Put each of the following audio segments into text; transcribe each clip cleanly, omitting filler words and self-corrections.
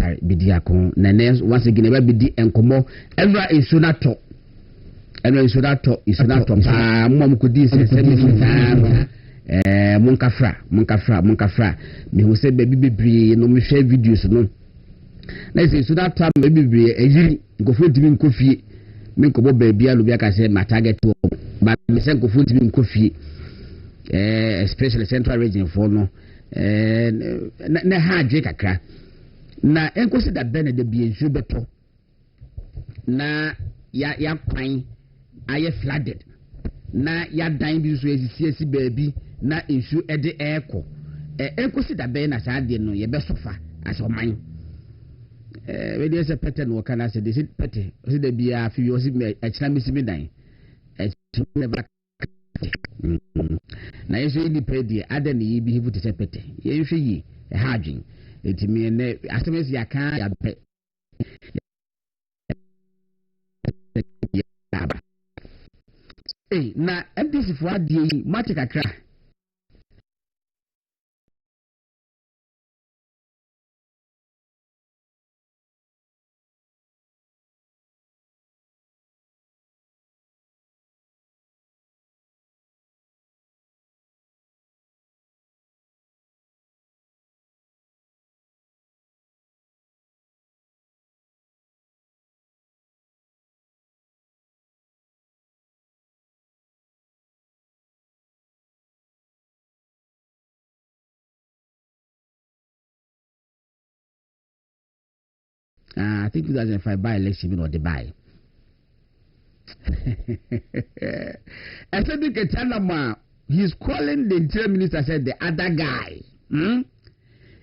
Asare-Bediako. Na once again eba bedi enkomo evra insunato. Eno insunato pa mo kodi se munkafra me hu se baby bebre no me share videos no na se insunato me bebre ejiri nkofo timi nkofie me nkobo baby alu bia ka se ma target wo ba me se nkofo timi nkofie especially central region for no na ha adwe kakra na enkosi da bene de bi ensu beto na ya kwan aye flooded na ya dan bi so esisi baby na ensu ede eko enkosi da bene na sa de no ye be sofa asoman we dey say pete no kana say dey pete say dey bia fi yo si akira mi si mi dan na yeso ni pedi ada na yi bi hu te sepete ye hwe yi ha adwen etimi ne asemesi aka ya pe na MDC fo adie yi mate kakra I think 2005 by election or the buy. I said you can tell him he's calling the interior minister said the other guy.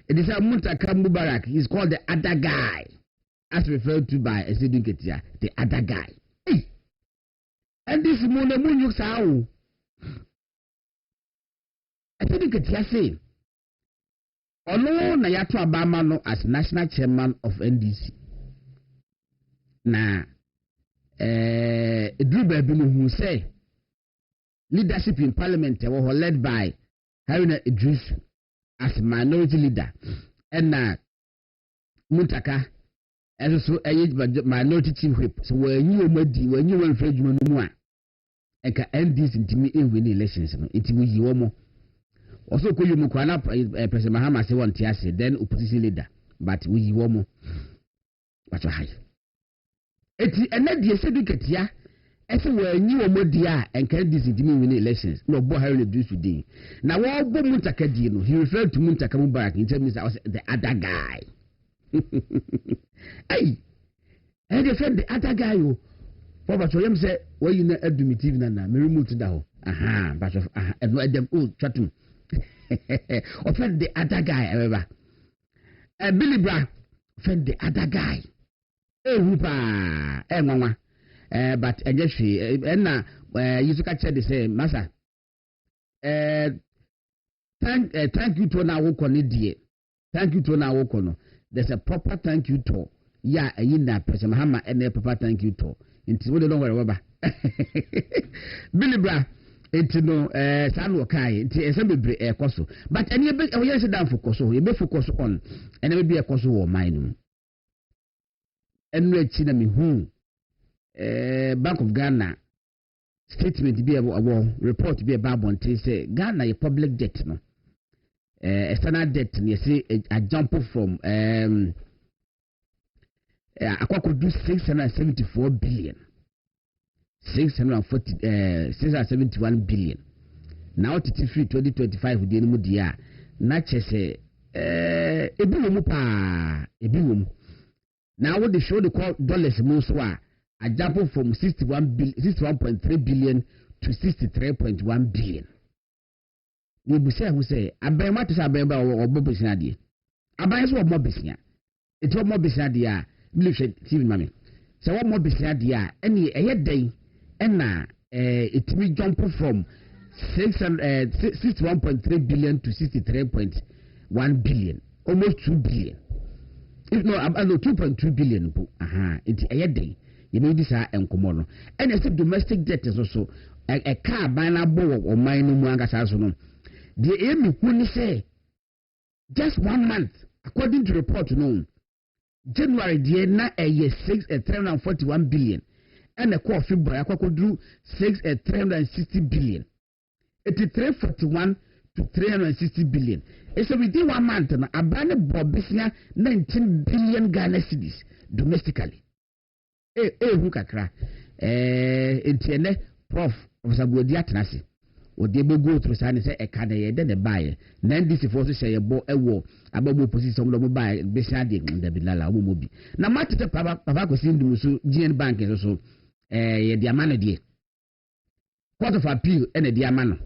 It is a Muntaka Mubarak. He's called the other guy. As referred to by a student the other guy. Hey. And this Monamun looks how I said you can say Olo na yato Obama no as national chairman of NDC. Na Drew Baby who say leadership in parliament were led by Haruna Idris as minority leader. And na Muntaka as also a minority chief whip. So when you were afraid you know eka NDC intimi win elections no itimi yiwomo. Also ko yumu kwana President Mahama say want to then opposition leader but we yiwomo. What high eti enade certificate ya ese we nyi omo dia enka dis intimi win elections no bo Haruna do today na wo bo Muntaka di no he referred to Muntaka Mubarak in terms of the other guy. Hey, and they said the other guy who for but you say why you na admitive na me remove to that but and no them oh chatting offend the other guy ever Billy Bra offend the other guy whoop mama but I just and now you should catch the same massa thank you to now work on it thank you to now work on there's a proper thank you to yeah in that person Mahama and a proper thank you to into don't worry about Billy Bra it no sanu kai it some be koso but any be we sit down for koso you be focus on and maybe a koso or mine and we chi na me hu Bank of Ghana statement be a report be about one say Ghana a public debt no external debt you see a jump from could do 674 billion 671 billion now free 2025 with the mudia not say now what they show the call dollars most a jump from 61.3 billion to 63.1 billion. You be say who say abema to say abema or bobisina die abaya so mo bisia it mo bisia dia believe TV mami so what mo bisia dia any eye den na it me jump from 61.3 billion to 63.1 billion almost 2 billion if no 2.2 billion it eye den you know this enkomo no and except domestic debt is also a car bana bo o man no mu angasa so no the aim who say just 1 month according to report known January deɛ na ɛyɛ 341 billion ɛna kɔ February akɔkɔduru 360 billion. It is 341 to 360 billion. So within 1 month, Abane Bobisia 19 billion Ghana cedis domestically. Who kakra? Entienne Prof. Professor Bodia Tanasi. Or they will go through sign and say a canada, then a buyer. Then this is also say a war, about position of mobile, beside the Bilala Mobi. Now, Martin Papa could see the Musu, GN Bank is also a diamana dear. Court of appeal and a diamano.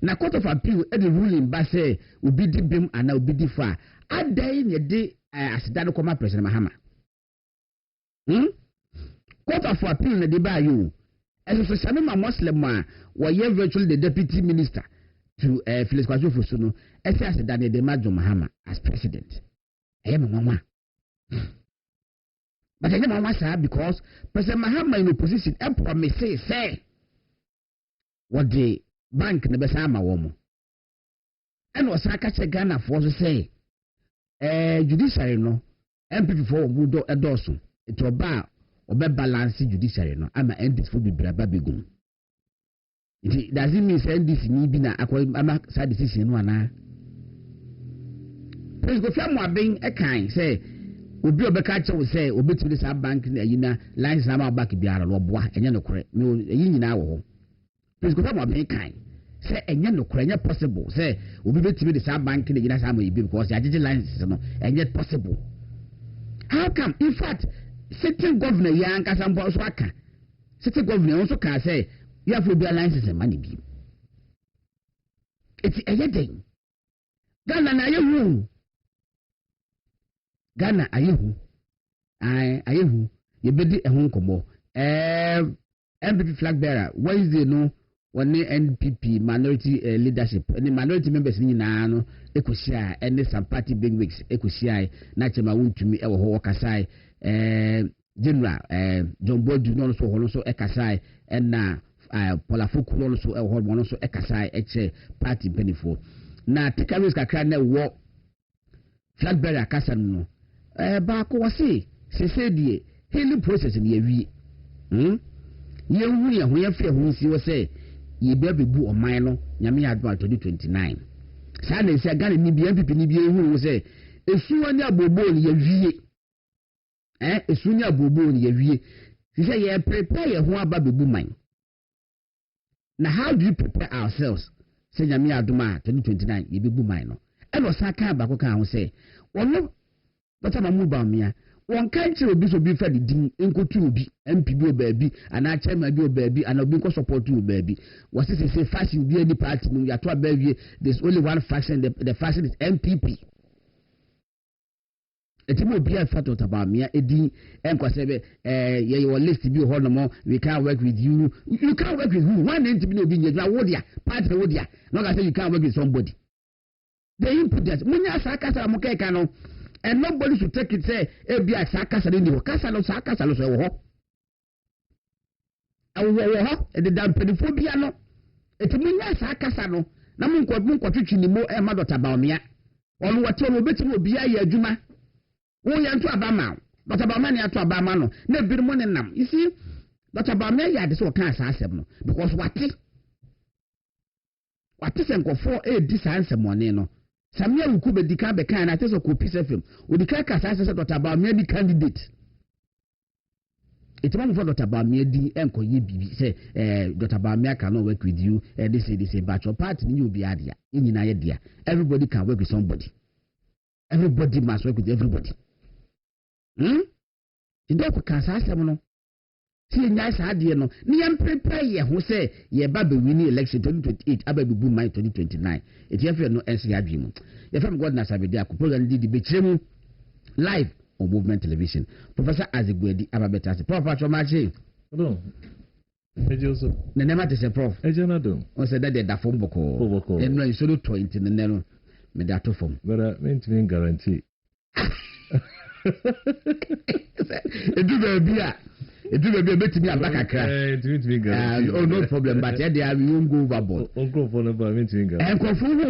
Na court of appeal the ruling ba say obi di bim ana obi di fa adai ne de asidano koma president Mahama. Court of appeal na de ba yo eso so ma Muslim a wo virtually the deputy minister to Felix Kwajofosu no ese asidano de ma John Mahama as president. Eye me nwanwa. But eye nwanwa sa because President Mahama in opposition e promise say what the bank ne besa ama wo mo and was aka che Ghana for say judiciary no MPP for wo do edoso to ba obe balance judiciary no ama NDC for bibra ba begum it doesn't mean say NDC ni bi na akwa ama sa decision no ana President Kofi Amoaben e kan say obi obeka che wo say obetumi sa bank na yina lines na ma back biara lo boa enye no kore me yi nyina wo ho President Kofi Amoaben kan say enye no kore enye possible say obi betimi de sa bank na yina sa ma yibi because the agent lines no enye possible. How come? In fact, sitting governor yan kasa mpo so aka sitting governor also can say you have to be alliances and money bi it's anything. Ghana na yehu Ghana ayehu ayehu yebedi ehun komo MPP flag bearer Wednesday no one NPP minority leadership and minority members ni na no ekosia and some party big wigs ekosia na chema wuntumi e wo ho kasai general John Bodu no so ho so ekasai and na Polafoku no so e ho no so ekasai eche party benefit na tikaris kakra na wo flag bearer kasa no ba ko wase se die healing process ni awie ye hu ye ho ye fe ho si wo say ye bebu o man no nyame ya 2029 sa na se Ghana ni bi MPP ni bi hu wo say esu ani abobo ni ye wie esu ni abobo ni ye wie si say ye prepare ye ho aba bebu man. Now how do you prepare ourselves say nyame ya 2029 ye bebu man no e no sa kan ba ko kan ho say wono bata mamu ba mia won kan kire obi so bi fa din enkotu obi MPB obaabi ana chairman bi obaabi ana obi nko support obaabi what say faction bi any party no ya to abaawie there's only one faction the faction is MPP etimo obi afa to tabamia edin enko say be ye your list bi ho no mo we can't work with you can't work with who one entity no obi nyedwa wo dia party wo dia no ga say you can't work with somebody they input that munya sakasa mo kai kan no. And nobody should take it say ebi asakasa ni ho kasa no sakasa no so wo ho awo ho e de dan pedifobia no etimunya asakasa no na mun ko twitwi ni mo e ma dota ba omia onu wate no betimi obi aye adwuma wo ye nto abama dota ba ma ne ato abama no na ebiru mo ne nam you see dota ba ma ya de so kan asasem no because wate senkofo e di sansem one no Samia Ukube dika be kan na teso ko peace FM odika ka sa se Dr. Bamia di candidate etima for Dr. Bamia di enko ye bibi say Dr. Bamia cannot work with you this say but your party ni obi adia nyina ye dia everybody can work with somebody everybody must work with everybody ndoko ka sa asem no si nya sa ade no ni yam prepare ye ho say ye ba be win election 2028 aba be boom 2029 eti afi no ensi adwemu ye fam God na Asare-Bediako program di Bɛkyerɛ mu live on Movement Television. Professor Asare-Bediako aba betase prof achomachi no ejoso ne nema te se prof ejonado on se that da fom boko enno isolo to intine no me da to fom but me guarantee edu be bia it will be a bit me a back oh no problem but yeah we won't go overboard and conform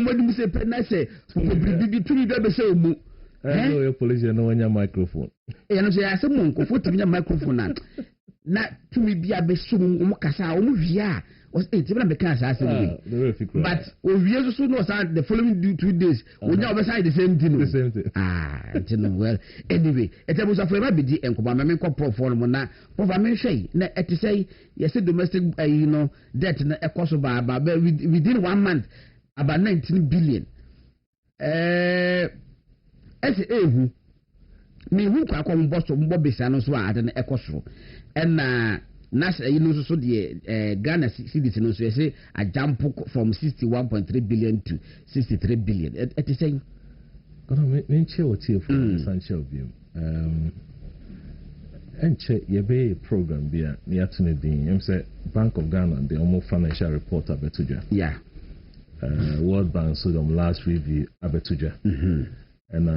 what you say penna say bibi to be say mu know your police no one your microphone. You know say some ko fo timi microphone na tumi bia be so mo kasa o mo via was ti na be kan sa say but o via so no the following 2 days we now be say the same thing. Well anyway it was for be di enkoba me ko prof no na prof me hwei na et say yes domestic debt na ekoso ba within 1 month about 19 billion ehu me hu kwa kwa mbo besa no so ade na ekoso na so the Ghana cedis no so say a jump from 61.3 billion to 63 billion it is saying me che what here for Sancho view enche ye be program bia na yatune din em say Bank of Ghana the almost financial report abetuja World Bank so them last review abetuja and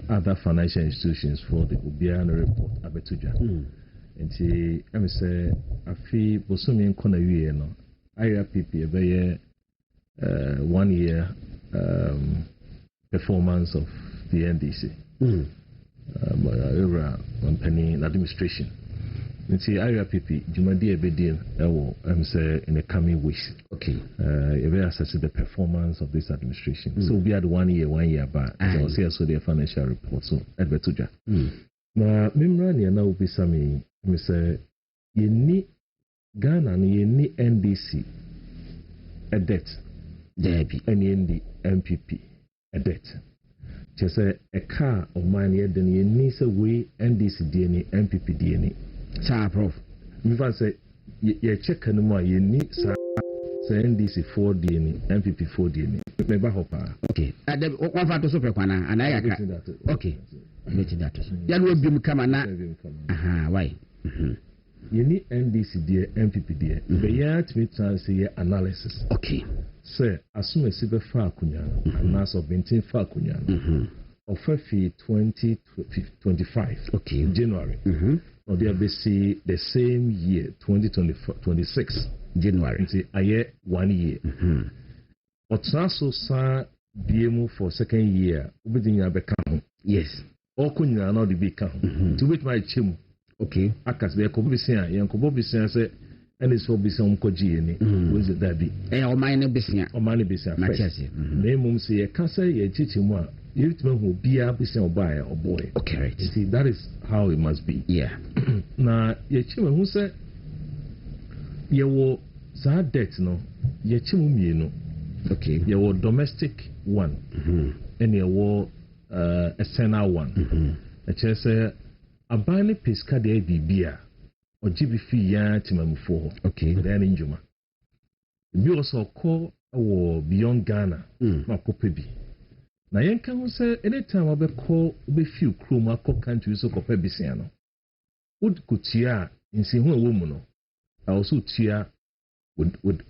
other financial institutions for the Obiano report abetuja nti em say afi bosomi nkona wie no IRPP be 1 year performance of the NDC era company administration nti IRPP jumadi ebedin ewo em say in the coming weeks we assess the performance of this administration so we had 1 year back so the financial report so advertuja na memrani na obisami me say yeni Ghana ni yeni NDC a debt debi any MPP a debt just a car of mine yet then yeni say we NDC DNA MPP DNA sa prof me fan say ye check no more yeni sa NDC 4 DNA MPP 4 DNA me ba hopa one fa to so prekwana and I meeting that ya no bi kama na why you need NDC there MPP there but ya to me say analysis say assume se be fa akunya and as of 19 fa akunya of fee 2025 January or there be see the same year 2026 January say aye 1 year or transfer sa BMO for second year obidinya be kan yes okunya na the big kan to which my chim akas be ko bisia yen ko bisia say and is for bisia umkoji ni was that be o mine bisia matchase na mum say ye ka say ye chichimu a yituma hu bia bisia oba ya oboy right see that is how it must be na ye chimu hu say ye wo za debt no ye chimu mienu ye wo domestic one and ye wo external one just say abani pesca de bibia or GBF ya timamufo then injuma bi also call beyond Ghana makopebi na yenka hu say anytime we call we feel chrome akọ country so kopebi sian no would kutia insi hu ewo mu no also tia with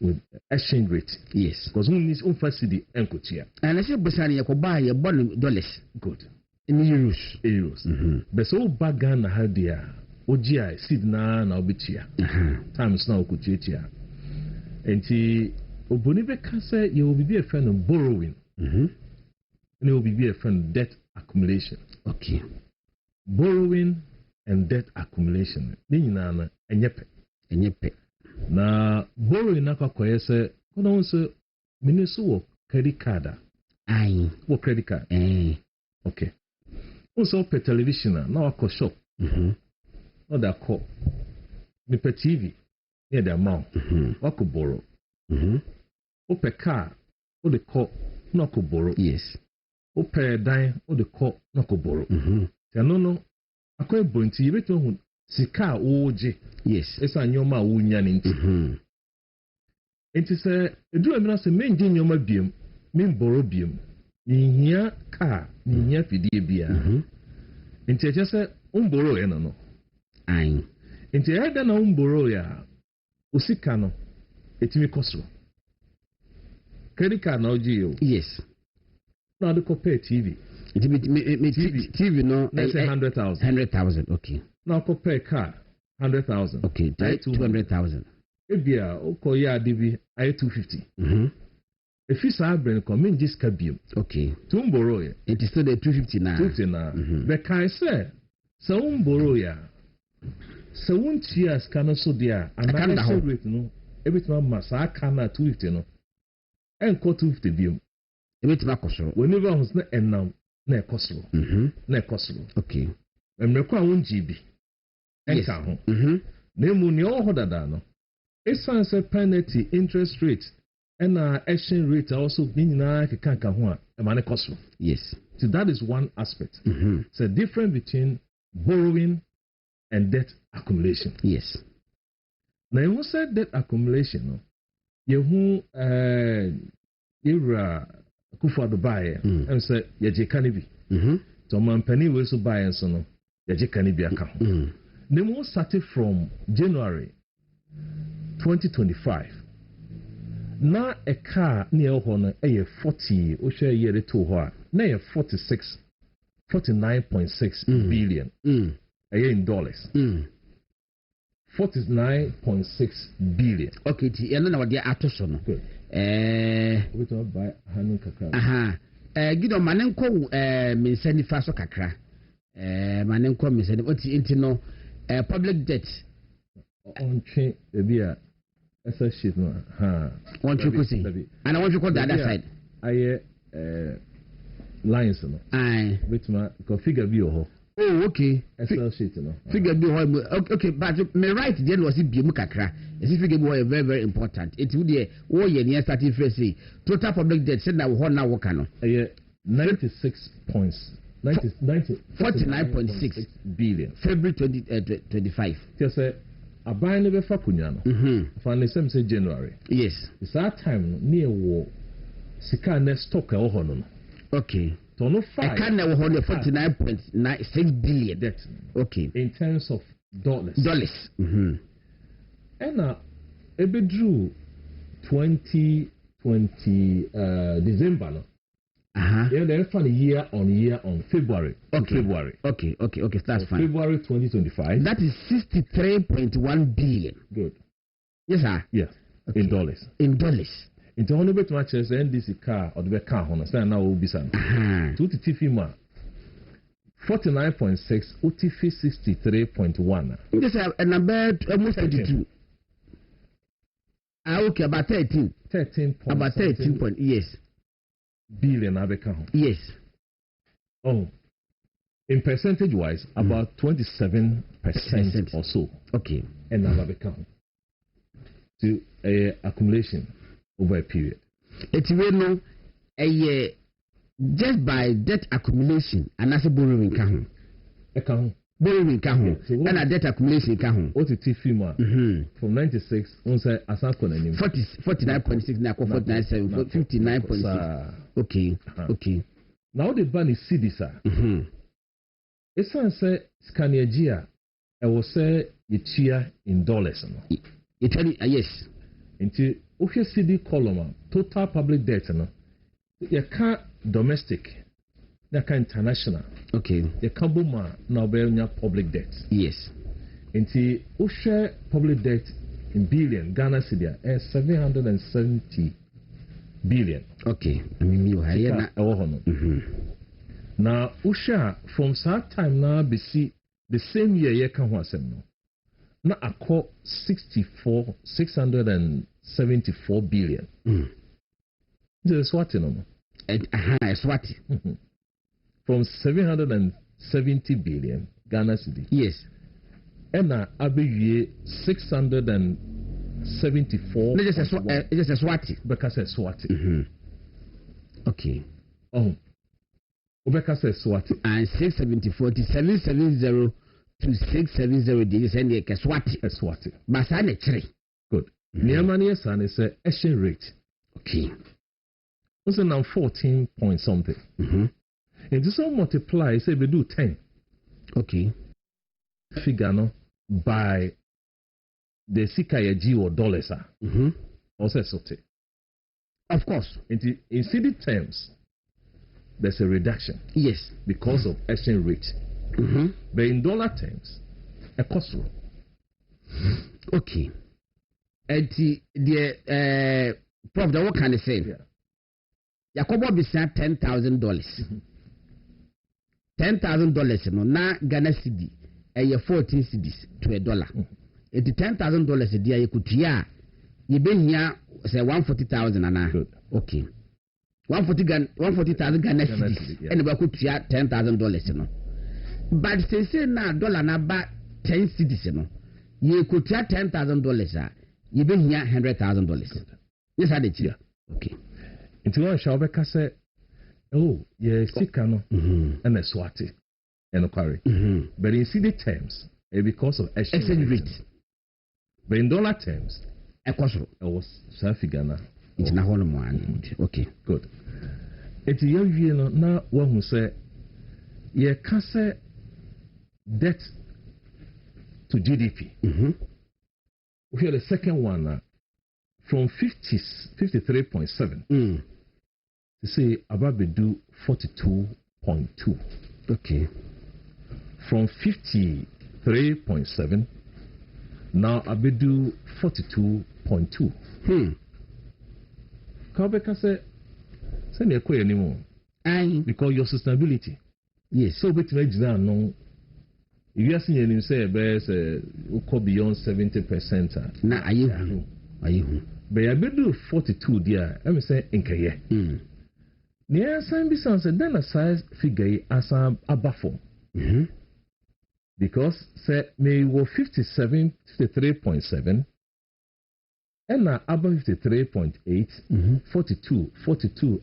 exchange rate yes because we need facility enkotia and I say busani yakoba ye $dollars good in euros but so bagan na hadia ogia seed na obitia times na okutia enti oboni be ka say you will be a friend of borrowing and you will be a friend of debt accumulation borrowing and debt accumulation ni nyina na enyepe na borrowing na kwakoye say kono so miniso wo credit card wo credit card also per television na wako shop no da call me per TV near the amount wako borrow o per car o de call no ko borrow yes o per dime o de call no ko borrow no akoy bonti yebeto hu sika oje yes esa nyoma wunya ne nti enti se edu amina se menje nyoma biem men borrow biem Ninya ka ninya fidie bia enti eche se umboro ye no ai enti eda na umboro ya osika no etimi kosro credit card na oji yes na de compare TV TV no let's say 100,000 na compare car 100,000 200,000 ebia okoya adibi ay 250 If you say brain come just kabium. Okay. Borrow it. It is still the 250 now. 250 now. But can I say so borrow ya. So one cheers can so there and I rate no. Every time massa can 250 no. And co 250 bium. Every time kosoro. Whenever was na enam na kosoro. Na kosoro. Okay. Emrekwa 1 GB. Enka ho. Na mu ne o hodada no. Esan say penalty interest rate and exchange rate also nyina keka ho a e ma ne kosoro. Yes. So that is one aspect. It's a difference between borrowing and debt accumulation. Yes. Now you said debt accumulation no. You Ira Kufa the buyer and say Yaje Kanibi. So man penny will so buy and so no Yaje Kanibi account. The most started from January 2025. Now a car near Honor a 40 or share year to her, nay 49.6 billion a year in dollars. 49.6 billion. Okay, and then what they are to son. We don't buy Hanu Kakra. Gido manenko minseni faso kakra. Manenko minseni oti intino public debt. On chain a essa shit no. Want you kusi. And I want you call the other side. Lines no. Aye. Which ma configure bi ho. Oh, okay. Excel sheet no. Figure be okay, but me right there was it bi mu kakra. Esi figure be very very important. It would dey wo ye near starting first say total public debt say na wo na wo ka no. 49.6 billion. February 2025. Just say aban ne be fa kunya no. For the same say January. Yes. It's that time near wo sika na stock e ho no. Okay. So no I can't never hold 49.96 billion. That okay. In terms of dollars. And ebe drew 2020 December no. Yeah, they found year on February. Okay. February. Okay. That's fine. February 2025. That is 63.1 billion. Good. Yes, sir. Yes. Okay. In dollars. Into one bit much as NDC car or the car on stand now will be some. To Tifima 49.6, OTF 63.1. Yes, a number almost 32. Okay, about 13. 13. About 13 point, yes. Billion Abeka. Yes. Oh, in percentage wise, about 27% or so. Okay. And Abeka. To accumulation over a period. It's really a year just by debt accumulation and as a borrowing can borrowing can and a debt accumulation can from 96 on say asako na nim 49.6 na 49.7 59.6 okay now the ban is cedisa it's say scaniagia I will say year in dollars no yes into okay CD column total public debt no you can't domestic you can't international okay you can't boom now public debt yes into okay public debt in billion Ghana cedi 770 billion okay I mean you hire na now usha from that time now be see the same year you can asem no na akọ 674 billion. This is what you know. Swati. From 770 billion Ghana cedi. Yes. And now abewie 674. It is a Swati. Because it's Swati. Okay. Oh. Because it's Swati. And 674 770 to 670 days and the Swati. Swati. Basane 3. Good. Niamani san is a exchange rate. Okay. What's the now 14 point something? And this all multiply, say we do 10. Okay. Figure no by the Sikayaji or dollars. Also sote. Of course. In city terms, there's a reduction. Yes. Because of exchange rate. But in dollar terms, a cost row. Okay. And the prof, what can I say? Yeah. yakobo bisa $10,000 $10,000 no na Ghana cedi 14 cedis to $1 it $10,000 dia yekutua yebehia say 140,000 ana okay 140,000 Ghana cedis ene ba kutua $10,000 no but say na dollar na ba 10 cedis no yekutua $10,000 a yebehia $100,000 yes ade chia okay into one shall be kase oh yeah sika no and a swati and a quarry but in cedi terms because of exchange rate but in dollar terms I was South Ghana. It's not one more. Okay, good. It's young year now. One who say, "Yeah, can say debt to GDP." We have the second one from 53.7. They say about be do 42.2. Okay, from 53.7. Now I be do 42.2. Kabeka say me ekwe anymore. Because your sustainability. Yes. So bet me jina no. If you are seeing him say be go beyond 70%. Na ayehu. But I be do 42 there. I me say nkeye. Near sign be sense then a size figure as a abafo. Because say me wo 53.7 and now above 53.8 42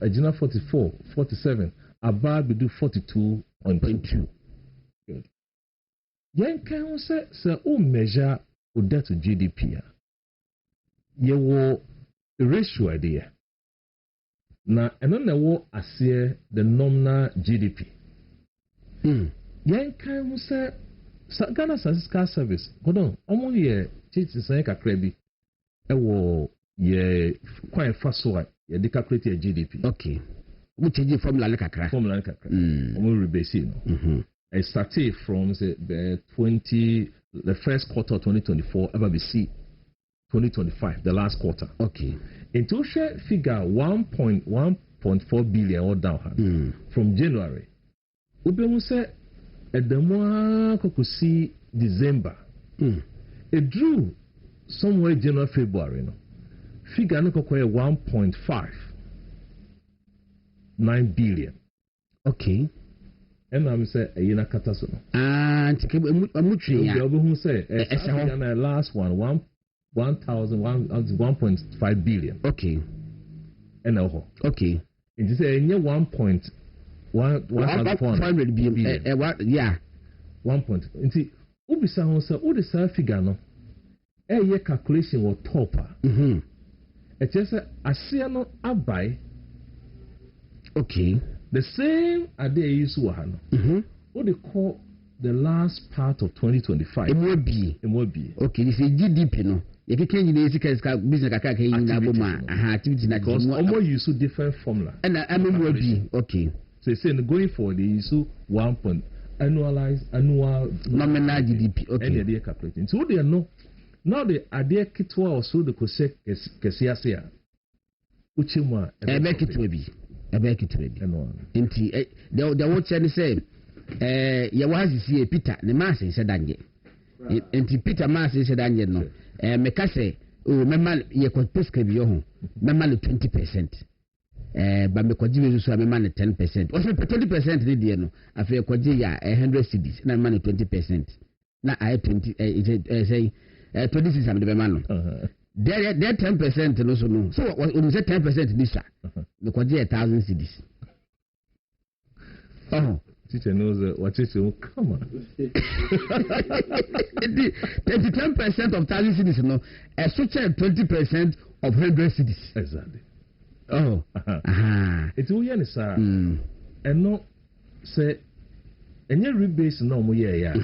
agina 44 47 above do 42.2 good yen kan say o measure o debt to GDP ye wo ratio idea na eno na wo ase the nominal GDP yen kan say Ghana Statistical Service, hold on, almost ye teach the same kakrebi. Ewo ye quite fast so ye calculate your GDP. Okay. We change the formula like kakra. Formula kakra. Rebase no. I started from the first quarter of 2024 ever be see 2025 the last quarter. Okay. Into share figure 1.4 billion or down from January. Ube say at the more see December, it drew somewhere January, February. No, figure no 1.59 billion. Okay, and I'm say a yena kataso. And who say the last one 1.5 billion. Okay, and okay, it is a 1.5 billion. Yeah. 1 point. Nti ubisa ho say o de sa figure no ye calculation wo top it just ase no abai. Okay. The same ade use wo ha no what they call the last part of 2025 MOB. Okay, this is GDP no you can use business kaka na boma activity na because almost use different formula and MOB. Okay. So say going forward they use annual nominal GDP. Okay. And they are calculating. So they know now the idea kitwa or so the kose kesiasia. Uchimwa ebe kitwebi. Inti the what say ya wazi si Peter ne mase se danje. Inti Peter mase se danje no. Me ka say o mema ye ko peska bi ho. Mema 20%. But me kwaji we so amema 10%. O so 20% ni de no afi kwaji ya 100 cedis na mema 20%. Na I 20 say 26 am de mema no. There 10% no so no. So when say 10% ni sha. Me kwaji 1000 cedis. Oh, teacher knows what it will come on. 10% of 1000 cedis no. A such 20% of 100 cedis. Exactly. Oh, it's all yes, sir. And no, say, and your rebase no more, yeah.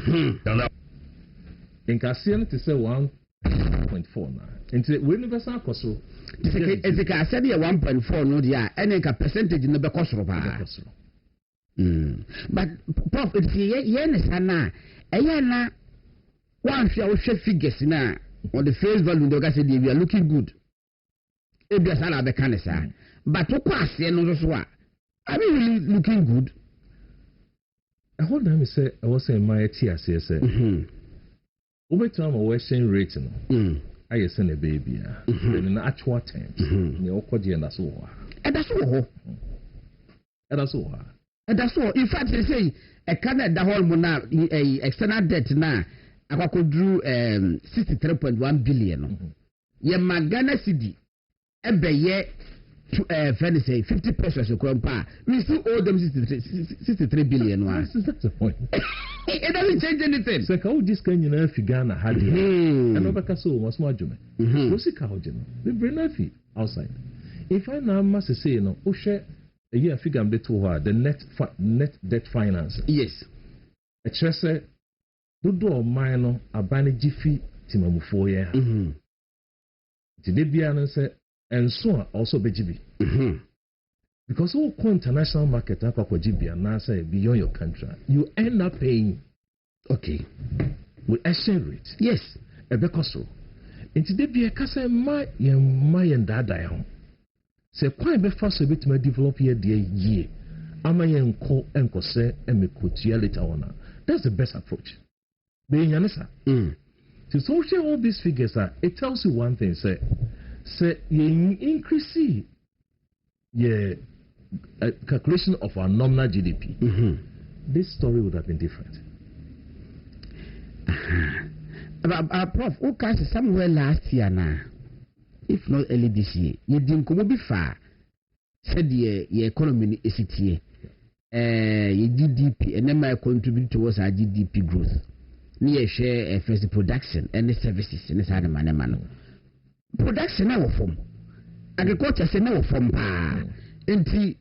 In Cassian to say 1.4 now. And we never saw Cosso. It's a Cassadia 1.4 no, yeah, and a percentage in the Becosro. But profit, yes, Anna, Ayana, one shall share figures now on the face value, the we are looking good. Ebiasala bekanesa but to pass no so are we really looking good? I hold them say I was saying my TSA say over time our exchange rate no I send a baby in actual terms you okodi and that's all and that's all in fact they say a Canada whole mona external debt na akwa drew 63.1 billion ye magana cedi ebe ye friend say 50 pesos a we still owe them 63 billion. That's the point. It doesn't change anything. So how this can you know Ghana had and over so was more jume. What's it called? The brain outside. If I now must say no, share a year figure I'm the net debt finance. Yes. A chese do minor a banny jiffy timamu year. The say and so also BGB. Because all international market GB and NASA beyond your country, you end up paying with exchange rate. Yes, a becostro. Into the be a cassa my and dada home. Say quite be fast a bit my develop here the year. Amayan call and cose and me could later on. That's the best approach. Being Yanessa. To social all these figures are it tells you one thing, say you increase the calculation of our nominal GDP. This story would have been different. Prof, okay, somewhere last year now, if not early this year, you didn't come be far. Said the economy is it here. Your GDP and then might contribute towards our GDP growth. Near share first production and the services in the side of man. Production now from agriculture say now from enti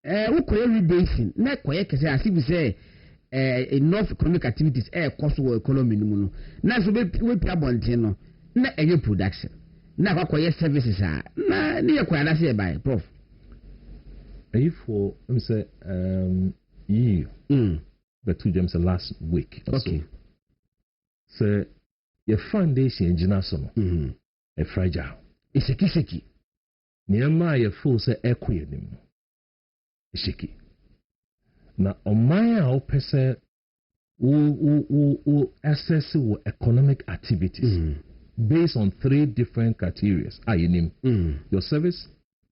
we rebasing na koye kese asi bi say enough economic activities cost wo economy no na so we pia bonten no na production na koye services na ne yakwa na say by prof if for let me say but two gems last week so your foundation engineer so a fragile. It's a kiseki. Near my full say equinim. Shiki. Now, on my person who assess economic activities based on 3 different criteria. Your service,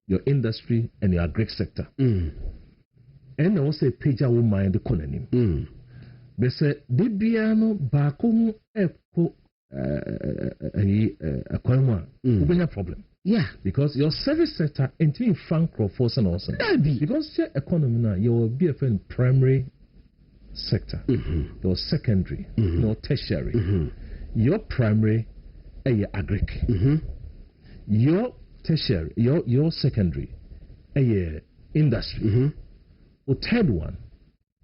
your industry, and your agri sector. And also page I will mind the cononym. They say, Debiano Bakum Echo. A problem. Yeah, because your service sector into fund force and also because your economy now your BFN primary sector, your secondary, your tertiary, your primary, your agric, your tertiary, your secondary, industry, or third one,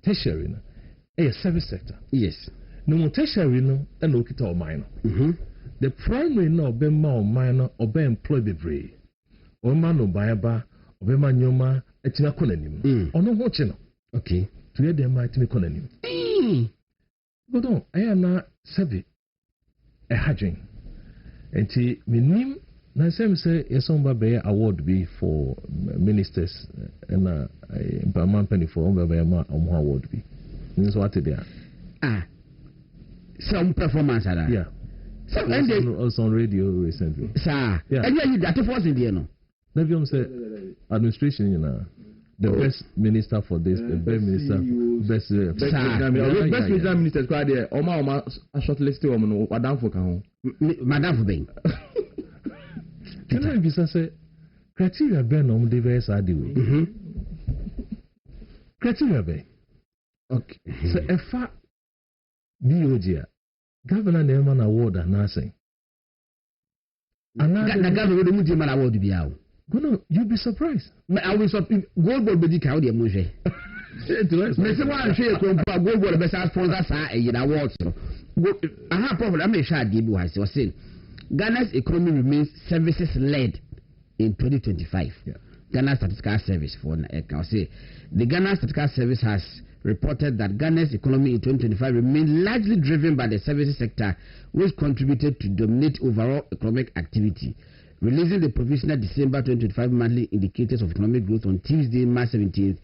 tertiary, a service sector. Yes. No tertiary no and look at all minor. The primary no be more minor or be employed bebree. Or man no bayaba or be man yoma etina konanim. Or no watching. Okay. To hear them might be konanim. But no, I am not savvy. A hadging. And ti minim na same say yesomba be award be for ministers and a man penny for award be. This is what they are. Some performance at that. Yeah. So also on radio recently. Sir. Yeah. And you got to force in the no. Maybe say administration, you know. The best minister for this, the best minister, best minister squad there. Oma a short list of Madame for Kahon. Madame for being. Can I be say criteria ben on the various idea? Criteria ben. Okay. So if BOG Governor Neyman Award and nothing. And now the governor would give an award to be out. You'll be surprised. I will surprise Gold Ball Bedi County and Moshe. Mr. One share Gold Ball best sponsors are a award. I have problem. I may share Dibu has was saying Ghana's economy remains services led in 2025. Yeah. Ghana Statistical Service for I say the Ghana Statistical Service has reported that Ghana's economy in 2025 remained largely driven by the services sector, which contributed to dominate overall economic activity. Releasing the provisional December 2025 monthly indicators of economic growth on Tuesday, March 17th,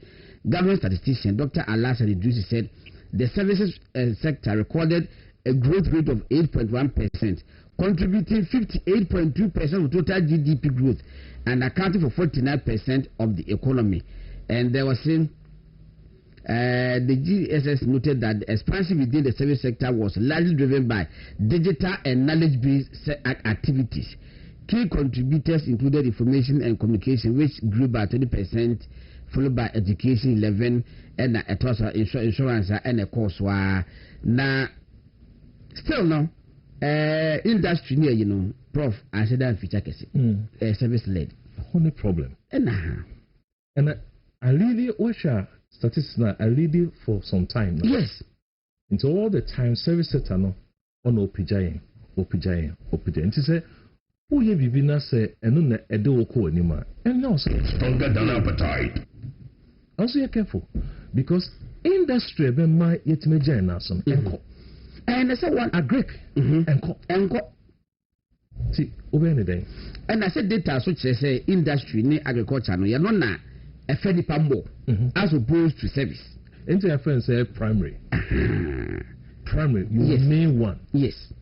government statistician Dr. Asare-Bediako said the services sector recorded a growth rate of 8.1%, contributing 58.2% of total GDP growth and accounting for 49% of the economy. And they were saying the GSS noted that the expansion within the service sector was largely driven by digital and knowledge-based activities. Key contributors included information and communication, which grew by 20%, followed by education 11%, and insurance and a course. Now, still no industry near, Prof. I said that feature case, service led. Only problem. And I really watch statistics now. I read it for some time now. Yes. Into all the time, service sector no on OPJ. And to say, who you be na say, and no edo oko anima. And now stronger than appetite. Also, you're careful because industry be my yet me join some enko. And I said one a Greek enko. See, over any day. And I said data so say industry ni agriculture no you know na a fairly pambo as opposed to service. Into your friends say primary. Primary, you yes. main one. Yes.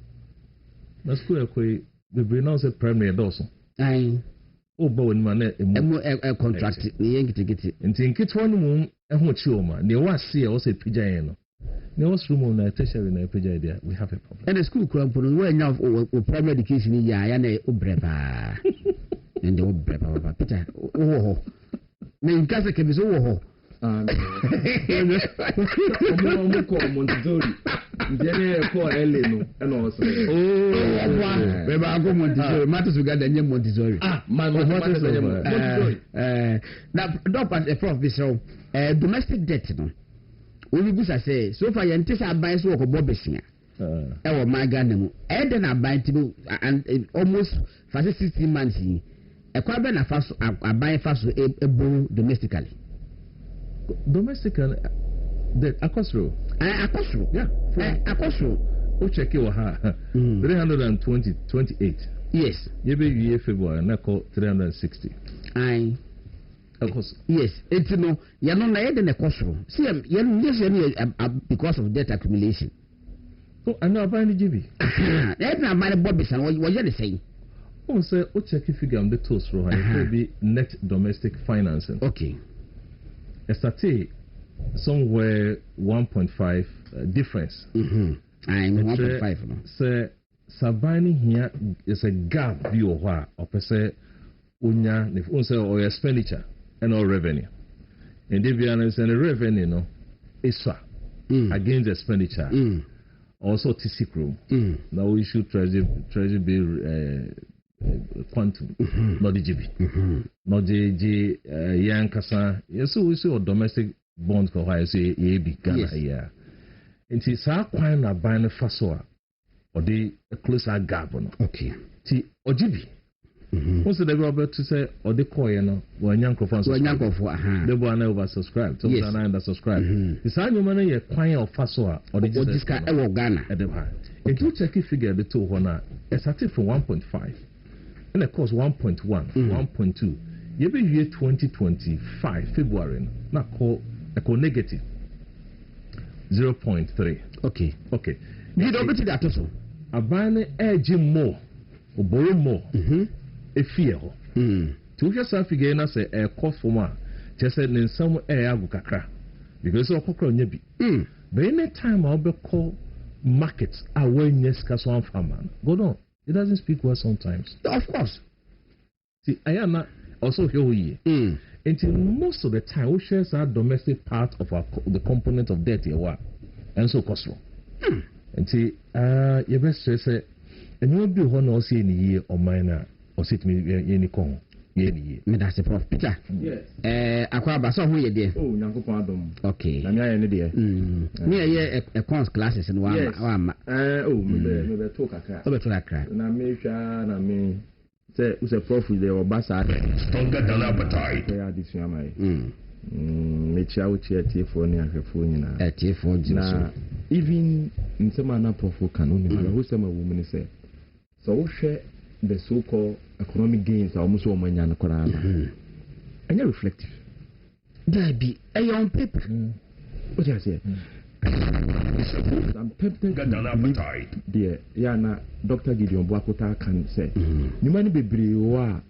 That's cool. The brain say primary also. Aye. Oh, but when man a contract ni get. Into in kit one moon and what you man. They was see also pijayeno. There was room on tertiary na pijay there. We have a problem. And the school club where now primary education ya na obreba. And the obreba Peter. Oh. Na in casa que bizo ho. Montessori. Ndiye ko ele no e no so. Oh, we ba go Montessori. Matters we got the name Montessori. Montessori. Now don't pass a prof so domestic debt no. We go say so far you ntisa aban so ko bobesia. E wo my Ghana mu. E de na aban ti and almost for 16 months yi. E kwa be na faso aban faso ebo domestically. Domestic that akosro. Akosro. Yeah. Akosro. O check you ha 328. Yes. Yebe year February na call 360. Aye. Akosro. Yes. It's no ya no na yede na akosro. See because of debt accumulation. Oh, I know about the GB. That's not my Bobby son. What you saying? Oh, say o check figure on the toast for it will be net domestic financing. Okay. Estate somewhere 1.5 difference. I'm 1.5 no. Say sabani here is a gap view of what or say unya if unse or expenditure and all revenue. And the bianas and the revenue no is against the expenditure. Also TC room. Now we should treasury bill quantum, not the GB, not the Yankasa. Yes, we see domestic bonds go high, say big Ghana here. And it's our kind of buying a fasoa or the closer gap. Okay. T or GB. What's the developer to say or the coin or Yanko for the one over subscribed, so I undersubscribe. It's how you money a coin of fasoa or the discount Ghana at the high. If you check it figure the two one, it's at it for 1.5. And of course 1.1, 1.2. You be year 2025 February. Now call negative 0.3. Okay. You don't get that also. A buying edge more or borrow more. A fear. To yourself again, I say a cost for one. Just said in some air kakra because of cockroach nebi. But any time I'll be called markets are when yes, one farmer. Go on. It doesn't speak well sometimes. Of course. See, I am not also here. Until most of the time, we share our domestic part of the component of debt here, and so costly. And see, you best say, and you will be one or see in a year or minor or sit me any con. Me that's the prof. Peter. Yes. Akwaba so who you there? Oh, Nyankopon adom. Okay. Na nya ne there. Me a cons classes in one. Me be talk akra. Be talk akra. Na me hwa na me say who's a prof with the obasa. Stronger than appetite. Yeah, this one mai. Me chia wo chia tie4 ne ahwefo nyina. Tie4 na even nsema na prof kan oni ma who say ma woman say so wo hwe the so-called economic gains almost all money and Korana. And you're reflective. There be a young paper. What I say? I'm tempted to believe, dear Yana, Dr. Gideon Bwakota can say, you might be briwa,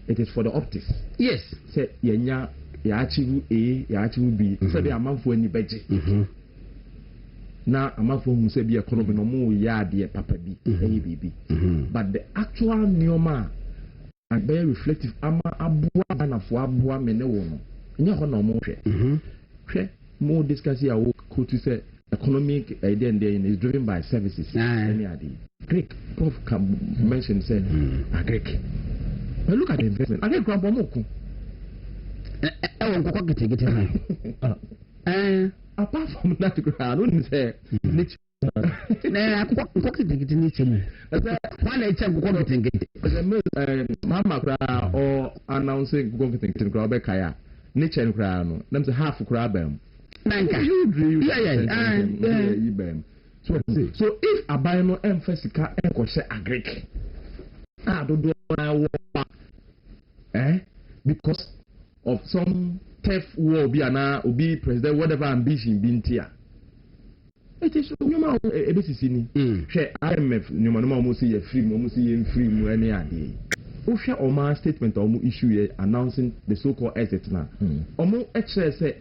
it is for the optics. Yes. Say, Yanya, Yachi A, Yachi B, so they are man for any budget. Now, a man for whom say be a economy no more, ya dear Papa B, ABB. But the actual Neoma and very reflective, Ama Abua and Afua Menewono. No more. More discussion, I will quote to say economic idea is driven by services. Any idea. Greek, Prof can mention, say, Greek. But look at the investment. I get Grandpa Moku. Apart from that, I don't say, Mama or announcing going to Grabekaya, nature and crown, them to half crab. So if a buy no emphasis and say agric, I don't know because of some theft war be an be president, whatever ambition being here. It is normal a bit share IMF, no man almost see a free, almost see free any idea. Osha Oma statement or issue announcing the so-called asset now. Omo extra say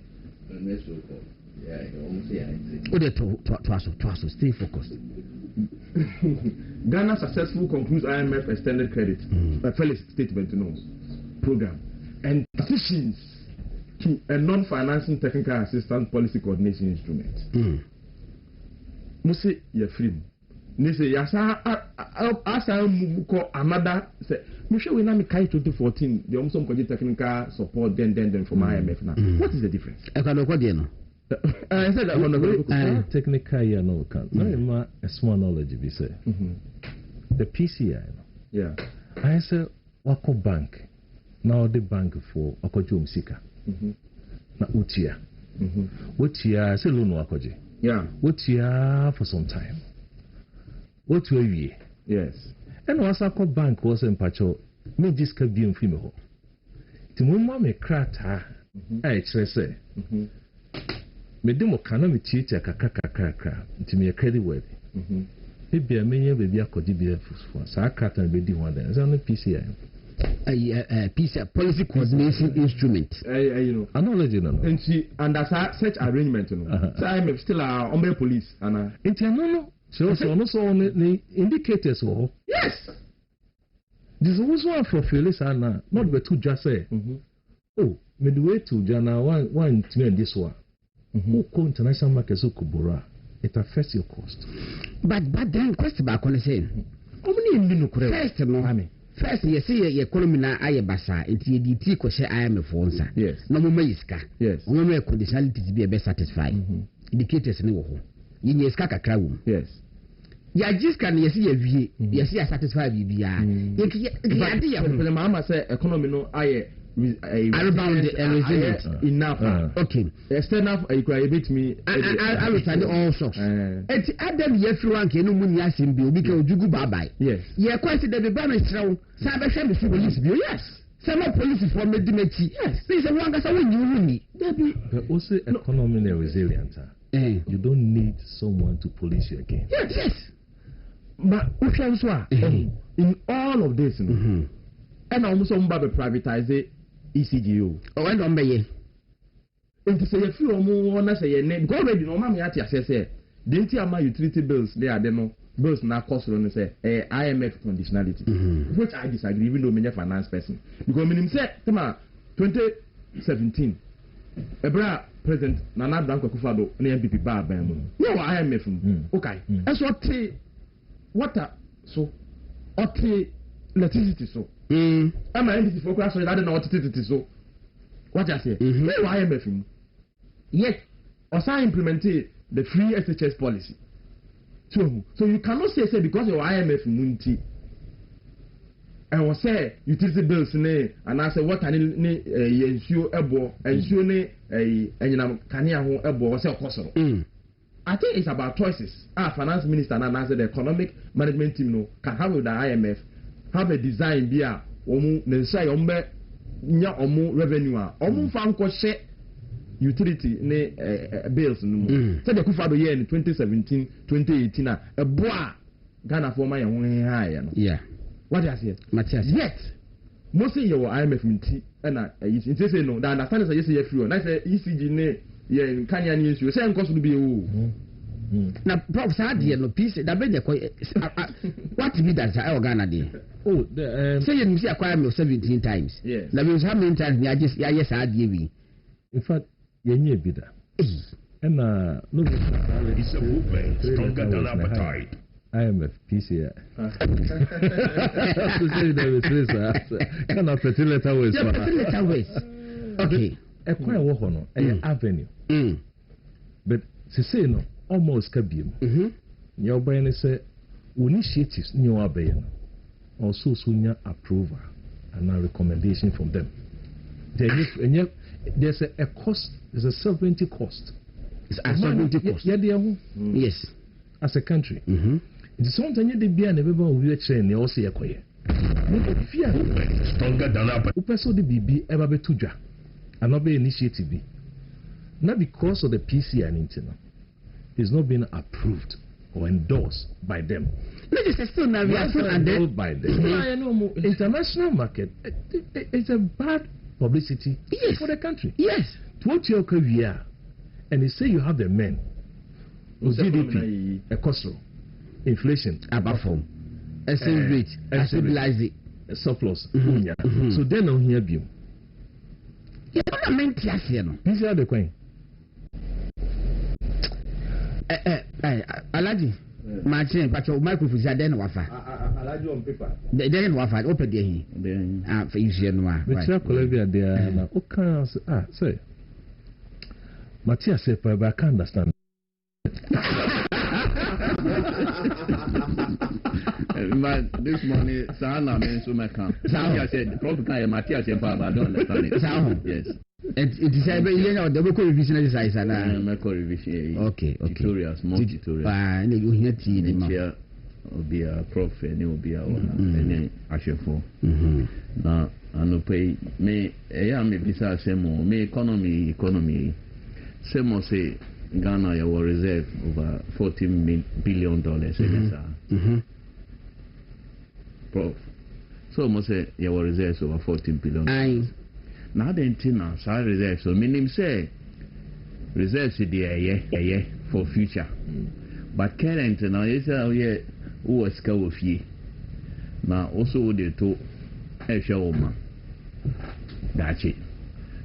stay focused. Ghana successful concludes IMF extended credit Felix statement program and decisions to a non-financing technical assistance policy coordination instrument. Must you're free. Nise yasa asa move ko another say me sure we na me kai 2014 the almost some technical support then from IMF now. What is the difference? I can look at you know. I said that one technical you know can no a small knowledge be say. The PCI yeah. I say wako bank now the bank for okojo msika. Na utia. Utia say loan wakoje. Yeah. Utia for some time. What were we? Yes. And was a bank was in Pacho, me just could be in Fimo. To mumma me crata, I say, me demo cannot be teacher cracker, to me a credit worthy. Maybe a million baby could be a for Sakat and be one there. It's on the PCI. A policy coordination instrument. You know, acknowledging and she under such arrangement, you know. So I'm still a umbrella police and no. So also on the indicators. Yes. This is also for Felix Anna, not the two just say. Oh, midway to Jana one to me this one. Who go international markets Kubura? It affects your cost. But then question back on the same. How many first no first you see your economy na ayebasa it ye DT ko share IMF onsa. Yes. No mo iska. Yes. No mo conditionalities be satisfied. Indicators ni wo ho. Yin iska kakra wo. Yes. Ya jiska na yesi ya wie, yesi ya satisfy bibia. Ya de ya the mama say economy no aye rebound and resilient enough. Okay. External equal bit me I return all shocks. Et adam ye free one ke no mu ni asim bi obi ke ojugu bye. Yes. Ye kwese de be ba me srew. Sa be hwe me fi police bi. Yes. Some police for me dimeti. Yes. This is one gasa when you ni. But also economy and resilient. You don't need someone to police you again. Yes. But in all of this, and almost somebody privatize ECGO. Oh, I don't pay. And to say a few more, I say, go already. No, mammy, I say, didn't you my utility bills? They are no bills now cost on say IMF conditionality, which I disagree, even though I'm a finance person. Because when say, 2017, Ebra President Nana Danko Kufado, an MPP bar bam. No, IMF. Okay. That's water so, electricity so. I'm an entity for class, so I don't know what it is so. What I say? IMF. Yet, also implemented the free SHS policy. So you cannot say because your IMF munti. I was say utility bills ne, and I say what I need ensure ebo, ensure ne and kania ho ebo or say cost. I think it's about choices. Our finance minister and I said the economic management team can have with the IMF have a design bi a omu ne nsa ya ombe nya omu revenue a omu fa nko hye utility ne bills no mu say the Akufo-Addo year in 2017 2018 a ebo a Ghana for my ho high no yeah what you say Matthias yet mostly your IMF minti na you say no the understanding say yes you free na say ECG ne ye kanya ni issue say nko so be o na prof sadie no piece da be de ko what be that Ghana dey say you see acquire me 17 times yes na we how many times me just ya yes sadie bi in fact yenye bi da and no It's a movement stronger than appetite. IMF PCI. To say that it's kind of petty letter ways. Yeah, petty letter ways. Okay. A quite walk on an avenue. But to say no, almost cabin. Your brain say initiatives new abayana. Also soon approval and a recommendation from them. There's a cost, there's a sovereignty cost. It's a sovereignty cost. Yes. As a country. It's something you did be an everyone will train the OC acquire. Stronger than appetite. Upeso the BB ever be tuja. And not be initiative be. Not because of the PC and internal. It's not being approved or endorsed by them. Still now we are still endorsed by them. International market, it's a bad publicity for the country. Yes. To what your career, and they say you have the men, GDP, a cost, inflation, above form, exchange rate, stabilize it, surplus. So then on here, be. You don't mean Tiasiano. These are the coin. Alaji, Martin, but your microphone is then wafa. Alaji on paper. Then wafa, open the for you, Genoa. Which Colombia, there, okay, say. Matthias said, but I can't understand. But this morning, Sana mentioned my camp. I said, probably Matthias said, but I don't understand it. Yes. It is a very double revision exercise. Revision. Okay. Tutorials, more tutorials. You hear tea. Will be a prof and it will be a ashefo. Now, I know pay me. I am a business me economy. Same say Ghana will reserve over $14 billion. Prof. So must say you will reserve over $14 billion. Now the antenna so reserve so meaning say reserves the for future. But current now you say who was cow fee. Now also they to Oma. That's it.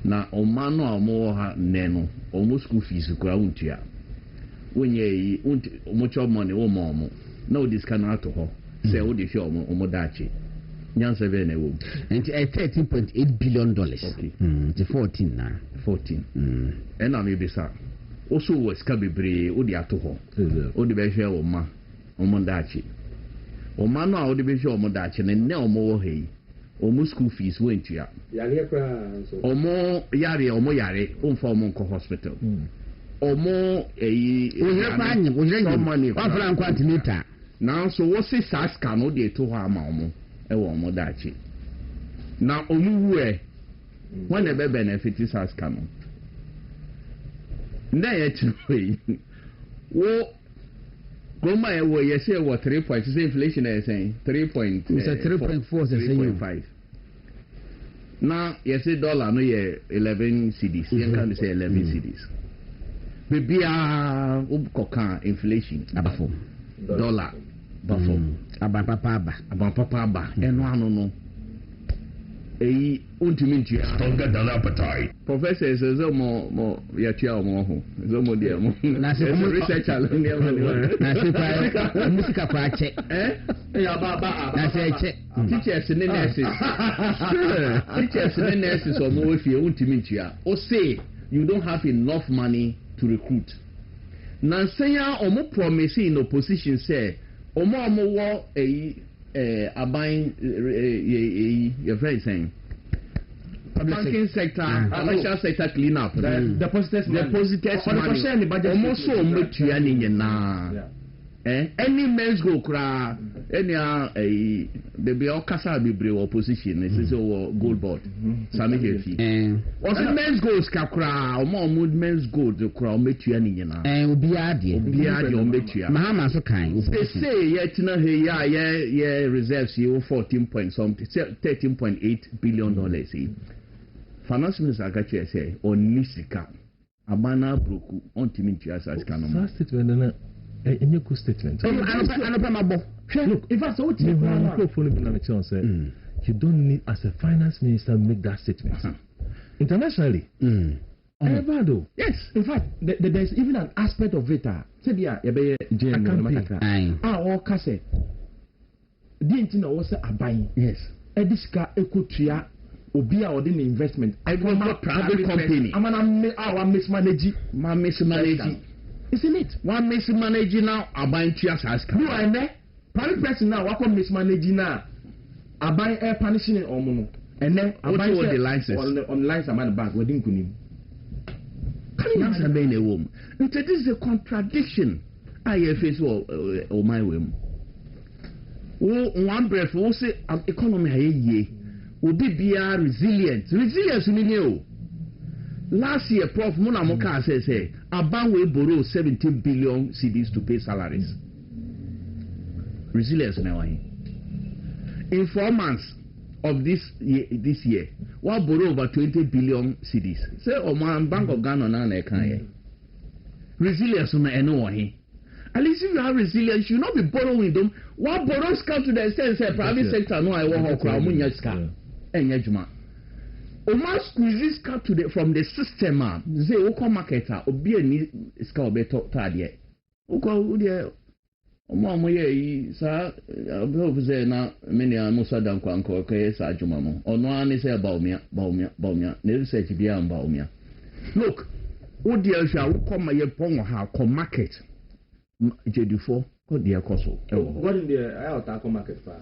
Now Oma no more neno almost school fees ground here. When ye much money or more. No this cannot to her. Say all the show or dachi. Nyan 7 and $13.8 billion. Okay. The 14 now. 14. And I may be sir. Also was Cabibre, Odiatoho. Odibesha Oma. Omondachi. Omano Odibesha Omodachi and now more hay. Almost school fees went to ya. Omo Yari, Omo Yari, Monco Hospital. Omo a money. One quantity. Now, so what's this Saska? No, they to her mamma. Omodachi. Now, Omu, when the benefit is Saska. Nay, well, Goma, where you say what 3 points, inflation is saying 3.4, 3.5. Now, you say dollar, no, 11 CDs. You can't say 11 CDs. Maybe a inflation, dollar. Abapapa, and one stronger than appetite. Professor says, more Yatia more. Zomo dear, researcher. Musica Prache. Teachers and nurses. Teachers and nurses or more if you want to meet you. Or say you don't have enough money to recruit. Nansaya or more promising in opposition say. Omo a buying your friend saying banking sector, financial sector clean up. Depositors money. Almost so much you na. any men's go cry any they be all kasa be opposition this is gold board sami hefi was the men's goals ka cry o more men's gold the cry o metua ni nyina obi ade o metua mahama so kan they say yet na he ya reserves you 13.8 billion dollars finance minister agachi say on nisika abana broku on timintua sasika no statement any good statement. Look, in fact, so you don't need, as a finance minister, make that statement. Internationally, ever do. Yes, in fact, there's even an aspect of it. Say, yeah, yes, Ediska Ekotia. Obi a ordin investment. I go for private company. I'm mismanaging. Isn't it? One mismanaging now, I buy Chiasaska. You are there. Private person now, what mismanaging now? I buy air punishing or mono. And then I buy the license. On lines I'm at the back, wedding kunim. Can you answer me a woman? This is a contradiction. I face or my whim. One breath will say, economy will be resilient. Resilience in you. Last year, Prof. Munamoka says, Aban will borrow 17 billion cedis to pay salaries. Resilience now. In 4 months of this year, we'll borrow over 20 billion cedis. Say, man, Bank of Ghana na can. Resilience na anyway. At least if you have resilience, you not be borrowing them. What borrows come to the extent say private sector no I want to munya ska. Enyejuma. O must squeeze this cut to from the system say oko marketer obi ani ska obeto tade oko de omo ye sa obo say na many amusa dan kwanko kai sa adwuma mo ono ani say ba omia na research bia mba omia look wo de ahwa wo koma ye pon ha ko market jedufo ko de ekoso what in the out market fa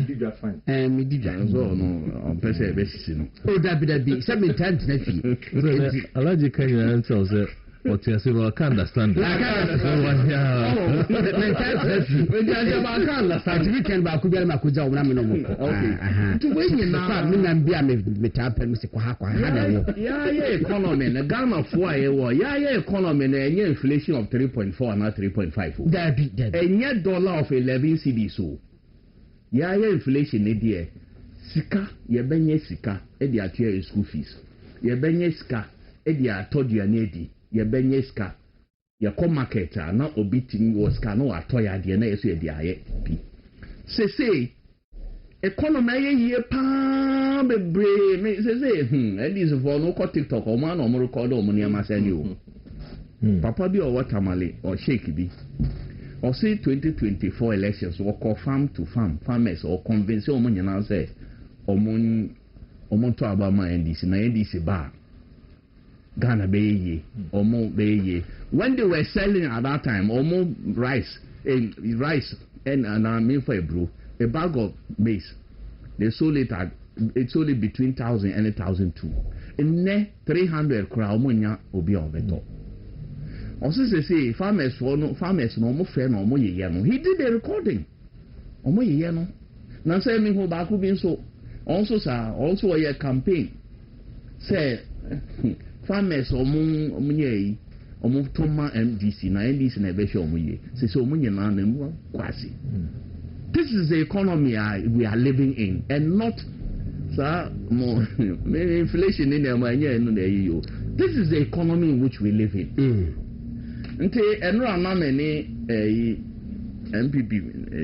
did you find me did you so no on pese be sisi no o da bi seven times na fi alaji kan yan tell say what you say I can't understand I can't understand weekend ba ku bia ma ku ja o na me no mo okay to when you now me na bia me tap me se kwa ha na wo yeah economy na Ghana fo aye wo yeah economy na enye inflation of 3.4 na 3.5 that be enye dollar of 11 cedis so yeah inflation ne die sika ye benye sika e di atua school fees ye benye sika e di atodua na edi ye benye ska ye come market na obitimi was ska no atoya de na yeso ye di aye pi say economy ye pa bebre me say and this for no ko TikTok o man o mo record o mo ni amasani o papa bi o watermale o shake bi o say 2024 elections o call farm to farm farmers or convince o mo nyina say o mo to abama NDC na NDC ba Ghana beye omo beye when they were selling at that time omo rice and I mean for a bag of maize they sold it at between 1,000 and 1,002 in 300 crowd omo obi obeto also say farmers no omo fair no omo ye no he did the recording omo ye no na say me ho ba ku bi so also a campaign say farmers omunye omutoma MDC na ebe show omunye say omunye na mu kwasi. This is the economy we are living in and not more inflation in the no. This is the economy in which we live in. Nte enra na many MPP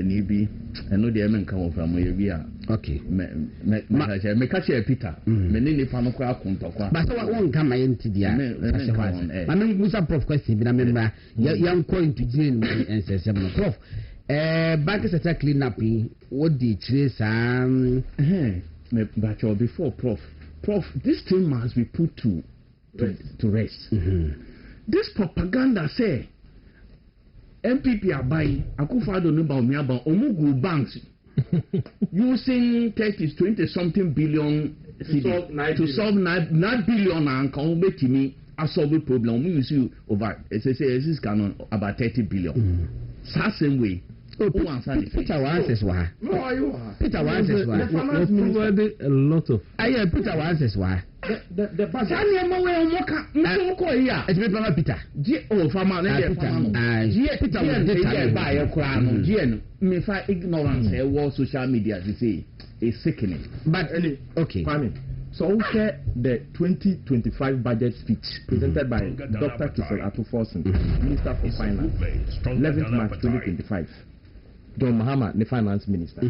NEB eno de men kan of amoye bi a okay me catch Peter me ni nipa no kwa kontokwa but so won kan ma yenti dia I mean musa prof question bi na memra yan ko into gene nsesem no prof bank sector clean up what the trace me but before prof this thing must be put to rest. This propaganda say MPP are buying Akufo-Addo no ba omiaba omugu banks using 20 something billion to solve 9 billion and can betimi solve the problem we use over say canon about 30 billion same way. Peter Wanses wa. Peter Wanses wa. Provided a lot of. Peter Wanses wa. The Basania Mawe Moka, Moko here. It's Mama Peter. Farmer, Peter by a crown. Jen, me fight ignorance, war social media, you see, is sickening. But okay. So the 2025 budget speech presented by Dr. Kisel Atuforsen, Minister for Finance, 11th March 2025. John Mahama, the Finance Minister.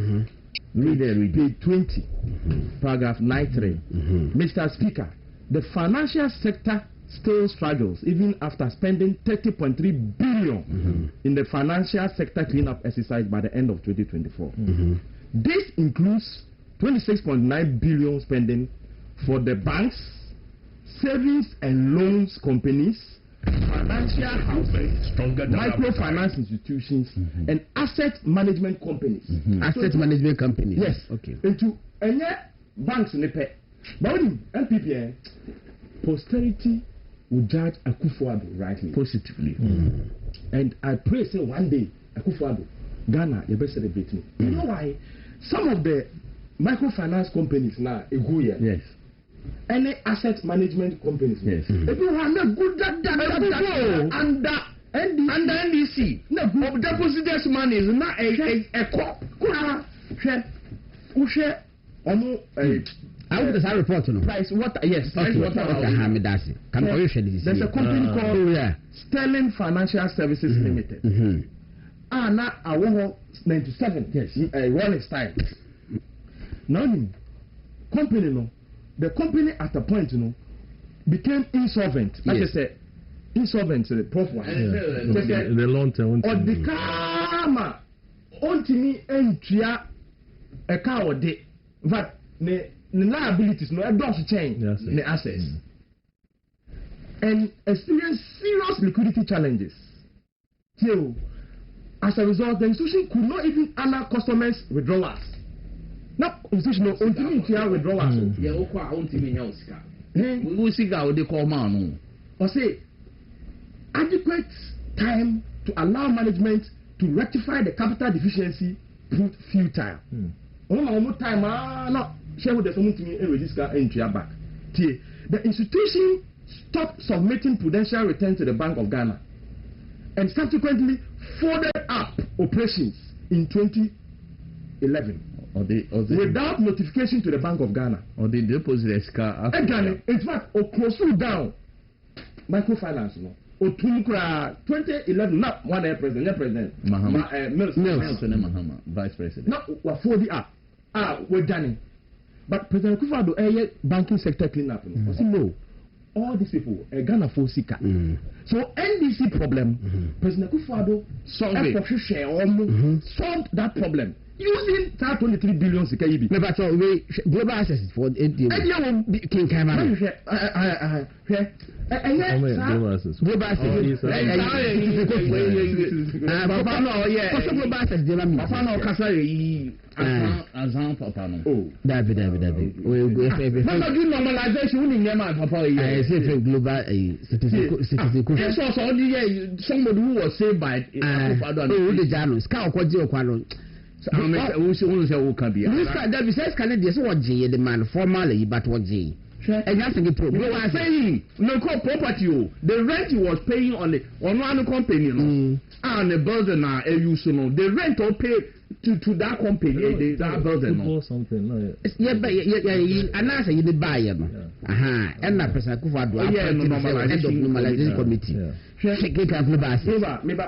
Read page 20, paragraph 93. Mr. Speaker, the financial sector still struggles even after spending 30.3 billion in the financial sector cleanup exercise by the end of 2024. This includes 26.9 billion spending for the banks, savings and loans companies, financial houses, microfinance institutions, and asset management companies. Asset management companies. Yes. Okay. Into any banks in the pay. But when NPP, posterity will judge Akufo-Addo rightly, positively. And I pray say one day Akufo-Addo, Ghana, you better celebrate me. You know why? Some of the microfinance companies now, yes. Any asset management companies, yes. If you have a good under NDC, no good depositors money is not a crop. I would just report to price water. Yes, price water. There's a company called Sterling Financial Services Limited. Now I want 97. Yes, Rolling Style. Now, company no. The company at a point, became insolvent. Like I said, insolvent to the profit. The long term. Or the karma. Ontimi entria a car or day. But the liabilities, no, a dog's chain, the assets. And experience serious liquidity challenges. So, as a result, the institution could not even honor customers' withdrawals. Now, institutional withdrawals. Yeah, we see how they call man. Or say, adequate time to allow management to rectify the capital deficiency proved futile. More time, no, shareholders want to register entry back. The institution stopped submitting prudential returns to the Bank of Ghana and subsequently folded up operations in 2011. Without notification to the Bank of Ghana. Or the depositors in fact, close down microfinance. No? 2011, not one president, Mahama, vice president. Not what 40 we're done. But President Akufo-Addo banking sector cleanup. No, all these people Ghana for Sika. So NDC problem, President Akufo-Addo solved that problem. Using that 23 billion CKB. But global access for global somebody who was saved by So I'm saying no property. The rent he was paying on one company, and the building now the rent will pay to that company. That building or something. No, yeah, but and I say you the buyer. And that person normalization committee. Maybe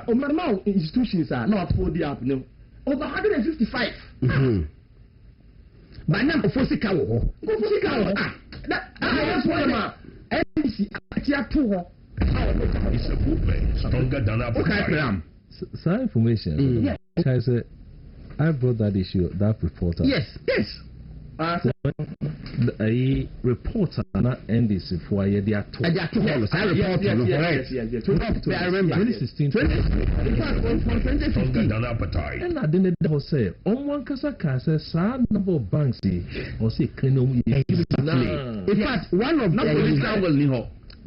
institutions are not for the up no. Over 155. But now for Sikawo. It's a movement stronger than appetite. Some information. I said, I brought that issue, that reporter. Yes. A reporter not NDC for a year. I remember 2016. Stronger than appetite. And I didn't say, on one Kasa sad number of banks or say, in fact, one of the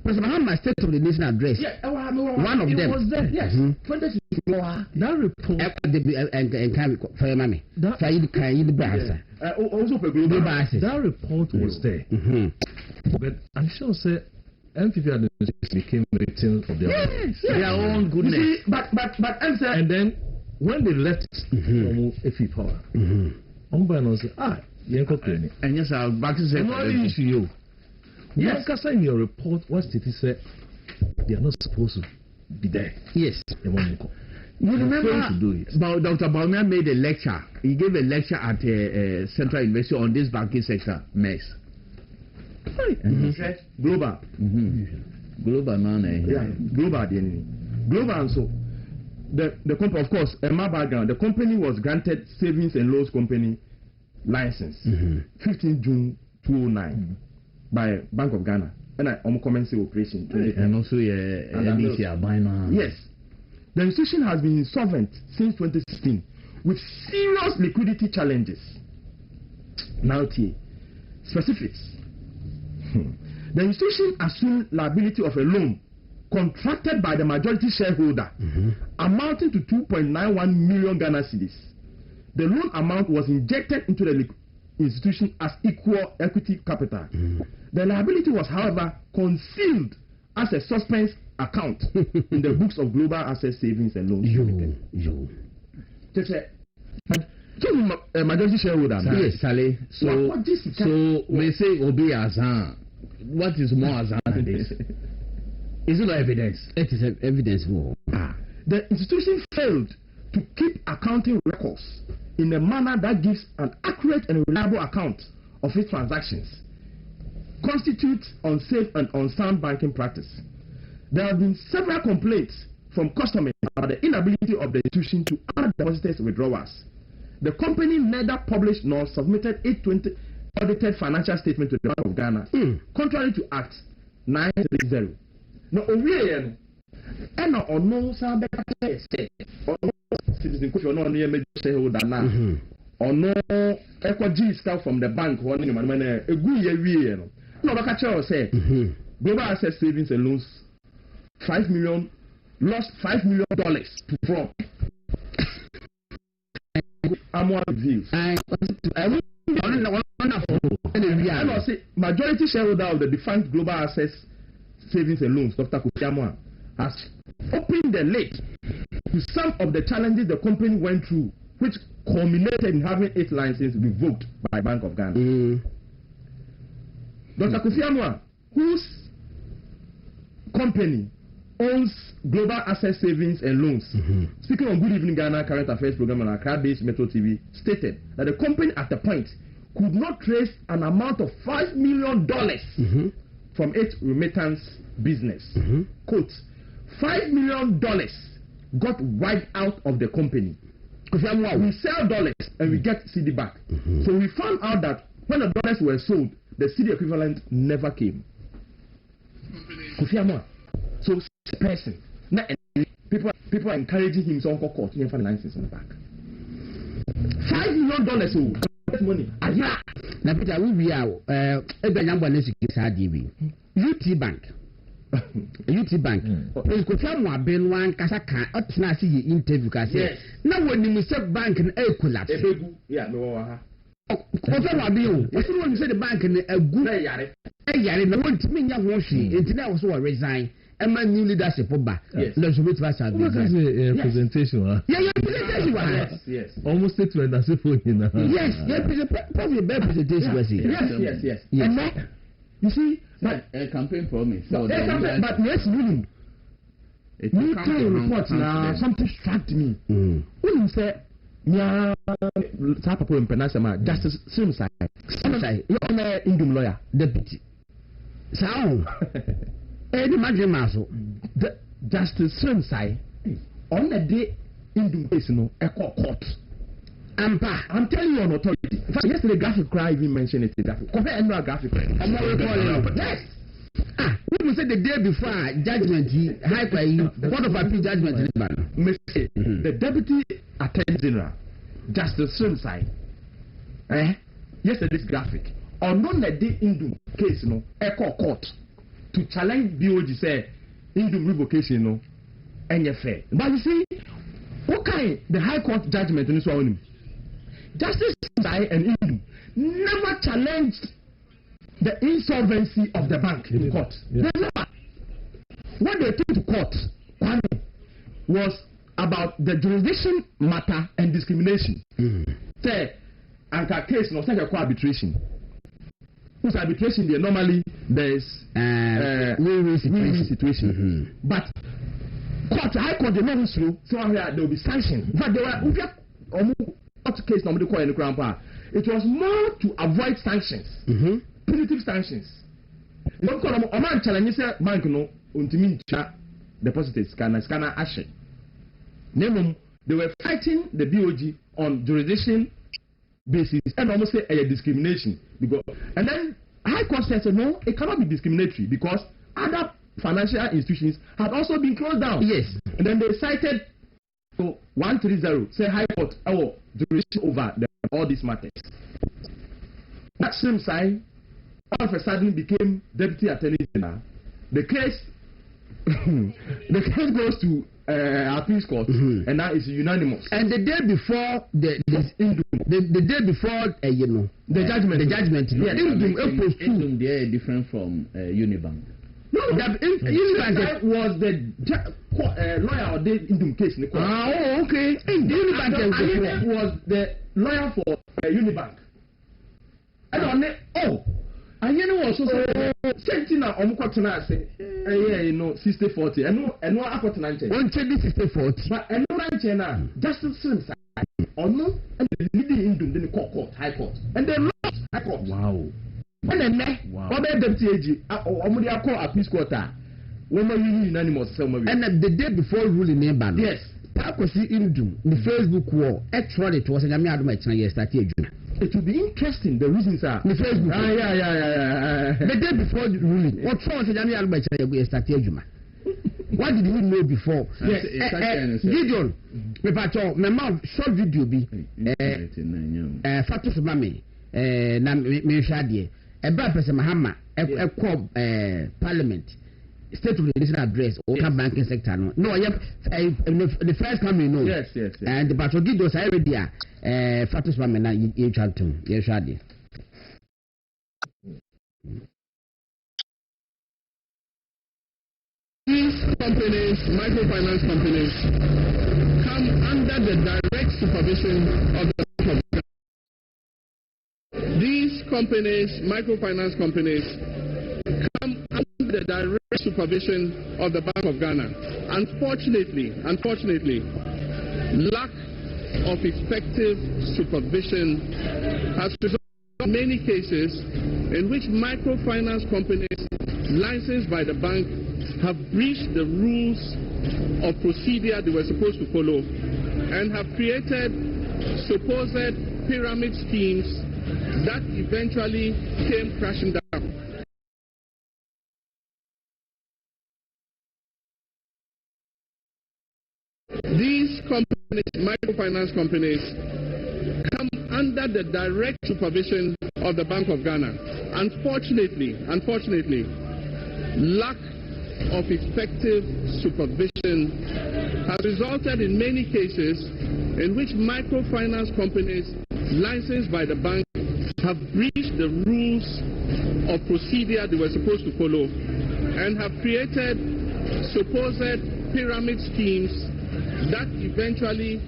President Mahama State of the Nation address. Yeah, one of them was there. Yes. That report. Also for global access. That report was there. But I'm sure say MPP administration became victim of their own goodness. And then when they left FE power, and yes, I'll back to say issue. Yes, in your report, what did he say? They are not supposed to be there. Yes. You remember Dr. Baumia made a lecture. He gave a lecture at Central University on this banking sector mess. And he said global. Global man. Global. And so the company, of course, in my background, the company was granted savings and loans company license 15 June 2009 by Bank of Ghana. And I'm commencing operation. And also yes. The institution has been insolvent since 2016 with serious liquidity challenges. Now, specifics. The institution assumed liability of a loan contracted by the majority shareholder amounting to 2.91 million Ghana cedis. The loan amount was injected into the institution as equal equity capital. The liability was, however, concealed as a suspense account in the books of Global Asset Savings and Loans. Majority shareholder. Yes, Sally. So we say Obi Azan. What is more Azan than this? Is it no evidence? It is evidence more. The institution failed to keep accounting records in a manner that gives an accurate and reliable account of its transactions, constitutes unsafe and unsound banking practice. There have been several complaints from customers about the inability of the institution to honor depositors' withdrawals. The company neither published nor submitted 820 audited financial statement to the Bank of Ghana, contrary to Act 930. Now, over and no citizen could not near major shareholder now. Or no equity staff from the bank one in a good year. No, Bɛkyerɛ say Global Asset Savings and Loans 5 million lost $5 million to fraud. Annual reviews. Majority shareholder of the defunct Global Asset Savings and Loans, Dr. Kofi Amwa, has opened the lid to some of the challenges the company went through, which culminated in having its license revoked by Bank of Ghana. Dr. Kofi Amwa, whose company owns Global Asset Savings and Loans, speaking on Good Evening Ghana Current Affairs program on Accra-based Metro TV, stated that the company at the point could not trace an amount of $5 million from its remittance business. Quote, $5 million got wiped out of the company. We sell dollars and we get CD back. So we found out that when the dollars were sold, the CD equivalent never came. So person, people are encouraging him to go court to find license on the back. $5 million money. Now, Peter, we are UT Bank. UT Bank. Because I'm been one Kasaka up to see interview. Now, when you say bank and a collapse, yeah, no. What's the one you said the bank and a good area? No one to me, young washing, and today I was resign. And my new leadership for back. Yes. Let's wait for a presentation. Yes. Almost statement as if we know. Yes. Probably a bad presentation. Yes. You see, but a campaign promise. But yes, really. You tell your report now. Something struck me. When you say, yeah, Papa in Penasama, Justice Simsai, you're Indum lawyer, deputy. So. Imagine Maso, Justice Simsai, on the day in the court. I'm telling you on authority. Yesterday, graphic cry even mentioned it. Compare another graphic cry. Yes. We said the day before judgment, high Board of Appeal judgment. The Deputy Attorney General, Justice Simsai, yesterday's graphic on the day in the case, court. to challenge BOG say Indum revocation no any fair. But you see, okay, the High Court judgment in this one, Justice Sai and Indum never challenged the insolvency of the bank in court. They never. What they took to court was about the jurisdiction matter and discrimination. Say, anchor case no second arbitration. Whose arbitration there normally there's win-win situation. But court, High Court, they know through, so there will be sanctions. But there were court case normally call in the grandpa. It was more to avoid sanctions, punitive sanctions. Don't call a man challenge bank no ultimate depositors scanner action. Name they were fighting the BOG on jurisdiction basis and almost say a discrimination because and then High Court said no, it cannot be discriminatory because other financial institutions had also been closed down. Yes, and then they cited 130 say High Court jurisdiction over all these matters. That same side all of a sudden became Deputy Attorney General. The case goes to appeals court, and now it's unanimous. And the day before the day before the judgment, Indum they are different from Unibank. No, Unibank was the lawyer or the Indum case in the court. Oh, okay. Unibank was the lawyer for Unibank. I don't know. And you know also same na omukotena ase you know 60-40 eno akotena nche on check 60-40 but eno nche na justice sims ono and the leading Indum the court High Court and they lost High Court. Wow. And then obe deputy AG omudi akọ appeals court when we unanimous and the day before ruling name. Yes, Pakosi Indum the Facebook wall actually it was a nyame adoma china yesterday adwuma. It will be interesting. The reasons are the Facebook. The day before the ruling, what for? What did we know before? Yes, Gideon. My mom short video be. Fatus mami. Na me shadie. Eba person Mahama. Parliament. State Relations Address or banking sector. No, the first time you know. Yes. And the Patrol Gideon say already. Fatus mami na you chantum. Yes, shadie. These companies, microfinance companies, come under the direct supervision of the Bank of Ghana. These companies, microfinance companies, come under the direct supervision of the Bank of Ghana. Unfortunately, lack of effective supervision has resulted in many cases in which microfinance companies licensed by the bank have breached the rules of procedure they were supposed to follow and have created supposed pyramid schemes that eventually came crashing down. These companies, microfinance companies, come under the direct supervision of the Bank of Ghana. Unfortunately, lack of effective supervision has resulted in many cases in which microfinance companies licensed by the bank have breached the rules of procedure they were supposed to follow and have created supposed pyramid schemes that eventually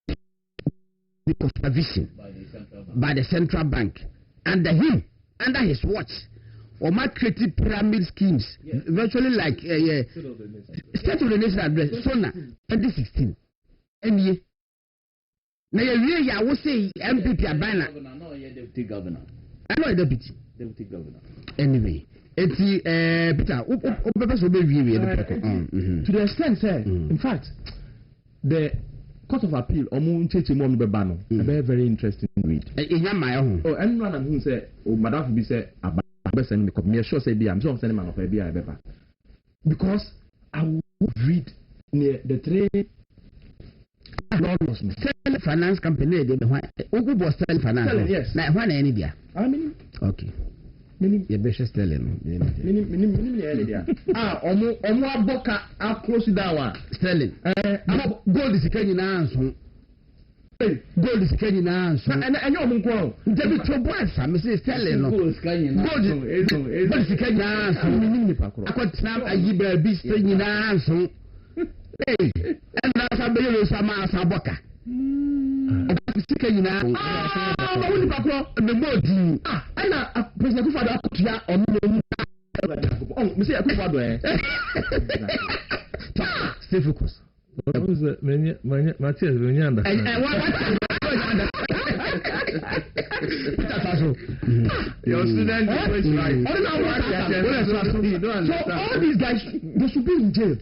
the supervision by the central bank under him. Under his watch, or my creative pyramid schemes, virtually like State of the Nation Address, SONA, 2016. And ye, now you I will say MPP Abana. Deputy governor. I know a deputy governor. Anyway, it's Peter. To the extent, sir. In fact, the Court of Appeal, a very, very interesting read. Oh, anyone who said, oh, Madame be said, send me copy. Sure, say, I'm so sending my paper. Because I would read near the trade finance company, they were selling finance. Yes, like one any beer. mean. Okay. You better sterling. Omo aboka a close down Sterling. Gold is Kenyan answer. Gold is Kenyan answer. And you're Munko. David Tobosa, Mrs. Sterling. Gold is Kenyan answer. I could snap a Yibra beast in answer. Hey, and that's a billion Sama Saboka. Kenyan answer. The body. And a president for the on oh, Mr. Akufado. Stay focused. What was that? Matthias, when you understand. Your student is right. So all these guys, they should be in jail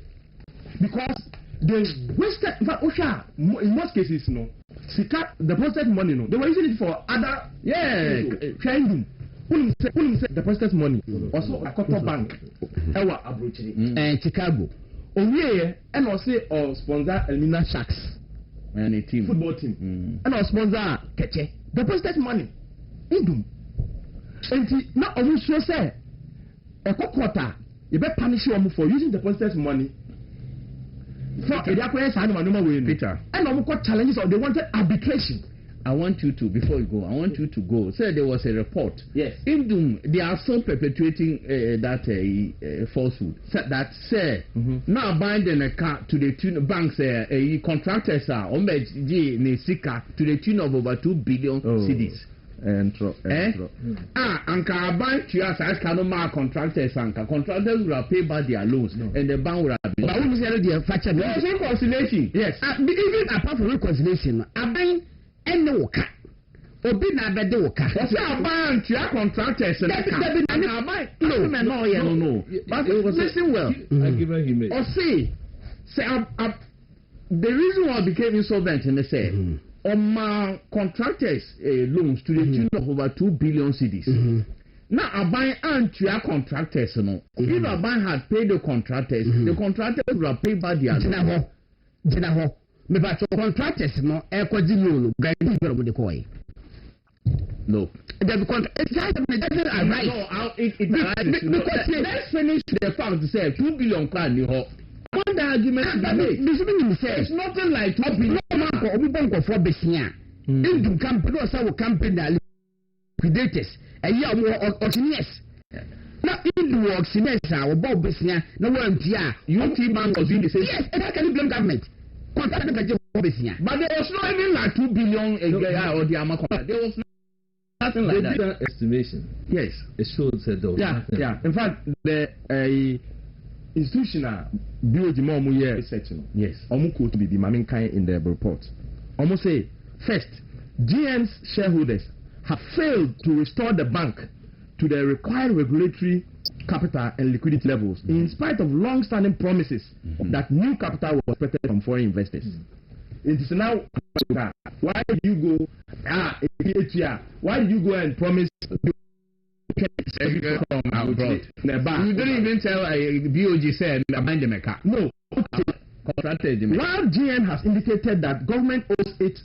because they wasted. In fact, Osha, in most cases, no, Sika deposited money, no, they were using it for other, trading. Deposited money. Also, a quarter bank. Ewa Abrochiri. And Chicago. Oye, and also sponsor Elmina Sharks. And a team. Football team. And sponsor Keche. Deposited money. Indum. And now I sure say a quarter. You better punish you for using deposited money. For Peter. And I'm got challenges or they wanted arbitration. I want you to, before you go, I want you to go. Say there was a report. Yes. Indum, they are still perpetuating that falsehood. That say, now binding a car to the tune of banks, contractors are on Nesika to the tune of over 2 billion cedis. Anka bank to us as Kanoma contractors, contractors will have paid by their loans, and the bank will have been. But we say their factor. There's reconciliation. Yes. Even apart from reconciliation, I bank. And no car. Obi na bede wo car. What's our bank? You are contractors and no. But listen well. I give him. Or say the reason why I became insolvent and they say on my contractors loans to the tune of over 2 billion cedis. Now I buy and to your contractors no. If I buy had paid the contractors will have paid by their loans. Me ba to contractors no e ko di loan guarantee be the coin. No. The contract exactly that's right. No, let's finish the fact to say 2 billion can you ho. What the argument it's nothing like 2 billion ko obi bank for besia. Indum company o say wo company liquidators e ya mo auctioneers. Now indum auctioneers a wo bob besia na wo antia UT bank was doing the same. Yes, and I can blame government. But there was not even like 2 billion or the amount. There was nothing like that. That estimation. Yes. It shows that there was nothing. Yeah. In fact, the institutional build more year research. Yes. Almost could be the main kind in the report. Almost say, first, GN's shareholders have failed to restore the bank to the required regulatory capital and liquidity levels, in spite of long-standing promises that new capital was expected from foreign investors. It is now why did you go? Why did you go and promise? From abroad. You didn't even tell BOG said behind the Mecca. No. While GN has indicated that government owes it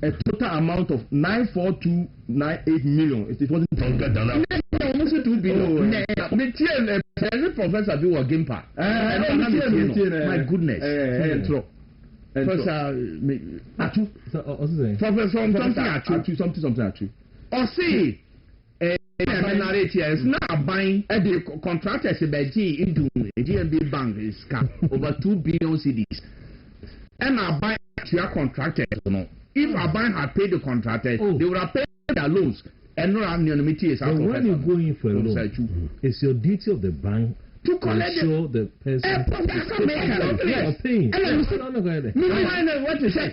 a total amount of 94298 million. It wasn't almost 2 billion. Every professor do a game part. My goodness. Professor something. Or see, now buying the contractors into a GMB bank is over 2 billion cedis. And I buy your contractors. If a bank had paid the contractors, they would have paid their loans. And no anonymity is out. When you go in for a loan, it's your duty of the bank to collect the person paying. What you say?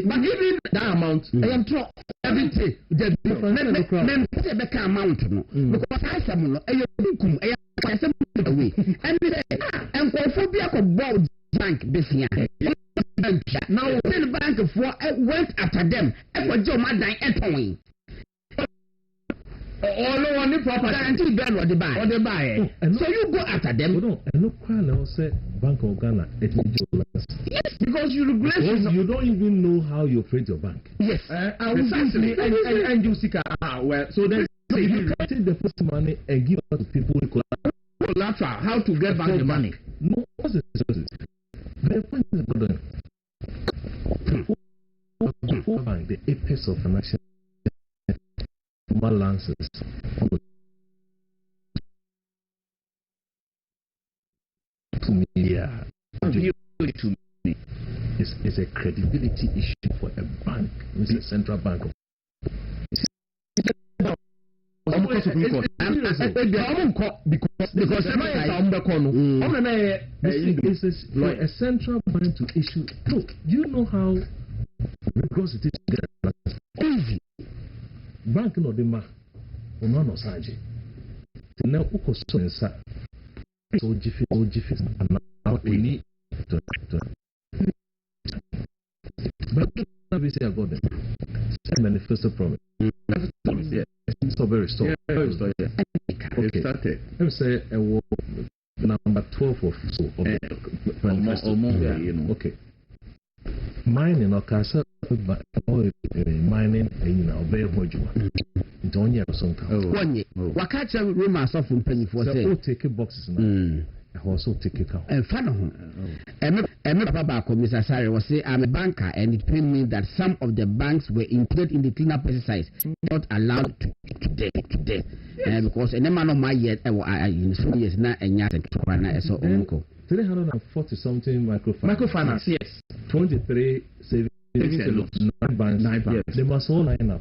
But even that amount, I am told everything. The amount, because I said, I said, and phobia of board bank this year. Now, the bank went after them. And for Joe Madden entering. All on the property guarantee bed or the buy. So you go after them. No, and look, I say Bank of Ghana. Yes, because you don't even know how you operate your bank. Yes, and you seek well. So then So you can take the post money and give it to people who collateral. How to get back the money? No, what's the resources? The point is the apex of financial balances. To me, yeah. It's a credibility issue for a bank. It's a central bank. Because like a central bank to issue. Look, do you know how because it is easy? Bank no dema, no no saje. Now, uko so inside. So jiffy, and now we need to. But we say about them. Manifesto promise. Yeah. So very strong. Okay. Let me say number 12 of so okay. Mining or casa mining very don't you have some one what catch rumors of penny for say take boxes now. I also take it out. And Mr. Asare was say I'm a banker and it pained me that some of the banks were included in the cleanup exercise, not allowed today. Because any man of my yet in some years now and yet so 340 something microfinance. Yes. 23 savings loans. 9 banks. Yes. They must all line up.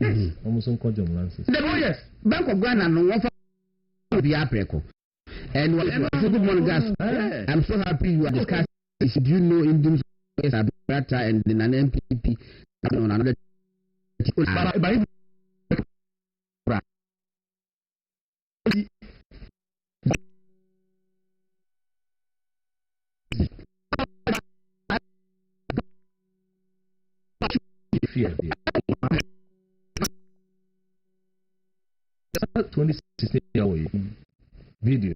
Yes. Almost on quantum lances. Yes. Bank of Ghana no one for the Apreco. And whatever good morning, guys. I'm so happy you are discussing. Do you know Indians are better and then an MPP on another? Video.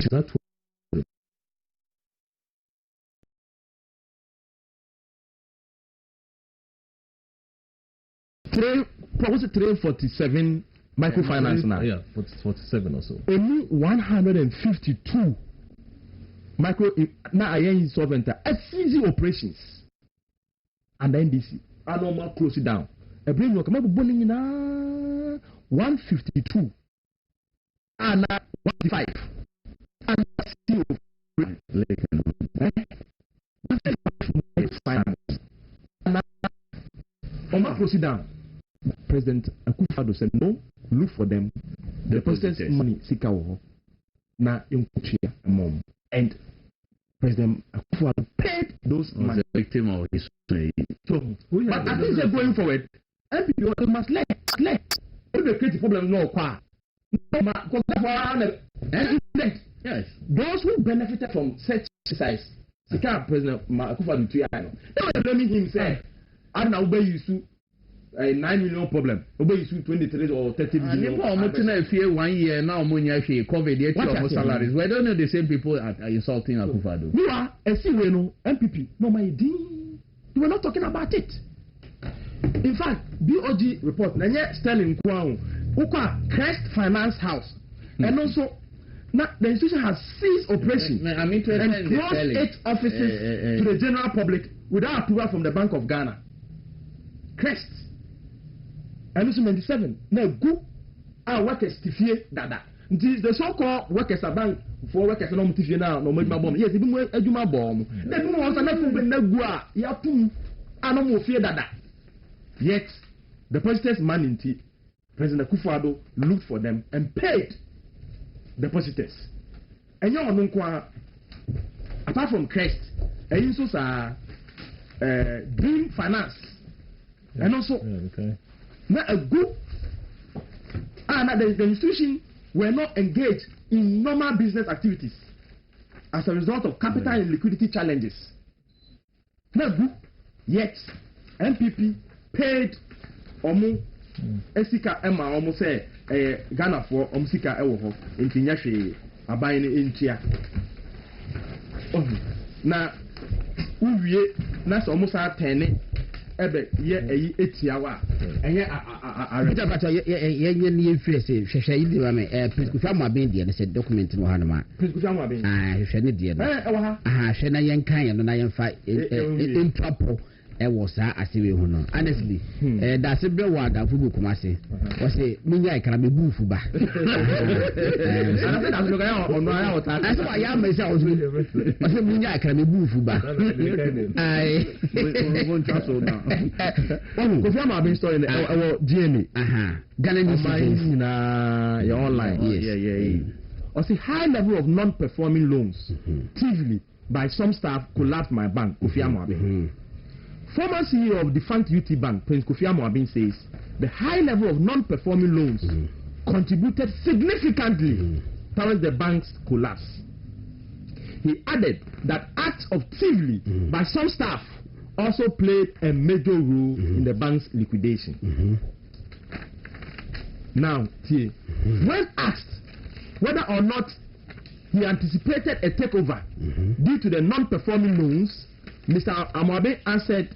That was it 347 microfinance now? Yeah, 47 or so. Only 152 micro now I am insolvent. SCG operations and the NDC. I normal close it down. A brain work. I'm burning in 152 and 155 and still close it down. President Akufo-Addo said no. Look for them. The president's money sikawo na inkutia mom and President Akufo-Addo paid those money. The victim of his so, but I think they're going forward. MPP must let. If they create a problem, no qua. Yes. Those who benefited from such exercise, President Akufo-Addo they were blaming him. Say, I don't know where you sue a 9 million problem. Where you sue 23 or 30 million. If 1 year now, COVID, yet salaries. Why don't know the same people are insulting Akufo-Addo? You are a CWNO MPP. No, my dear. You were not talking about it. In fact, BOG report, Nanya Sterling Kwao, Ukwa Crest Finance House, and also now the institution has ceased operation and closed 8 offices to the general public without approval from the Bank of Ghana. Crest. And also 97. Now go our workers tifie dada. The so-called workers are bank for workers no tifie now no make my bomb. Yes, even when ejuma bomb. Then no one na fun na gua ya pum anomo fie dada. Yet the depositors money into President Akufo-Addo looked for them and paid depositors. And you know, apart from Crest, and you saw Dream Finance, and also not a group, and the institution were not engaged in normal business activities as a result of capital and liquidity challenges. Not group, yet MPP paid omu esika ema omu say Ghana for omu sika ewo ho enti nyahwe aban ne entia na uwie na so almost 10 ebe ye eyi etiawa enye Peter Pato ye ni free say hwehwe yi de me prescription mo aben de say document no ha no ma prescription mo aben hwehwe ne de no wa ha hwehwe na yen kan ye no na yen fa intrapo was asiwe hu no honestly da se be wa da fu bu kuma se o se munya ikara me bu fu ba ana se da so ga ono aya o ta aso ya me se o se munya ikara me bu fu ba ai won traso na ko fi ama bin story e DNA Ghana ni na your online yeah o se high level of non-performing loans typically by some staff collapsed my bank ko fi ama bin. Former CEO of defunct UT Bank, Prince Kofi Amoabin, says the high level of non-performing loans contributed significantly towards the bank's collapse. He added that acts of thievery by some staff also played a major role in the bank's liquidation. Now, when asked whether or not he anticipated a takeover due to the non-performing loans, Mr. Amoabe answered,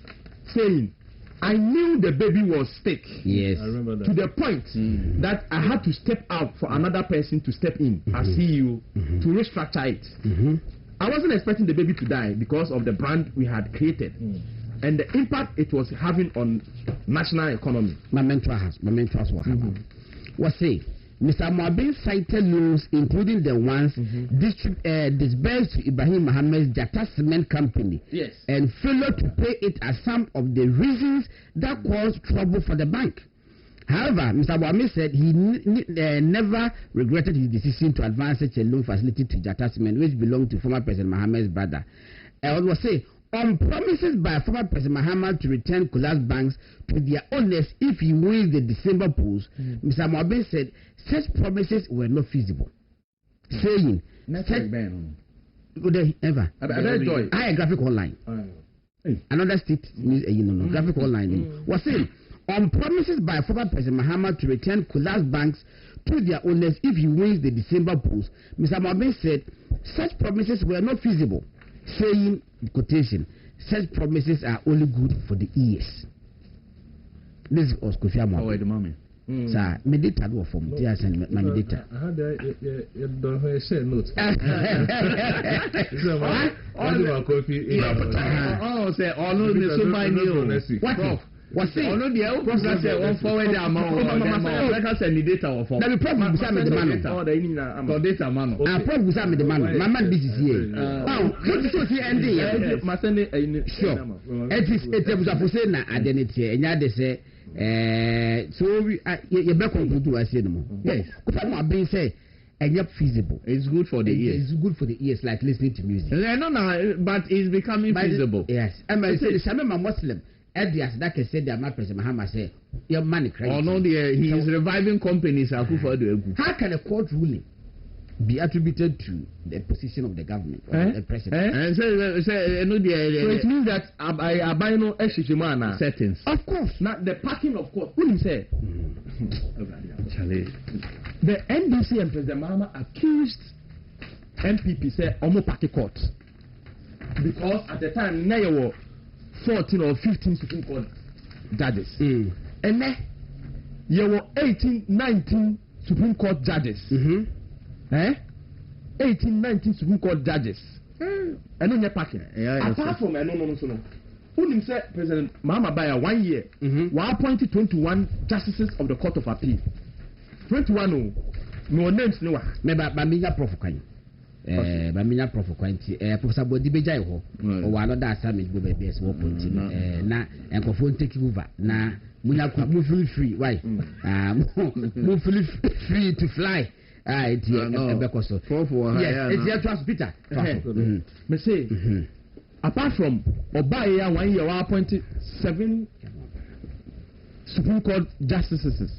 saying, I knew the baby was sick. Yes. I remember that. To the point that I had to step out for another person to step in as CEO to restructure it. I wasn't expecting the baby to die because of the brand we had created and the impact it was having on national economy. My mentor has was say Mr. Moabin cited loans including the ones disbursed to Ibrahim Mohammed's Jata Cement Company and failure to pay it as some of the reasons that caused trouble for the bank. However, Mr. Moabin said he never regretted his decision to advance such a loan facility to Jata Cement, which belonged to former President Mohammed's brother. I was say on promises by former President Mohammed to return collapsed banks to their owners if he wins the December polls, Mr. Moabin said such promises were not feasible, saying I graphic online. Another state news graphic online was saying on promises by former President Mohammed to return collapsed banks to their owners if he wins the December polls, Mr. Moabin said such promises were not feasible, saying, quotation, such promises are only good for the ears. This was Kofi Amoabi. Oh, wait a moment. Sir, medita do form. Yes, and my medita. I had a share note. Oh, say, all of the super what? Was it? All of the old process on forward amount. Like I said, the data of form. Let me probably beside me the man. Oh, the data man. I probably beside me the man. My man, this is here. Oh, what is it? ND. Sure. It was a person identity, and yet they say, so you better conclude to us anymore. Yes. I'm being said. And yet feasible. It's good for the ears. It's good for the ears, like listening to music. No, but it's becoming feasible. Yes. And I say, I'm a Muslim. Edias that can say that my President Muhammad say your money credit. Oh no, he is reviving companies. How can a court ruling be attributed to the position of the government or the president? So it means that I buy no settings. Of course, not the parking of court. Who say? The NDC and President Mahama accused MPP say Omo party court because at the time there were 14 or 15 Supreme Court judges. And then there were 18, 19 Supreme Court judges. 18, 19 Supreme Court judges. And then you're packing. Apart from who said President Mahama Baya 1 year, we appointed 21 justices of the Court of Appeal. 21 no names no one. Baminya Prof. Baminya Prof. Professor Bodibeja ho o wa no da assignment go be best wo point na enkofo take over na munya kwa mu feel free why mu feel free to fly it because yes it's your trust Peter me say apart from Obaya 1 year we appointed 7 Supreme Court justices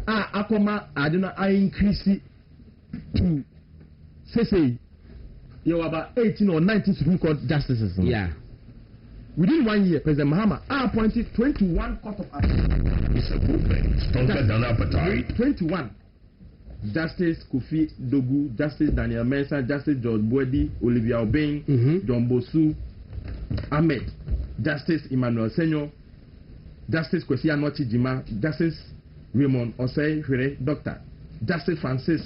akoma adina I increase to say you were about 18 or 19 Supreme Court justices. Yeah. Within 1 year, President Mahama appointed 21 Court of Appeal. It's a good thing. Don't get an appetite. 21. Justice Kofi Dogu, Justice Daniel Mensah, Justice George Boedi, Olivia Obeng, John Bosu, Ahmed, Justice Emmanuel Senyo, Justice Kwesi Anochi Jima, Justice Raymond Osei Hwere, Doctor, Justice Francis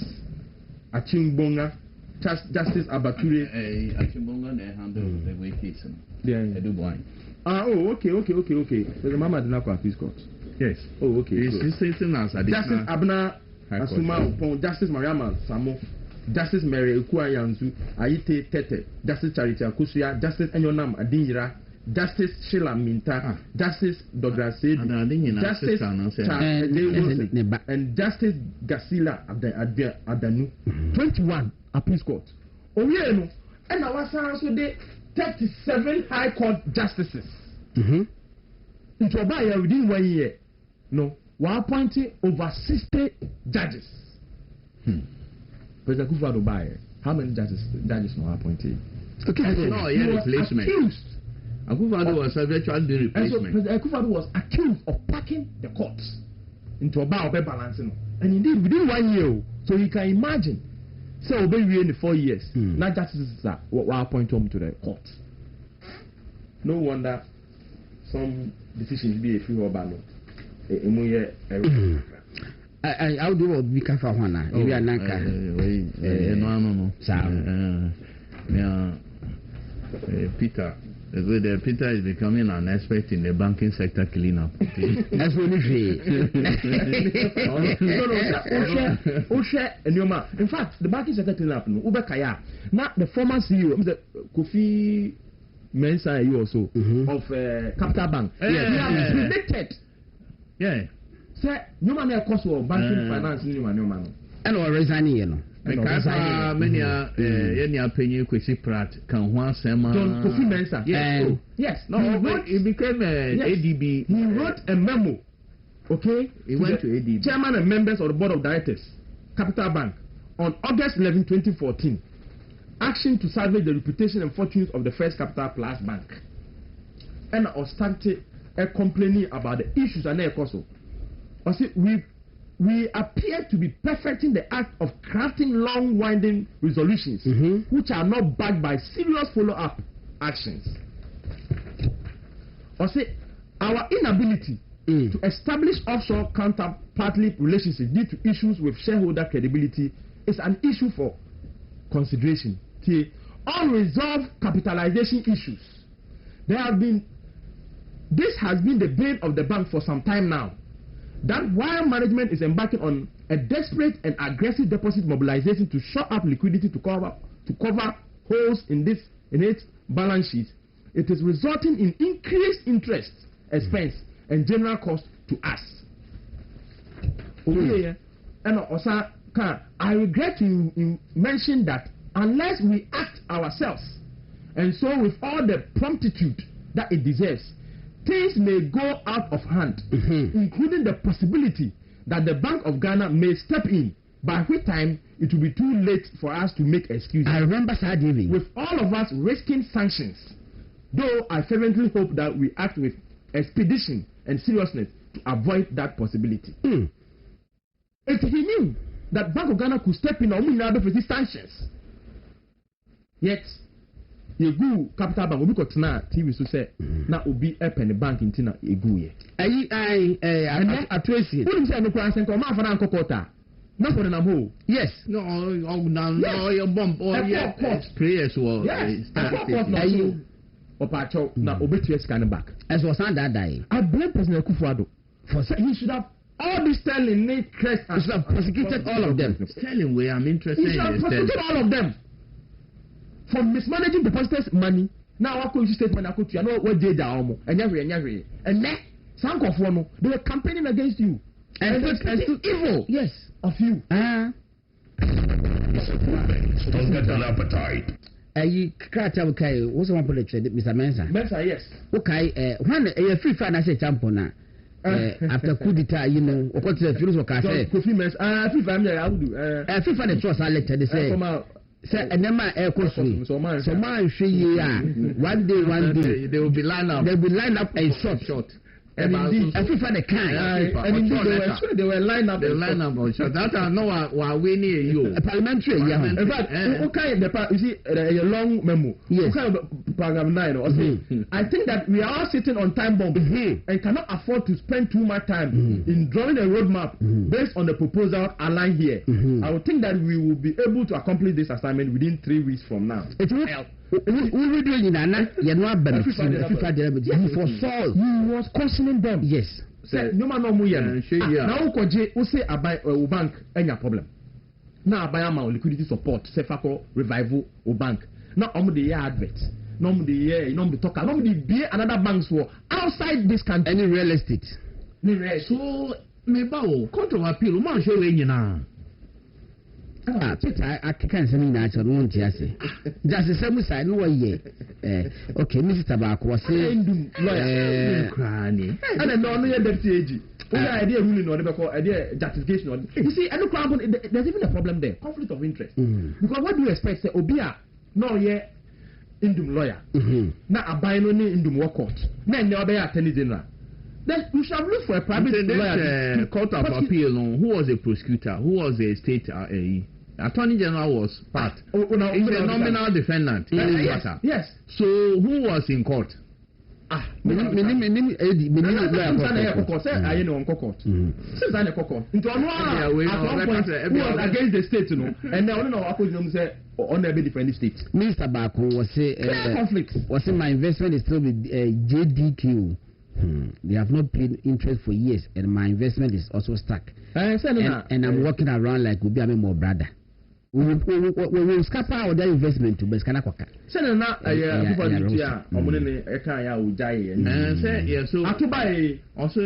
Achimbonga, Justice Abature. Achimbonga they handle the way case. Yeah. They do wine. Okay. So the Mama did not appeal court. Yes. Oh, okay. It's sitting as Justice Abna Asuma Upon, Justice Mariama Samo, Justice Mary Ukua Yanzu, Aite Tete, Justice Charity Akusuya, Justice Enyonam Adinjira, Justice Sheila Minta, Justice Douglas Said, Justice Charles and Justice Gasila Adanu. 21 appeals court. Oh yeah, no. And I was also there 37 high court justices. Into about within 1 year. No, we're appointing over 60 judges. President Akufo-Addo Baye, how many judges were appointed? Okay, no, he was accused. Akufo-Addo was a virtual replacement. And so President Akufo-Addo was accused of packing the courts into about balancing. And indeed, within 1 year, so you can imagine. So obey in the 4 years. Not justices were appointed to the court. No wonder some decisions be a few or bano. I'll do what we can for one. We are Nanka. No. Peter. Peter is becoming an expert in the banking sector cleanup. That's what we say. In fact, the banking sector cleanup, Ubekaya, not the former CEO, Mr. Kofi Mensah, you also of Capital Bank. Yes, predicted. Yeah. Sir, no man has cost of banking finance, no man. And or resigning, you know. Because many opinion Kwesi Pratt can one sema. John Kofi Mensah. Yes. No, he became ADB. He wrote a memo. Okay. He went to ADB. Chairman and members of the board of directors, Capital Bank, on August 11, 2014. Action to salvage the reputation and fortunes of the First Capital Plus Bank. And Ostante complaining about the issues and their cost. We appear to be perfecting the act of crafting long-winding resolutions which are not backed by serious follow-up actions. Our inability to establish offshore counterparty relationships due to issues with shareholder credibility is an issue for consideration. Unresolved capitalization issues. This has been the bane of the bank for some time now. That while management is embarking on a desperate and aggressive deposit mobilization to shore up liquidity to cover holes in its balance sheet, it is resulting in increased interest, expense, and general cost to us. And also, I regret to mention that unless we act ourselves, and so with all the promptitude that it deserves, things may go out of hand, including the possibility that the Bank of Ghana may step in, by which time it will be too late for us to make excuses. I remember Sadie. With all of us risking sanctions, though I fervently hope that we act with expedition and seriousness to avoid that possibility. If he knew that Bank of Ghana could step in on sanctions, yet Yegu Capital Bank will be got na TV so say na obi pen the bank in Tina egu ye. I trace it. Who say no cross and come out for an kokota. Not for the namo. Yes. No, your bomb or your prayers were. Yes. Opacho na obetu scan back. As was that day. I blame President Akufo-Addo for saying he should have all this Sterling need crest and should have prosecuted all of them. Sterling way I'm interested in. He should have prosecuted all of them. For mismanaging depositors' money, now I could statement I could you know what did and then some of one they were campaigning against you and evil yes of you. Stronger than appetite. You can't okay, what's one bullet, Mr. Mensah, yes. Okay, when a free fan I say champona after coup d'etat, you know, or what's the fuels of cafe? Kofi Mensah, free fan I will do. Free fan the trust I let they say. Say and then my air course so my one day they will be lined up. They will line up and short. And indeed, I feel for the kind. And indeed, they were lined up. They lined up on shot. That I know are we near you. A parliamentary, yeah. In fact, okay, you see, a long memo. Yes. Okay, paragraph 9. I think that we are all sitting on time bomb and cannot afford to spend too much time in drawing a roadmap based on the proposal aligned here. I would think that we will be able to accomplish this assignment within 3 weeks from now. It will help. We will do it, Nana. You're not benefit. For Saul, he was cautioning them. Yes. Say, no man, no more. Now, Koje, who say about a bank, any problem. Now, buy my liquidity support, Sefako revival or bank. Now, the year adverts. No, the year, no, the talk, no, the beer, another banks for outside this country. Any real estate. So, maybe court of appeal, man, show you now. Peter, I can't say that I won't just say. Just the same side, no way. Okay, Mr. Tabak was saying, lawyer, cranny. And then no deputy AG. Idea ruling or never idea justification. You see, and there's even a problem there, conflict of interest. Because what do you expect? Say, Obia, no, yeah, Indum lawyer. Now, a buy no Indum work court. Then the other attorney general. Then we shall look for a private lawyer to court of appeal. Who was a prosecutor? Who was a state Attorney General was part. He's a nominal defendant. Yes. So who was in court? Against the state, you know, and now on every different state. Mr. Bako was say conflict. Was saying my investment is still with JDQ. They have not paid interest for years, and my investment is also stuck. And I'm walking around like we be a more brother. We will scap out that investment to Beskana Kwaka. Also,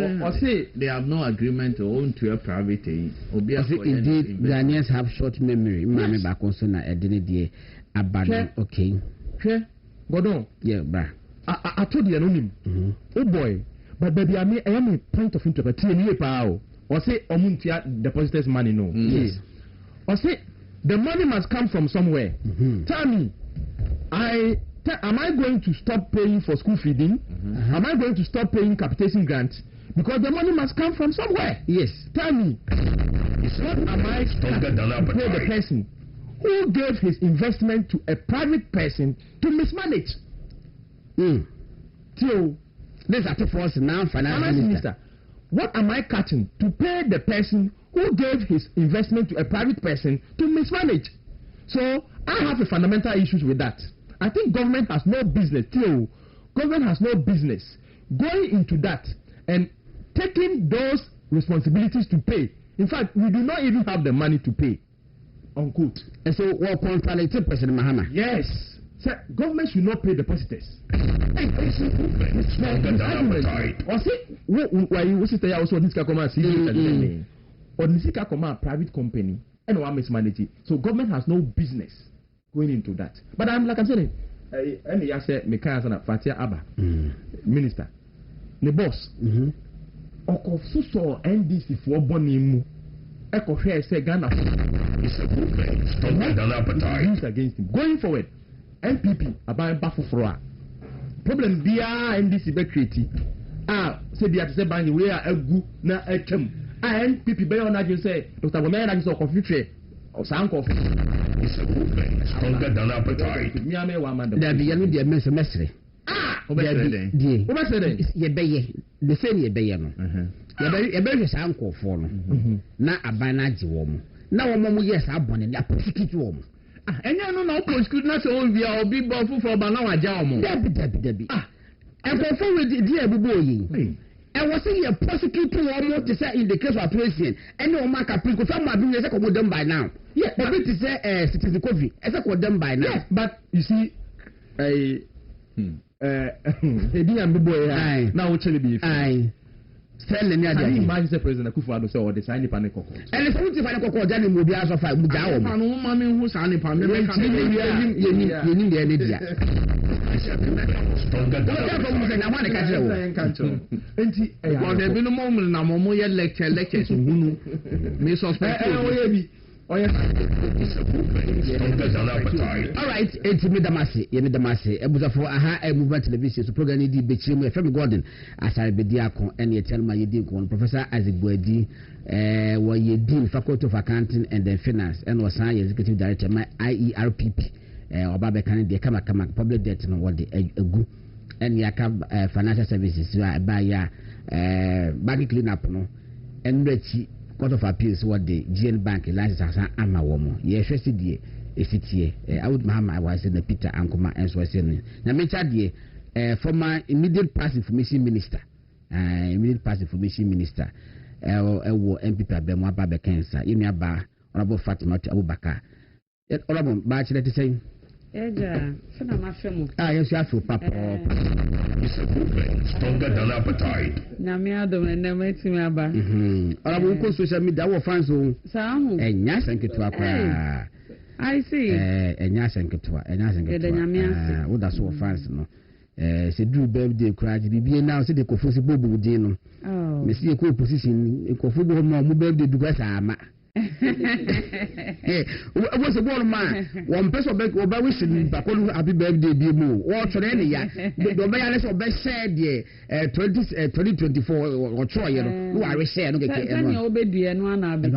they have no agreement to own to a private. Indeed, Ghanaians have short memory. Mammy back also na identity abandon. Okay. Godon. Yeah, bruh. I told you anonym. Oh boy, but baby, I am a point of interest. Or say Omuntia depositors money no. Yes. Or say the money must come from somewhere. Tell me, am I going to stop paying for school feeding? Am I going to stop paying capitation grants? Because the money must come from somewhere. Yes. Tell me, what am I to pay the person who gave his investment to a private person to mismanage? Theo, this is for us now, finance minister. What am I cutting to pay the person who gave his investment to a private person to mismanage? So I have a fundamental issue with that. I think government has no business, Theo. Government has no business going into that and taking those responsibilities to pay. In fact, we do not even have the money to pay. Unquote. And so what contradicted President Mahama? Yes. Sir, government should not pay depositors. Or say, why you sit there also this come and or this come private company and one mismanage it. So government has no business going into that. But I'm like I'm saying, any I say me can answer Fatia Abba, minister, the boss. Oko so NDC for bonimu. Eko here say Ghana. It's a movement. Stronger than appetite. Against him. Going forward. NPP about Bafufroa. Problem bia NDC be create. Say dia to say ban we are egu na etwam. NPP be on agent say Dr. Gomez na so conflict o san kof. It's a movement. Stronger than appetite. Me ame wa man. Da bi yanu dia mesre. Obesere. Die. Obesere. Ye beye. The same ye beye no. Ye be san kofo no. Na aban na agi wo mo. Na wo mo yes abone na prosecute wo mo. Enya no na prosecute na so via obi bo fufu ba na waja omo. Debi. And for we di ebubo yi. And was say you prosecute one to say in the case of operation and no mark up because some have been say come done by now. Yeah, but it is citizen coffee. As a done by now. Yes, but you see am boy now actually be selling ya dey imagine president Akufo-Addo say or the sign panic koko and the 75 koko jani mo bi aso fa buja o ma no ma me hu sa ne pa me ka ye ni dey dia enti e go dey bi no mo na mo ye lecture so hunu me suspect It's a movement stronger than appetite. All right, it's me damase. Ebuzafo aha movement television so program di Bɛkyerɛ mu FM Gordon Asare-Bediako and ye tell my yedin ko Professor Asare-Bediako wa yedin Faculty of Accounting and then Finance and was executive director my IERPP oba be kan de kama public debt no what the egu and yaka financial services ba ya bank clean up no and rechi Court of Appeals what the GN Bank license as ama womo ye hwese die efitie I would Mahama was in the Peter Ankoma and so was saying na me chadie former immediate past information minister wo MPP abemu aba be kensa yemi aba honorable Fatima Abubakar honorable Bɛkyerɛ te say Eja, fina mafemo. Yes, you have to papa. It's a movement stronger than appetite. Na me adom na meti me aba. Honorable ko social media wo fans o. Sahu. Enya senketo akwa. I see. Enya senketo. Wo da so fans no. Se do birthday kura bibie na se de kofosi bobu din no. Oh. Me see ko position kofo bo mo birthday du kwa sama. What's the ball man? One person by wishing back on happy birthday be more. What's for any year? The Bayanes of best said, 2024 or try, no, I will say, no, baby, and one I'll be.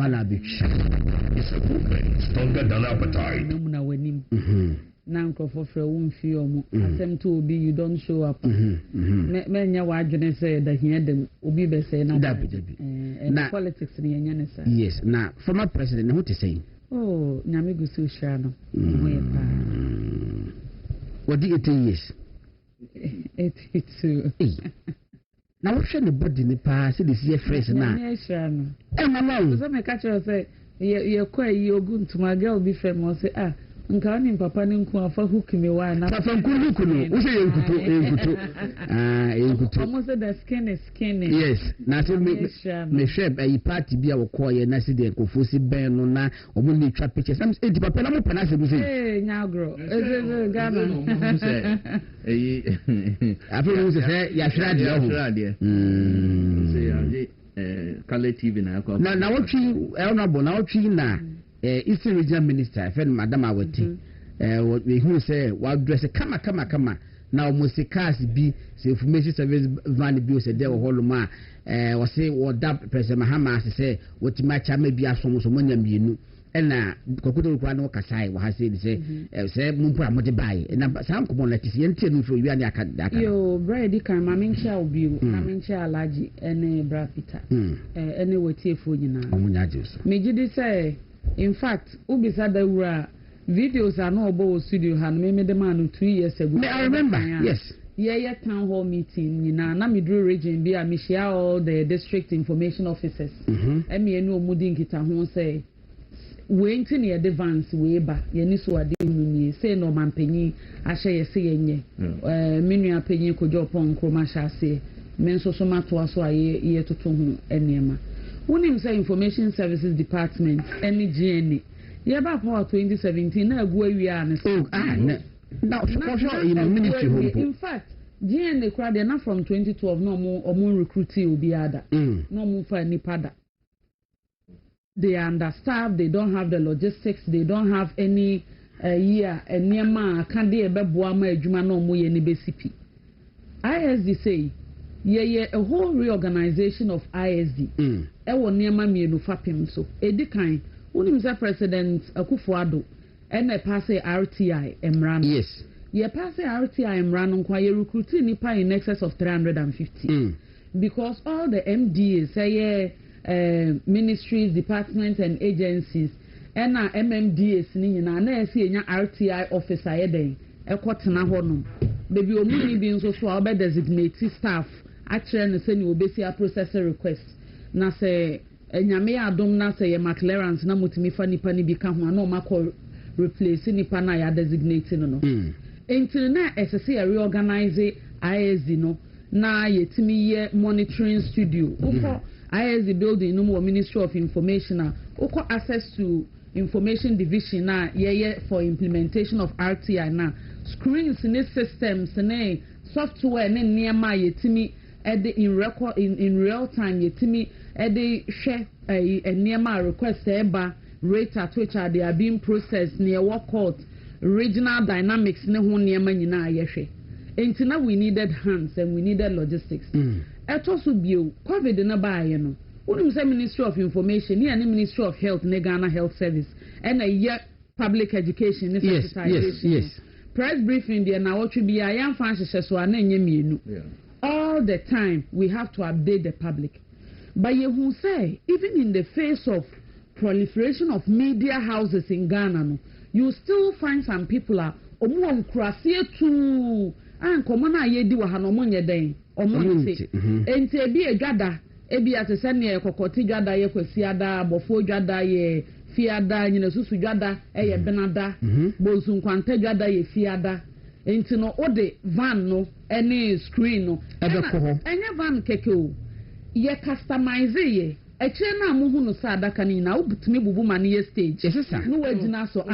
It's a movement stronger than appetite. Nanko for won't feel more. Attempt to be you don't show up. Men your wife say that he had them be best saying that politics in Yanessa. Yes, now former president, what is saying? Oh, Namigu Sushano. What do you think is? 82. Now, what's the body in the past? This year, fresh now. Yes, Shano. And my mom, some catcher say, you're quite you're good to my girl be famous. Nkani papa ni nku afa hukumi wa na papa nku no wo say enkuto enkuto almost the skin is skinny. Yes na so me share a party bi a wo call ye na se de nkofo si ben no na omo ni twa picture some say papa na mo pana se bi say nyagro Ghana afi wo say ya hwra de say color TV na akwa na wotwi honorable na wotwi na Eastern Regional Minister, friend Madam Awati, we who say, while dress kama now most cars be say information service van bill said there were holoma or say what that President Mahama say what match maybe as some money and na kokudo kwa no kasai wa say say mumpura mo de bai na sam ko mon lati yente no fo wi aka yo brady kan ma mencha obi na mencha alaji ene bra peter ene wetie fo nyina omunya jesu megidi say in fact ubisa da wura videos are no obo studio han me de man 2 years ago I remember yes yeah town hall meeting na midro region bi a me share all the district information officers me enu omudi nkita ho say we nti ne advance we ba ye ni so ade hunu say no mampanyi ahye ye say yenye menu apanyi kojo pon kroma sha say men so so mato aso aye ye toto hu enema wonim say information services department any GNA ye ba for 2017 na agu awia an so now in ministry home in fact GNA crowd na from 2012 no mo recruit obi ada no mo fa ni pada. They are understaffed, they don't have the logistics, they don't have any year and nearma can they be boama ejuma no mo ye ni BCP. ISD say a whole reorganization of ISD. E wo nearma mienu fapem so. Edi kan unim say President Akufo-Addo and a pass RTI emran. Yes. Ye pass RTI emran nkwa ye recruiting nipa in excess of 350. Because all the MDs say ministries, departments and agencies and MMDAs ni nyina na esi enya RTI officer yeden ekotena honom baby omuni bi nso so obe designate staff actually no say ni obesi a process request na say enyame adom na say ye clearance na mutimi fa nipa ni bi ka ho na o makọ replace nipa na ya designate no until na sse reorganize ISD no na yetimi ye monitoring studio ISD building no more Ministry of Information oko access to information division na ye for implementation of RTI na screens in systems na software na niema yetimi in record in real time yetimi hwe niema request eba rate at which they are being processed near work court regional dynamics ne ho niema nyina ayehwe enti na we needed hands and we needed logistics eto so bio covid na baaye no unim say Ministry of Information here and Ministry of Health ne Ghana Health Service and a year public education ne yes press briefing there na what be a yan fan so ana nyemienu all the time we have to update the public but you who say even in the face of proliferation of media houses in Ghana no you still find some people are omo nkurase tu an komo na ye di wa ha no mo nye den omo nti enti ebi edwada ebi atese ne ekokoti dwada ye kwasi ada abofo dwada ye fiada nyina susu dwada eye benada bonsu nkwanta dwada ye fiada enti no ode van no ene screen no enye van keke o ye customize ye eche na amuhu no sa adaka ni na obutumi bubu ma ne stage no wagina so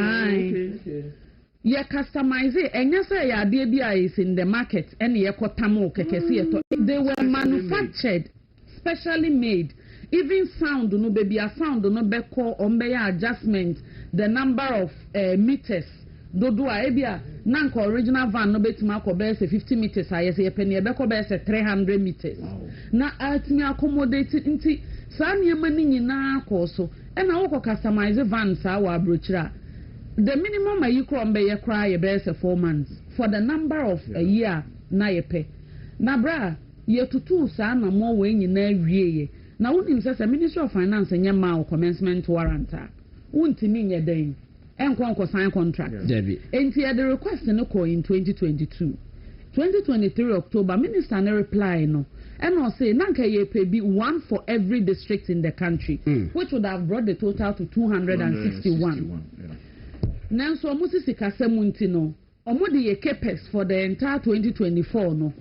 ye customize enye say ya ade bia is in the market ene ye kotamo kekesi ye to they were manufactured specially made even sound no baby a sound no be call on be adjustment the number of meters dodo a ebia nanko original van no betima akọ be 50 meters ayese ye pene ye be ko be 300 meters na atimi accommodate nti saa niema ni nyina akọ so e na wo customize van saa wa abrochira the minimum ayi kro mbe ye kra ye be 4 months for the number of a year na ye pe na bra ye tutu saa na mo we nyina wieye na wonim say Ministry of Finance nya ma commencement warrant a wontimi nye den enko sign contract enti the request no call in 2023 October minister na reply no and no say nanka ye pay be one for every district in the country which would have brought the total to 261 now so musisi kasemunti no omodi ye capex for the entire 2024 no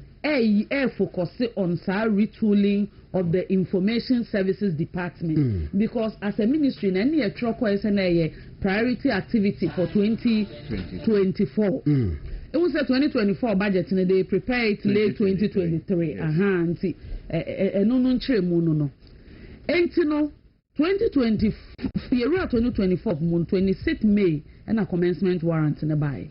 focus on retooling of the Information Services Department because as a ministry na any priority activity for 2024 it was a 2024 budget and they prepare it late 2023 anti no no enti no 2024 moon 26 May and a commencement warrant in a buy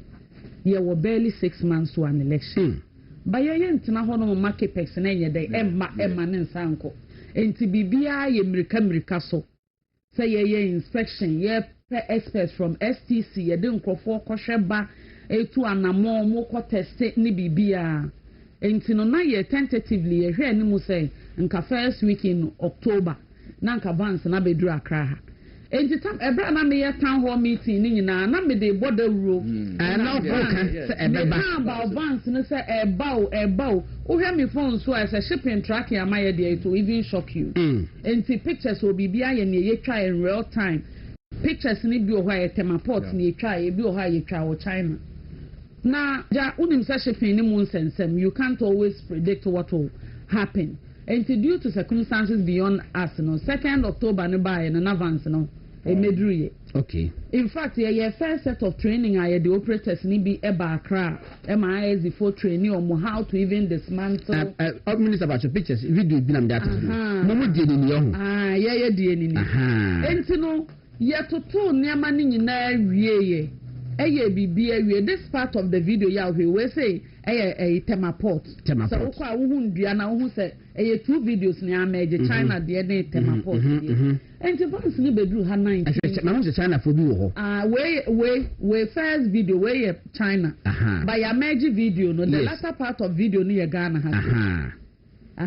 there were barely 6 months to an election ba ye ntina ho no markepex na enye dey emma ne nsanko enti bibia ye mrika so say ye inspection ye experts from STC ye de nkrofo kohweba etu anamo mo ko test ni bibia enti no na ye tentatively ye hwe animu say nka first week in October na nka vans na bedru akra ha enti tam ebra na me ye town hall meeting ni nyina na me dey border rule na oka se ebeba about vans no say ebao o hwe me phone so as a shipping track ya maye dey to even shock you enti pictures will be bia ye ne ye twa in real time pictures ni bi o hwa ye temaport ni ye twa ye bi o hwa ye twa o China na ja unim say shipping ni mun sensem you can't always predict what will happen and due to circumstances beyond us no 2nd October ne buy na advance no emedruye okay in fact your first set of training are the operators ni bi eba akra MIS for training on how to even dismantle minister about your pictures video bi na that no mo die ni yo ye die ni enti no ye toto niama ni nyina wieye eye bibia wie this part of the video ya we say eye temaport so kwa wo ndua na wo say eye 2 videos ni amaje China de ne temaport enti vans ni bedru ha 19 na wo say China for bi wo ho we first video we China by ya amaje video no the latter part of video ni ye Ghana ha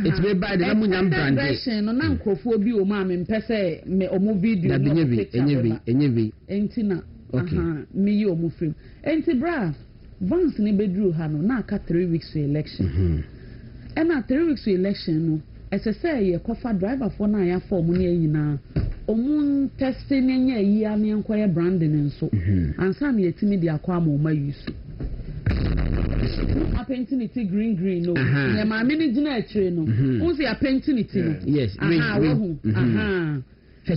it's very bad na munyam brand no na nkrofo bi o ma me mpese me omo video no enyevi enti na me yo mu frame enti bra vans ni bedru ha no na aka 3 weeks to election and na 3 weeks to election no say ye kofa driver for na ya form ni nyina omun testing nya yi ame enkoye branding nso ansa na yetimi dia kwa ma o ma yusu a painting it green no ya ma me ni gina akire no unse ya painting it no yes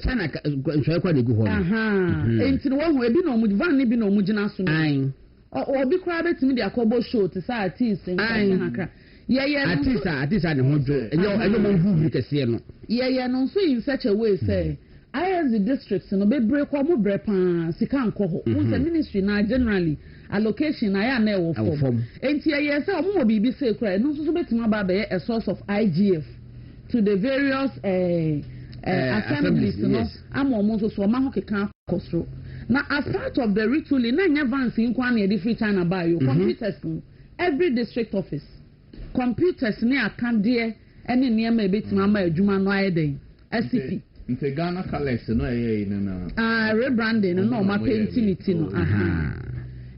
Chana nso kwa de gu ho enti no wo ebi no mu van ni bi no mu gina so no obi kra betimi de akobo show te sa artist nkaka ye artist ne ho jo enyo mo mvu kese no ye no so in such a way say ISD districts no be break or mo break pan sika nko ho. The ministry na generally allocation na ya na e wo form. Enti ye say omo bibi say kra no so betima ba be a source of IGF to the various assemblies no am omo so ma ho keka kosro. Now as part of the retooling na nya vance nkwa na e free China buy you computers every district office computers ne akande ene niam e betima ma adwuma no ayeden SCP Nte Ghana colors no eye na rebranding no ma painting no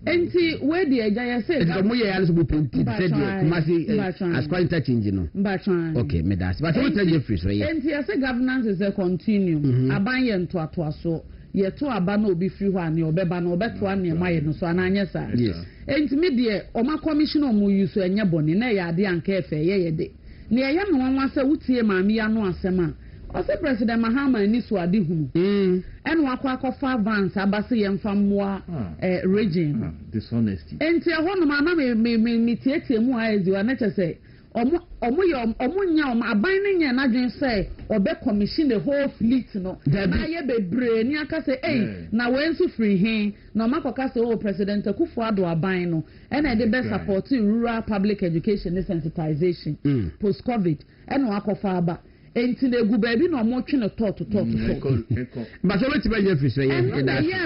enti we dey eja say go mo ye also painting say kuma say as quite interchange no okay me that but we tell you free so yeah enti say governance is a continuum aban ye nto aso ye to aba na obi free ho ane obeba na obeto ane ma ye no so ananye sa enti me dey o ma commission o mu use enye boni na ye ade anka efe ye de na ye no wanwa say wutie maami ya no asema o say President Mahama ni so ade hunu ene wakwa advance abase ye mfa mmoa region dishonesty enti ho no ma na me tietie mu aezi wa na che say omo nya aban ne nya na dwen say obe commission the whole fleet no na ye bebre ni aka say na we nso free hin na makoka say President Akufo-Addo aban no ene de be support rural public education and sensitization post covid ene wakofa aba enti na egu baabi na omo twe no tot but so wetin be your free so yeah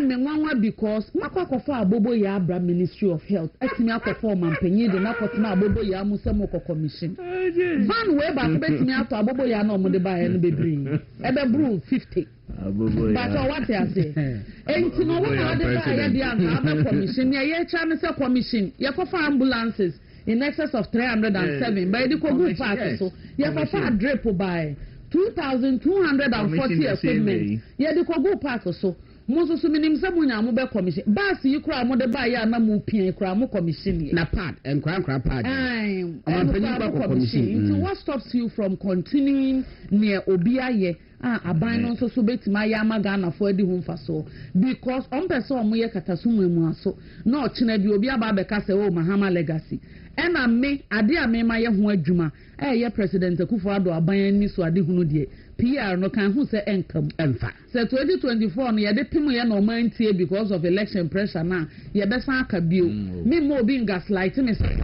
me nwanwa because makofa abobo ya abra Ministry of Health atimi akofa mampanyi de na kotena abobo ya musemo commission van we ba betimi ato abobo ya na omo de ba ya no bebre ebe bru 50 abobo ya but what I say enti no wo na de ba ya de aka commission ya ye cha me say commission ya kofa ambulances in excess of 307 by the Kogu Park so you have a drip by 2,240 equipment yeah the Kogu Park so most so minim say munya mo be commission bus you kra mo de buy ya na mo pien kra mo commission na pad and kra pad commission so what stops you from continuing near obiaye aban no so betima ya magana for edi hu so because on person omo ye katasumwe mu aso na ochina bi obi aba be ka say o Mahama legacy ena me ade amema ye ho adwuma ye President Akufo-Addo aban ni so ade hu no de PR no kan hu say enkam emfa say 2024 no ye de pim ye no man tie because of election pressure na ye be san aka bio me mo bi gaslight me say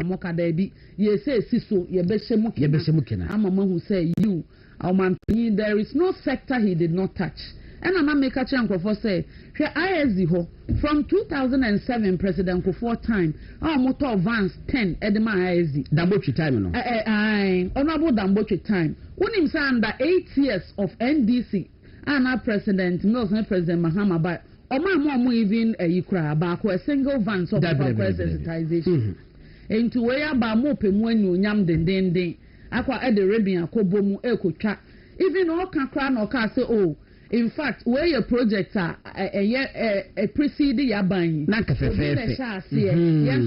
mo ka da bi ye say siso ye be hye kena ama mahu say you there is no sector he did not touch. And I'm make a chunk for say, ISD ho from 2007 President Kufuor time, our motor advance 10 Edema ISD. Dambochi time, no? Honorable Dambochi time. When him say under 8 years of NDC, and our President President Mahama by Oma even a Ukra back a single van so sensitization. Into where ba mo pe mu anu nyam den. Akwa ede Arabian akobomu ekotwa even all kakra no ka say oh in fact where your projects are a precede yaban na kafefefe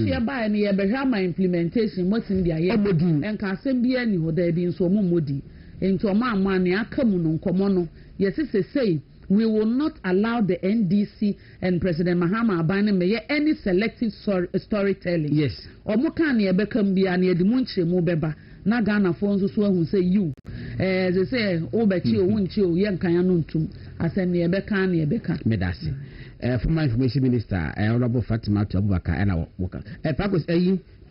ya ba na ye behwa ma implementation motin dia ye enka asem bia ni ho da bi nso mo modi ento ma ne akamu no nkomo no yes say we will not allow the NDC and President Mahama Abane may any selective storytelling. Yes. Omo kan ye bekam bia na yedi munche mu beba na Ghana phones so hu say you they say o bechi o wunchi o ye nkan ya no ntum asem ye beka na ye beka medasi former information minister honorable Fatima Abubakar and worker Pakos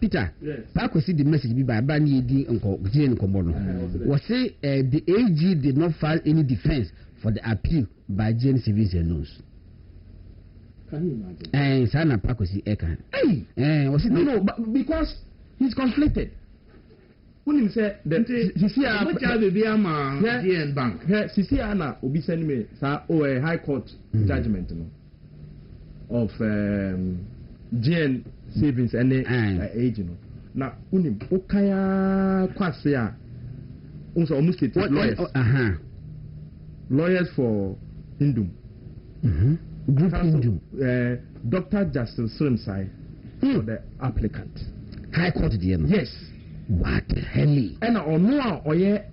Peter Pakos the message bi ba ba ni edi nko gine nko no was say the AG did not file any defense for the appeal by Jane Civils and News. Can you imagine? Sana Pakosi Ekan. Was it no, but because he's conflicted. When he said that Sisia GN Bank, Sisia na obi send me sa a high court judgment of GN savings and age no. Na unim okaya kwase a unso almost lawyers. Lawyers for Indum. Group Indum. Dr. Justin Srimsai for the applicant. High Court DM. Yes. What the hell? And Onoa Oye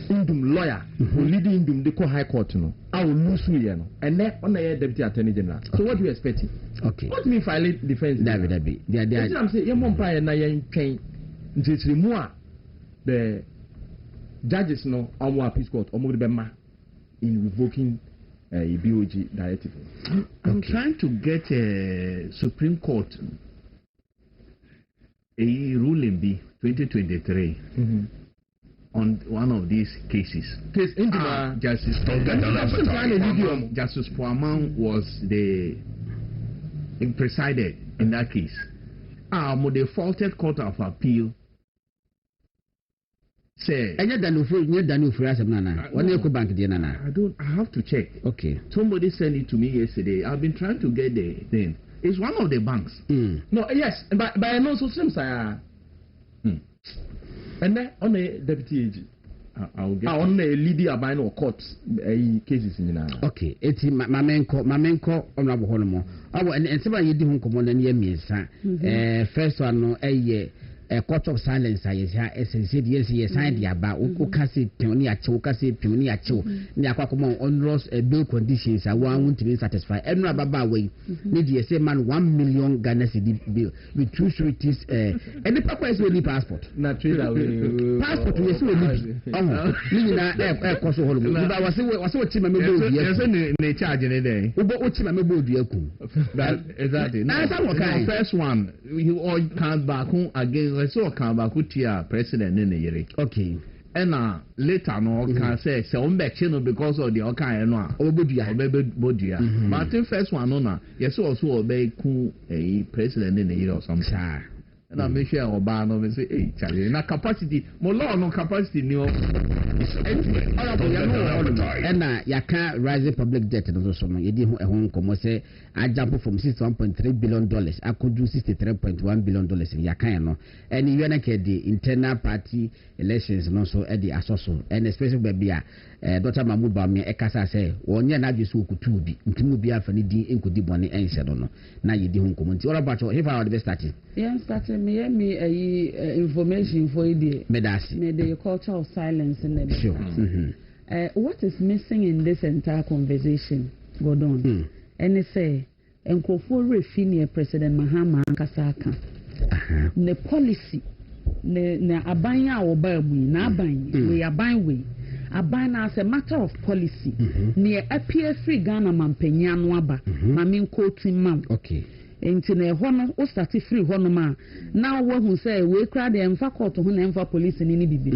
Indum lawyer who leading Indum the High Court no. I will lose you no. And then on the Deputy Attorney General. So what do you expect? Okay. What do you mean file defense? David. I'm saying your umpire na yen train. The judges no on Peace Court or more in revoking a BOG directive? I'm trying to get a Supreme Court a ruling B 2023 on one of these cases. Case Justice Justice Poaman was the presided in that case. The faulted Court of Appeal say I have to check. Okay. Somebody sent it to me yesterday. I've been trying to get the thing. It's one of the banks. No, yes, but I know so seems and then on a deputy AG. I'll get on a leading abine or court cases in now. Okay, it's my main call honorable Honomo. Oh, and somebody you do come on and hear first one, no, a court of silence. I said, yes, idea about Ukasi, Pionia Chokasi, Pionia Cho, Niakwamo on Ross bill conditions. I want to be satisfied. And Rababa way, need you say, man, 1 million Ghana cedi bill with 2 sureties, and the papa is only passport. Not true that way. Passport, yes, oh, cost of Hollywood. I was watching my mobile. Yes, they charge in a day. Watching my mobile. Exactly. Now, the first one, you all can't back home again. So can back president in the year. Okay. And later no can say Bɛkyerɛ because of the okay no Obodia. But the first one no yes also obey a president in the year or something. And I make sure Oba no say hey Charlie na capacity mo law no capacity ni and yaka rising public debt no so no yedi ho komo say I jump from $61.3 billion I could do $63.1 billion in yaka no and you na ke the internal party elections no so e the asoso and especially baby Dr. Mahmoud Bawumia ekasa say wonye na adwe so okutu bi ntimo bi afa ni din enkodi bone ense no na yedi ho komo nti all about if I would be starting me information for you the culture of silence in the sure. What is missing in this entire conversation Gordon and they say enkofo refini President Mahama Kasaka the policy na abanya obabu na aban we aban we aban as a matter of policy near appear free Ghana mampenya no aba mamin quoting mam okay enti na ho no o start free ho no ma na wo hu say we kra de emfa court ho na emfa police ni bibi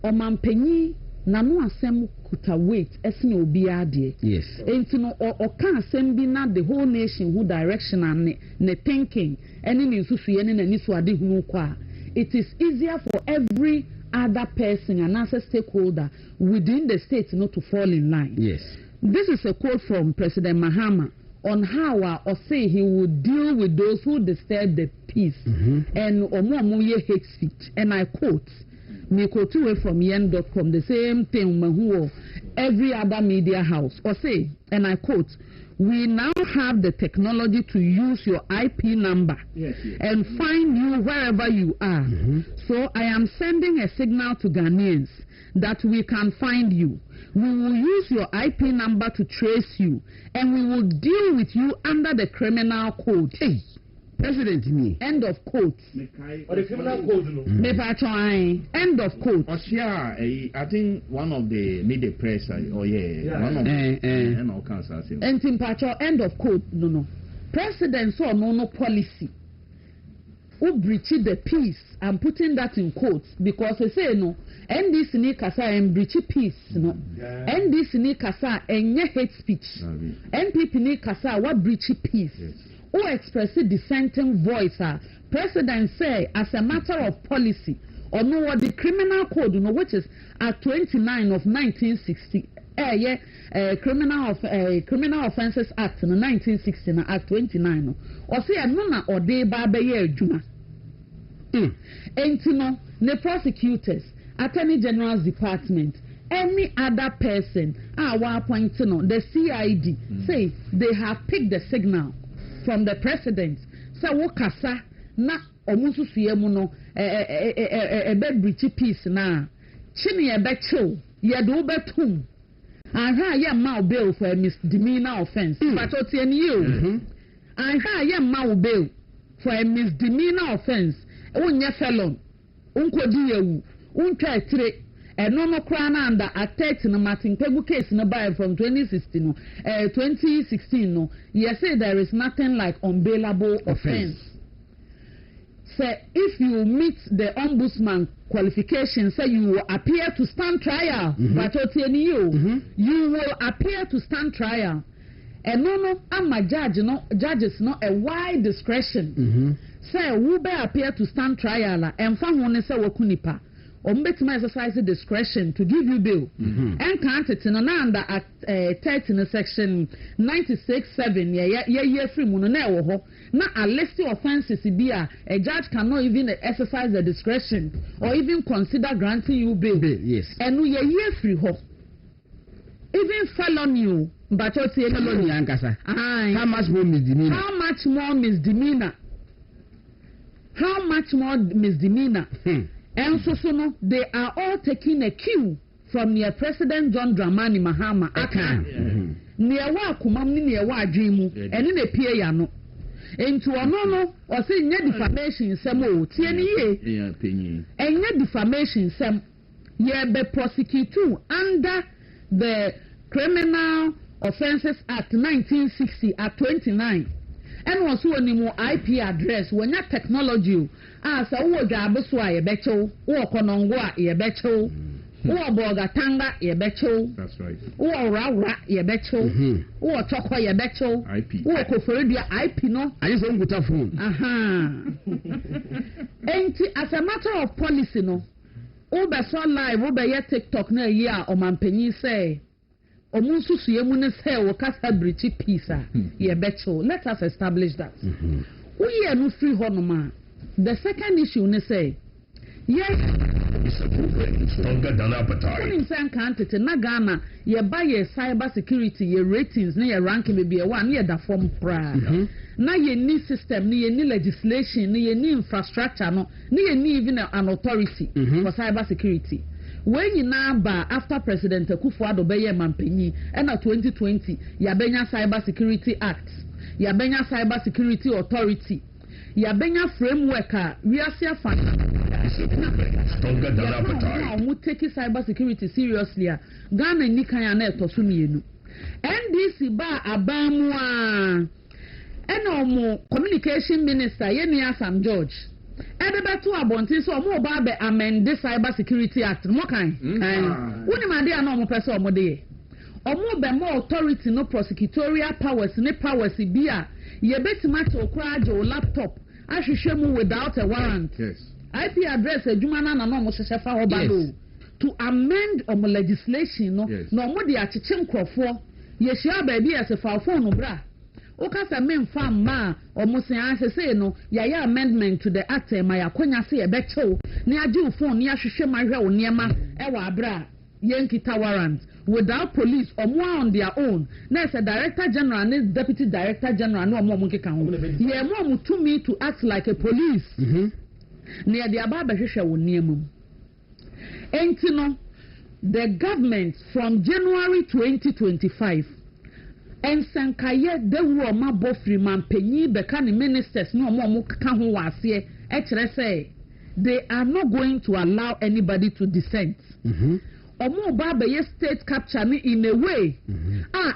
o mampanyi na no asem kuta wait esne obi ade yes enti no o ka asem bi na the whole nation who direction and ne thinking eni ni nsusu ye ne na ni so ade hu kwa it is easier for every other person and as a stakeholder within the state not to fall in line. Yes. This is a quote from President Mahama on how or say he would deal with those who disturb the peace and omoye hate speech. And I quote, me quote away from yen.com, the same thing who every other media house or say, and I quote, we now have the technology to use your IP number and find you wherever you are. So I am sending a signal to Ghanaians that we can find you. We will use your IP number to trace you and we will deal with you under the criminal code. Hey, President me. End of quote. Or the criminal code no. End of quote. I think one of the media press one of and all council say. End of quote no. President so no policy. Who breach the peace? I'm putting that in quotes because they say no. NDC ni kasa and breach peace no. NDC ni kasa enye hate speech. NPP ni kasa what breach peace. Who express dissenting voice president say as a matter of policy or no what the criminal code you know which is Act 29 of 1960 Criminal Offences Act in 1960 na Act 29 or say no na or de ba be ye adwuma enti no the prosecutors Attorney General's Department any other person wa appoint no the CID say they have picked the signal from the president say wo kasa na omususuye mu no be breach peace na chini e be chill ye do betum aha ye ma bail for a misdemeanor offense but otie ni you aha ye ma bail for a misdemeanor offense wonye felon unkodi yewu untwa etire no kra na under attack no Martin Pegu case no by from 2016 no you say there is nothing like unbailable offense. Say if you meet the ombudsman qualification, say you will appear to stand trial. But you will appear to stand trial. And no, I'm a judge. No, judges no a wide discretion. Say who be appear to stand trial and found one say wakunipa. Ombudsman exercise discretion to give you bail. And can't it no under at 13 section 96(7). Yeah, free mono na wo na a list of offenses be a judge cannot even exercise the discretion or even consider granting you bail. Yes. And we year free ho. Even felony, but what's felony ankasa. How much more misdemeanor? How much more misdemeanor? How much more misdemeanor? And so no, they are all taking a cue from near President John Dramani Mahama Akan. Near wa kumamni near wa dreamu, and in a PA no. Into a no, or say net defamation some old TNE, and net defamation some ye be prosecuted under the Criminal Offences Act 1960 at 29. And also any more IP address when your technology as a wo job so a becho wo konongo a becho wo boga tanga ye becho. That's right. Wo rawa ye becho wo choko ye becho IP wo koforedia IP no ayi so nguta phone enti as a matter of policy no wo be so live wo be ye TikTok na yi a omampanyi say omunsusu yemu ne say wo kasa brichi peace ye becho. Let us establish that we ye no free honoma. The second issue ne say yes stronger than appetite. When in country na Ghana ye buy ye cyber security ye ratings na ye ranking be one ye da form pra na ye need system ni ye need legislation ni ye need infrastructure no ni ye need even an authority for cyber security. When you now ba after President Akufo-Addo beye mampenyi and 2020 ya benya Cyber Security Act, ya benya Cyber Security Authority, ya benya framework we are stronger than appetite. We take cyber security seriously. Ghana ni kan ya na etoso mienu. NDC ba abamu ena omo communication minister Yemi Sam George. Ebebetu abontin so omo ba be amend the Cyber Security Act mo kan woni ma dey na omo pese omo dey omo be more authority no prosecutorial powers ne powers bi a ye betima to okra aje o laptop ahwehwe mu without a warrant. Yes. IP address adwuma na no omo hwehwe fa obalo to amend omo legislation no na omo dey acheche nkrofo ye hia ba bi ese fa phone bra okasa memfa ma omusin asese no ya amendment to the act my akonya se e bechew ne age phone ne ahwehwe mahwe wo niema e wa abra yenkita warrant without police omo on their own na as a director general and deputy director general no omo nkeka ho ye mo to me to act like a police ne dia ba behwehwe wo niema enti no the government from January 2025 and sankaye de wo ma bofri mampanyi beka ne ministers no omo ka ho wase e kire say they are not going to allow anybody to dissent. Omo ba be state capture me in a way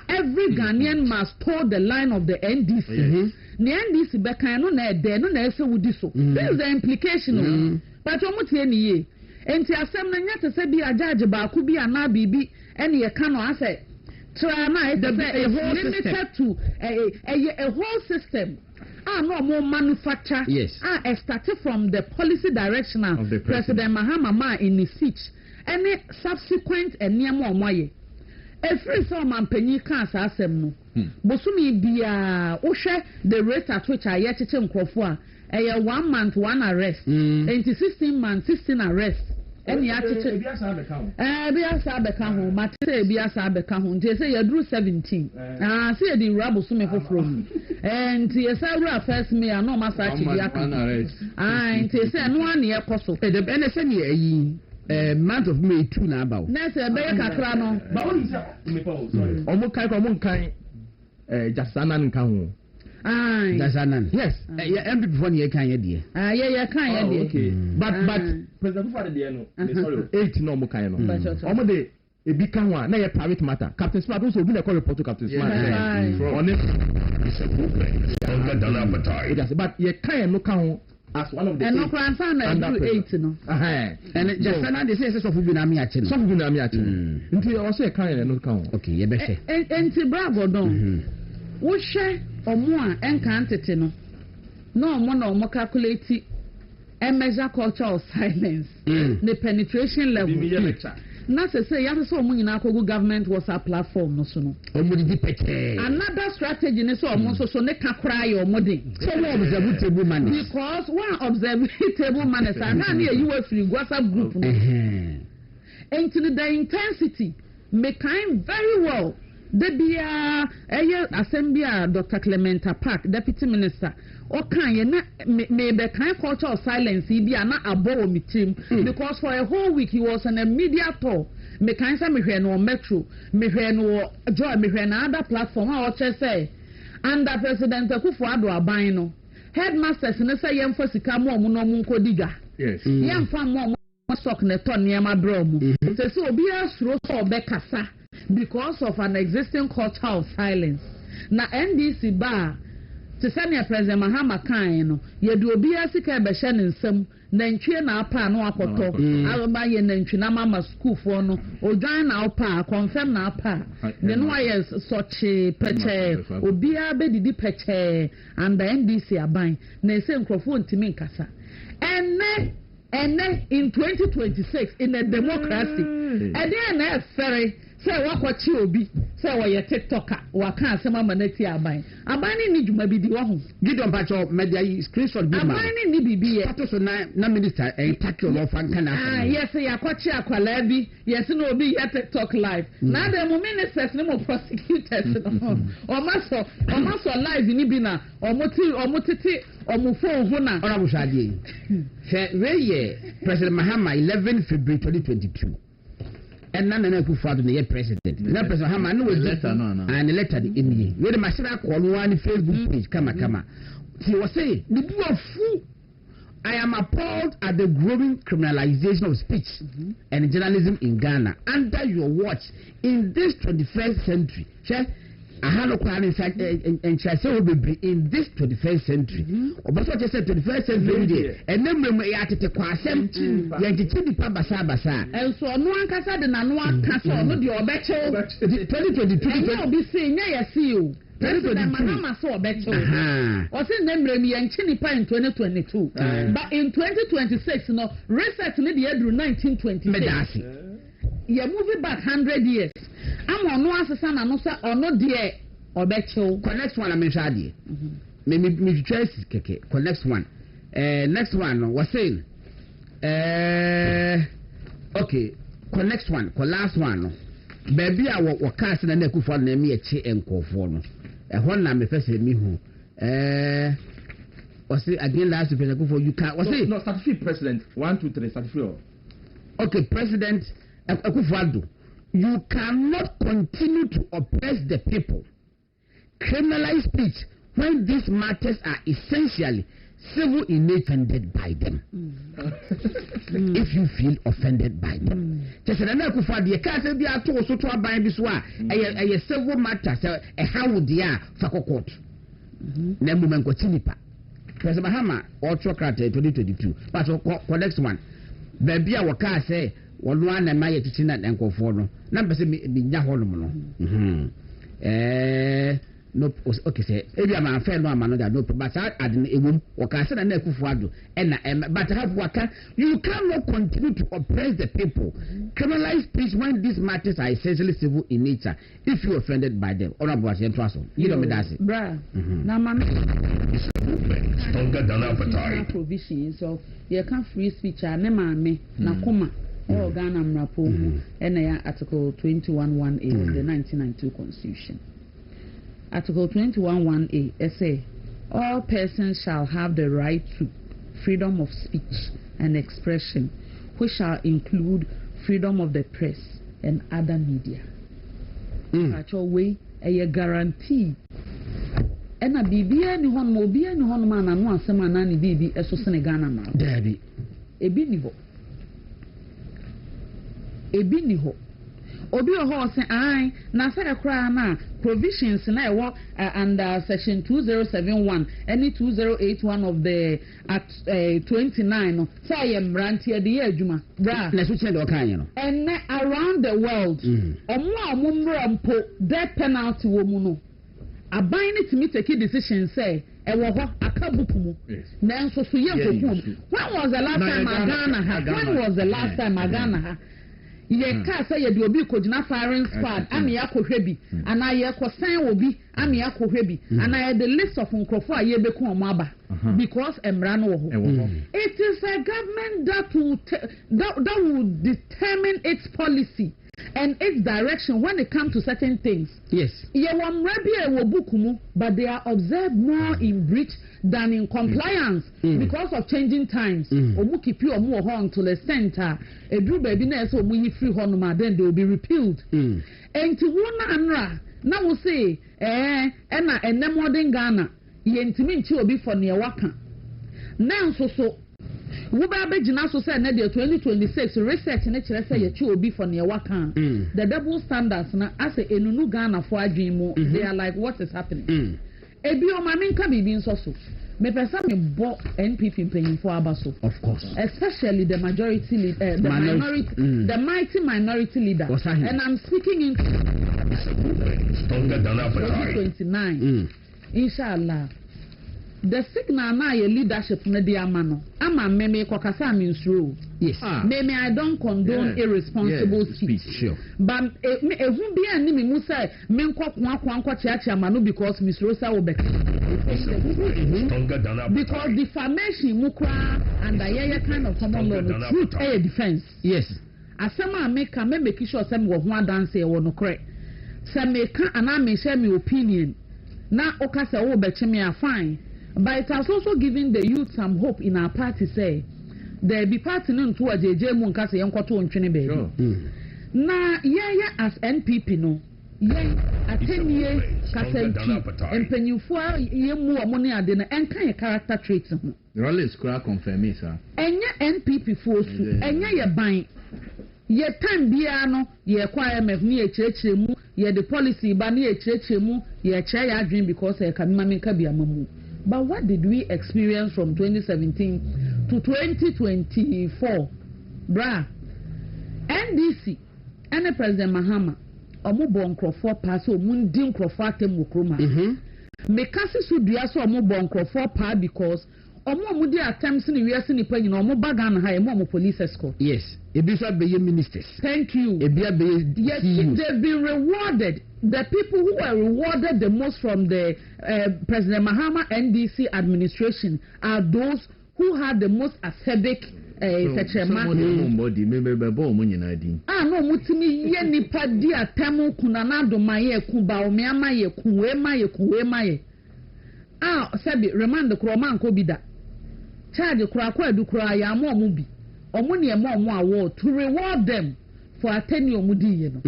every Ghanaian must toe the line of the NDC. The NDC beka no na de no na ese wudi so. This is the implication but omo tie ni ye enti asem na nya te se bi ajaje ba ku bi ana bibi ene ye ka no ase try na the whole limited to a whole system. No more manufacture. Yes. Started from the policy direction of the President Mahama in his speech. Any subsequent and near more moye. Every form and penny can't ask them. Bosumi be the rate at which I yet to Krofua. 1 month, 1 arrest. 16 months, 16 arrests. Any attitude. Biasa beka ho mate biasa beka ho nti say you drew 17 say the rubble so me from and you say we first me no masachi biaka nti say no an ye koso the NSA ni ayi month of May 2 na about na say be kakra no ba won say me pa sorry omo kan jasana nka ho That's an Yes. MP before you can idea. Yeah, kind of. Okay. But President Kufuor dey sorry 8 no mo kan no. Omo dey e bi kan wa na ye private matter. Captain Smart also be na call report to Captain Smart. On it. It's a movement stronger than appetite. But ye kan no kan as one of the. And no crime found do 8 no. And just now they say so for na me ache no. So for na me ache. Nti also ye kan no kan. Okay, ye be hwe. Enti bravo don. Wo hwe omo a enka antete no. No omo na omo calculate and measure culture of silence. The penetration level. Na say ya so omo nyina akogo government WhatsApp platform no so no. Omo di pete. Another strategy ne so omo so ne kakra ye omo de. So we observe table manners. Because one observe table manners and na you free WhatsApp group no. Into the intensity make kind very well. Debia assembly Dr. Clementa Park deputy minister o kan ye na me be kan culture of silence bi na abo mi team because for a whole week he was on a media tour me kan say me hwe no metro me hwe no joy me hwe na other platform a o che say under president Akufo-Addo aban no headmasters ne say yemfa sika mo no mo nkodiga yes yemfa mo stock ne ton ne ma bro mo say so obi asuro so obekasa because of an existing culture of silence. Na NDC bar to send your President Mahama Kaino, ye do be a sick beshen in some, then train our pa no apoto, Alaba yen and Chinamama school for no, or join our pa, confirm our pa. Then why is such a peche, or be a bedi peche, and the NDC are buying, they send microphone to me kasa. And then in 2026, in a democracy, and then ferry. Say wakwachi obi say wo ye TikToker wa kan asema manati aban ni djuma bi di wo ho Gideon Pacho media screenshot bi ma aban ni bibi ye pato so na minister tackle no fan kana yes ya kwachi akwala bi yes no obi ye TikTok live na the mo ministers ni mo prosecutors no o maso live ni bi na o motiti o mo phone ho na ora bo shade we President Mahama 11 February 2022 and none of Akufo-Addo the president. Na President Mahama no was letter no and the letter the NDA. We the mashira call one Facebook page kama. He was saying, "The fool, I am appalled at the growing criminalization of speech and journalism in Ghana under your watch in this 21st century." In this 21st century, but what I said 21st century, and then we are to Quasem, Yankee Basa, and so no one can say the Nanua Castle, not your better 2022. I'll be saying, yes, see you. President Mahama saw better. Or say, name me and Chinipa in 2022. But in 2026, no, research in the year 1926. You're moving back 100 years. I'm on no answer, son, and no, or no, dear, or better. Connect one, I'm in Shadi. Maybe choice, connect one. Next one was saying, okay, connect one, last one. Baby, I will cast and neck for me a chair and call for no. A one name, first me who. Was it again last week? You can't. Was it? No, certificate president. 1, 2, 3, certificate. Okay, President Akufo-Addo, you cannot continue to oppress the people, criminalize speech when these matters are essentially civil in nature offended by them. If you feel offended by them. Just Akufo-Addo, you can't say they are too so to abide this one. A civil matter, a how would they are for court. Nemuman Kotinipa. President Mahama, autocrat 2022. But next one. Baby, I will say. One and my teaching and go for no. Number say me Yaholomo. No, okay, say, maybe I'm a friend or man that no, but I didn't even work. I said, and Akufo-Addo, and but have worker. You cannot continue to oppress the people, criminalize speech when these matters are essentially civil in nature. If you offended by them, honorable you don't mean that. Bruh, now, man, stronger than appetite. Provision, so you can't free speech. I never me na koma. Or Ghana Mrapo, and Article 21(1)(a) of the 1992 Constitution. Article 21(1)(a) say, all persons shall have the right to freedom of speech and expression, which shall include freedom of the press and other media. Actual way, a guarantee ena bibia ni hon mo bia ni hon ma na no asem ana ni bibi eso sene Ghana ma dabi ebi ni ho obi ho se ai na se ekra na provisions na ewo under section 2071 any 2081 of the at 29 no say mrantie de ye adwuma bra na so chen de okan no and around the world omo mrampo death penalty wo mu no aban ni timi take decision say ewo ho akabuku mu na nso so ye nkokum when was the last time Ghana ha ye ka say ye de obi kojina firing squad ami akohwe bi ana ye kosan obi ami akohwe bi ana ye the list of nkrofo a ye beku omo aba because emra no wo it is a government that will determine its policy and its direction when it comes to certain things. Yes. Ye wamra bi e wo buku mu, but they are observed more in breach than in compliance because of changing times. Omu keep you omu ho until the center. Edru baby na so omu yi free honoma, then they will be repealed. Enti wona anra na wo say na ene modern Ghana ye ntimi nchi obi for ne waka. Na nso so wo ba begina so say na the 2026 research na kire say ye chi obi for ne waka. The double standards na as enunu Ghana for adwin mu they are like what is happening. Ebi o ma menka bibi nso so me pesa me bo NPP mpanyinfo abaso of course especially the majority leader the mighty minority leader and I'm speaking in 2029 inshallah the signal na your leadership na dey amano ama me kokasa me nsuro yes me I don't condone irresponsible speech sure but ehun bia ni me mu say me nkwa chiachi amano because me suro say wo be because defamation mu kwa and the kind of common law truth a defense yes asema make sure say me wo ho dance e wo no correct say me ka ana me share me opinion na okasa wo be me a fine. But it has also given the youth some hope in our party. Say there be party no to ajeje mu nka se yenkoto ntwene be. Na yeah as NPP no yeah atenie kasanti empanyufo ye mu omo ne ade na enka ye character traits ho. Rollins kura confirm it sir. Enya NPP force enya ye ban ye time bia no ye kwa IMF ni ye chirechire mu ye the policy ba ni ye chirechire mu ye che ya adwin because e ka mma menka bia mamu. But what did we experience from 2017 to 2024? Bra, NDC and President Mahama, omo bon krofo pass o mundi krofo atem wokroma. Mekasi so dua so omo bon krofo pa because omo mudi attempts ni wiase ni pa nyina omo bagan ha e mo police escort. Yes, ebisa be ministers. Thank you. Ebia be yes, they've been rewarded. The people who were rewarded the most from the President Mahama NDC administration are those who had the most acerbic no mutimi ye nipa di atemu kunana do maye kuba o me amaye kuwe maye sebi remand kro man ko bi da charge kro akwa adu kro ya mo omo bi omo ne mo omo award to reward them for attending omudi ye no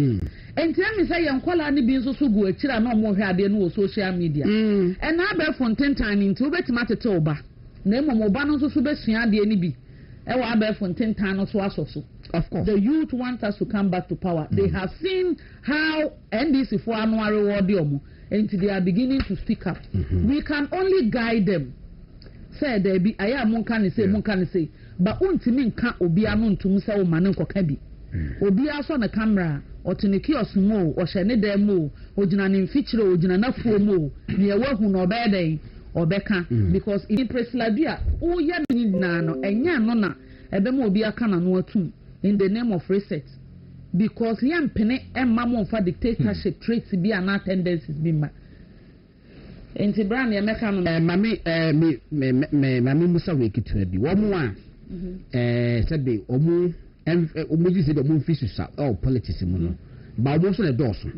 enti me say yenkola ne bi nso so gu akira na omo hwe ade no social media and na be fonten time nti obetima tete oba na emo oba no nso so be sua ade ni bi e wa be fonten time no so asoso. Of course the youth want us to come back to power. They have seen how NDC for annual reward omo enti they are beginning to speak up. We can only guide them. Say there be aya mun kan say but untimi nka obi anu ntum say o mane nkoka bi obi aso na camera otini kiosk mo o hye ne dem mo ogina ne mfikyire ogina na fuo mo ne ewahu no obeden obeka because in presladia o ya ni na no enya no na ebe mo obi aka na no atum in the name of reset because yam pene emma mo fa dictatorship traits bi ana tendencies bi ma enti brand ya meka no mami musa we kitu bi wo mo a sabe omu ji se do mo fisu sa politics mu no ba mo so le doso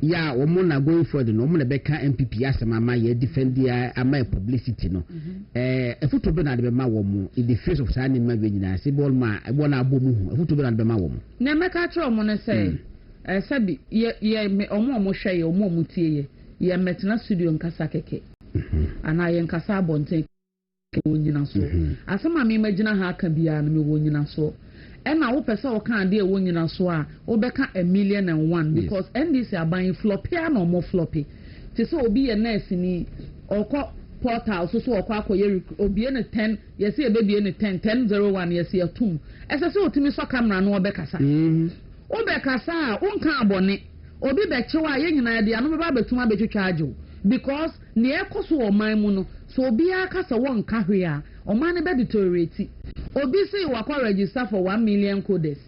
ya omo na going forward no omo na beka MPP asema ma ye defend ya ama publicity no efuto be na de ma wo mo in the face of sani ma we nyina se bol ma bo na abo mu hu efuto be na de ma wo mo na meka tro mo ne say sabe ye omo hwe ye omo tie ye metena studio nkasa keke and I am Kasa Bonte wonyina so asema me magina ha aka bia no me wonyina so and na wo pese wo kan de wonyina so a wo beka 1,000,001 because NDC are buying floppy and more floppy te so obi ye nurse ni okọ portal so okọ akoye obi ne 10 yesi e be ne 1001 yesi atum ese se otimi so camera no obekasa obekasa unka abone obi Bɛkyerɛ ye nyina de ano ba betum abetwetwa agyo because ne ekoso o man mu no so obi aka se won ka hwe a o man ne be deteriorate obi say wakọ register for 1 million codes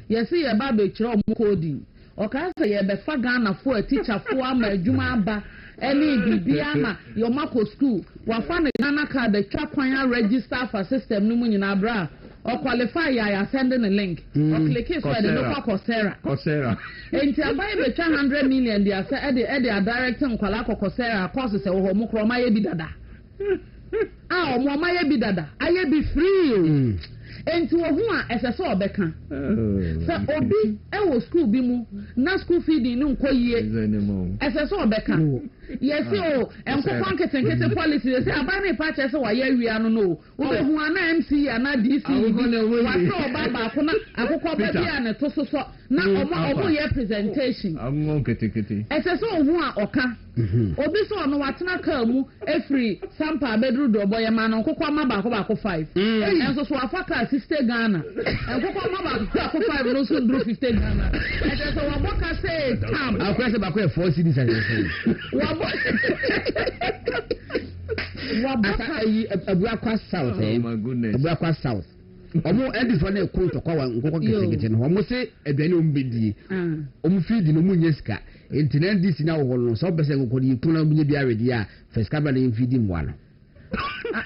yesi ye ba Bɛkyerɛ o coding o ka say ye be fa Ghana for a teacher for ama adwuma aba any bibia ma your mako school wa fa ne Ghana card the twa kwan register for system no mu nyina bra or qualify ya sending a link or click it so the local Coursera enti abai be 100 million dia say e dey directing kwala Coursera course say wo mo kroma ye bi dada o mo ma ye bi dada aye bi free enti wo hu a ese so obeka so obi e wo school bi mu na school feeding no nko yie ese so obeka yes o enko kwanketenkete policy say abane pa che say wa ye wia no no wo be hu ana MC ana DC wa so baba ko na akoko ba bia ne to so na omo ye presentation amon ketekete ese so hu a oka obi so no watena ka mu efri sampa bedru do boy ma no kokko ma ba ko 5 enso so afaka 60 Ghana kokko ma ba ko 5 no so ndru 50 Ghana ese so wa boka say tam akwese ba ko 4 cedis and Wabaka Abuakwa South. Oh my goodness. Abuakwa South. Omo edifo na ekun to kwa nkoko kesegete no omo se aduane ombedi omo feed no munye sika internet dis na wo no so bese nkoko di tuna munye bia redi a first camera na feed mo ano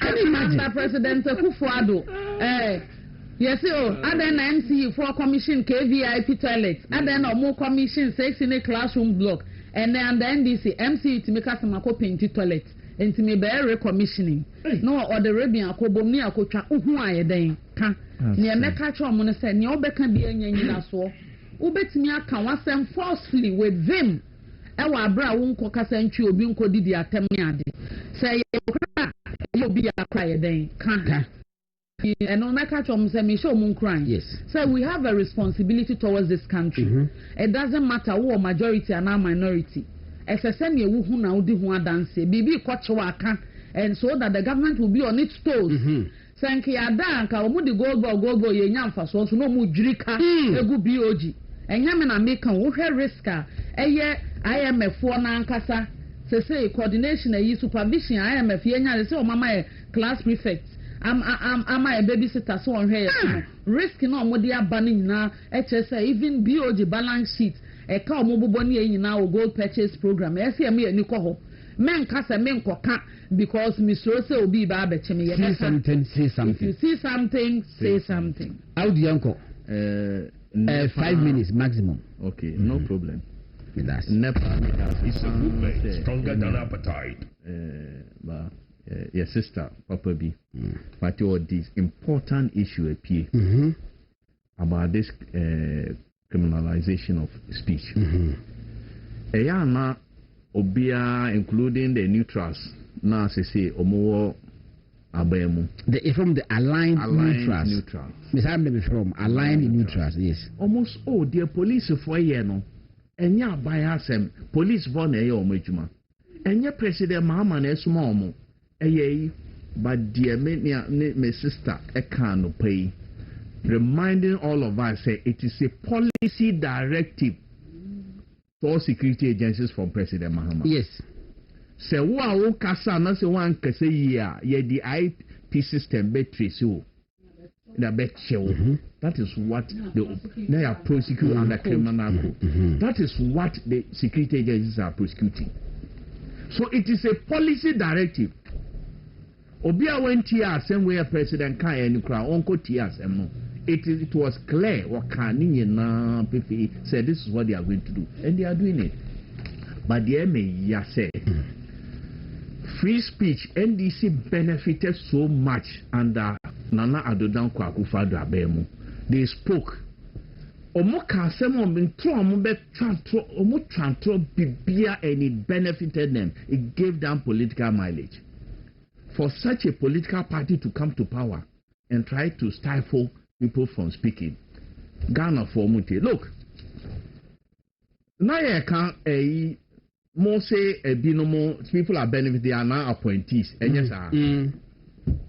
ani imagine president Akufo-Addo yes aden na MC for commission KVIP toilet aden na omo commission 6 in a classroom block and then the NDC MC to make us mako painti toilet enti me be recommissioning no or the Arabian akobom ni akotwa uhu ayeden ka ne emeka cho mo ne se ne obeka bi anyanyina so ubetimi aka wasem forcefully with vim e wa abra wo nko kasa ntwi obi nko didi atem ne ade se ye kra ye obi akra yeden ka and on that me show moon crying. Yes. So we have a responsibility towards this country. It doesn't matter who majority and our minority. As a send you who now do one dance, baby coachwaka, and so that the government will be on its toes. Thank you, Adanka, Omudi Gogo, Yam for so no mujrika, a good BOG. And Yamina make a risker, a year IMF for Nankasa. Say coordination, a supervision, IMF, Yenya, so Mama class prefect. I'm a babysitter so on here. Risk no more dear banning now. HSA even BOG balance sheet. A cow mobile now gold purchase program. I see me a Nico. Men casa men coca because Miss Rose will be Baba Chimney. Say something. If you see something, say something. How do you uncle? 5 minutes maximum. Okay, no problem. That's it's a movement stronger than appetite. Your sister, Papa B, but this important issue appear about this criminalization of speech. Eyana Obia, including the neutrals, now say Omo Abemu. From the aligned neutrals. Miss Hamden from aligned neutrals, yes. Almost all dear police for yeno, and ya by us police born a omejuma, and your president Mahama Nesmomo. But dear my sister, I can't pay. Reminding all of us, it is a policy directive for security agencies from President Mahama. Yes. Say, wow, Kasana, say one can say, yeah, the IP system batteries, you. That is what they are prosecuting under criminal code. That is what the security agencies are prosecuting. So it is a policy directive. Obia went here same way President Kaya and Ukra Uncle Tias no. It was clear what Kani na PPE said this is what they are going to do. And they are doing it. But the MA say free speech NDC benefited so much under Nana Addo Dankwa Akufo-Addo Abemu. They spoke Omo kasem on intro omo be transfer bibia and it benefited them. It gave them political mileage. For such a political party to come to power and try to stifle people from speaking, Ghana for Muti. Look, now you can't more say a binomo people are benefiting, they are now appointees. And yes,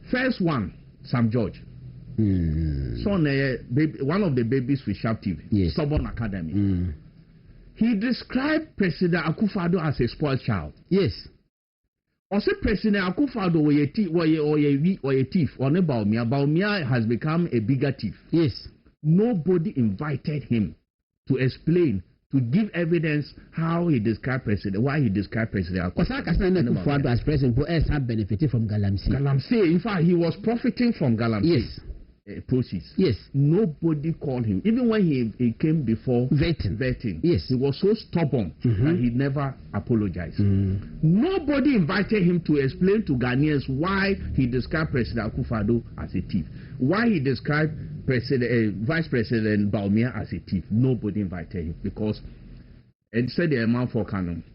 first one, Sam George. So one of the babies with sharp teeth, Stubborn Academy. He described President Akufo-Addo as a spoiled child. Yes. Also, President Akufo-Addo or a thief or a Baumia. Baumia has become a bigger thief. Yes. Nobody invited him to explain, to give evidence how he described President, why he described President Akufo-Addo as President, who else had benefited from Galamsey. Galamsey, in fact, he was profiting from Galamsey. Yes. Process. Yes. Nobody called him. Even when he came before vetting. Yes. He was so stubborn that he never apologized. Nobody invited him to explain to Ghanaians why he described President Akufo-Addo as a thief. Why he described Vice President Baumia as a thief. Nobody invited him because and said the amount for canon.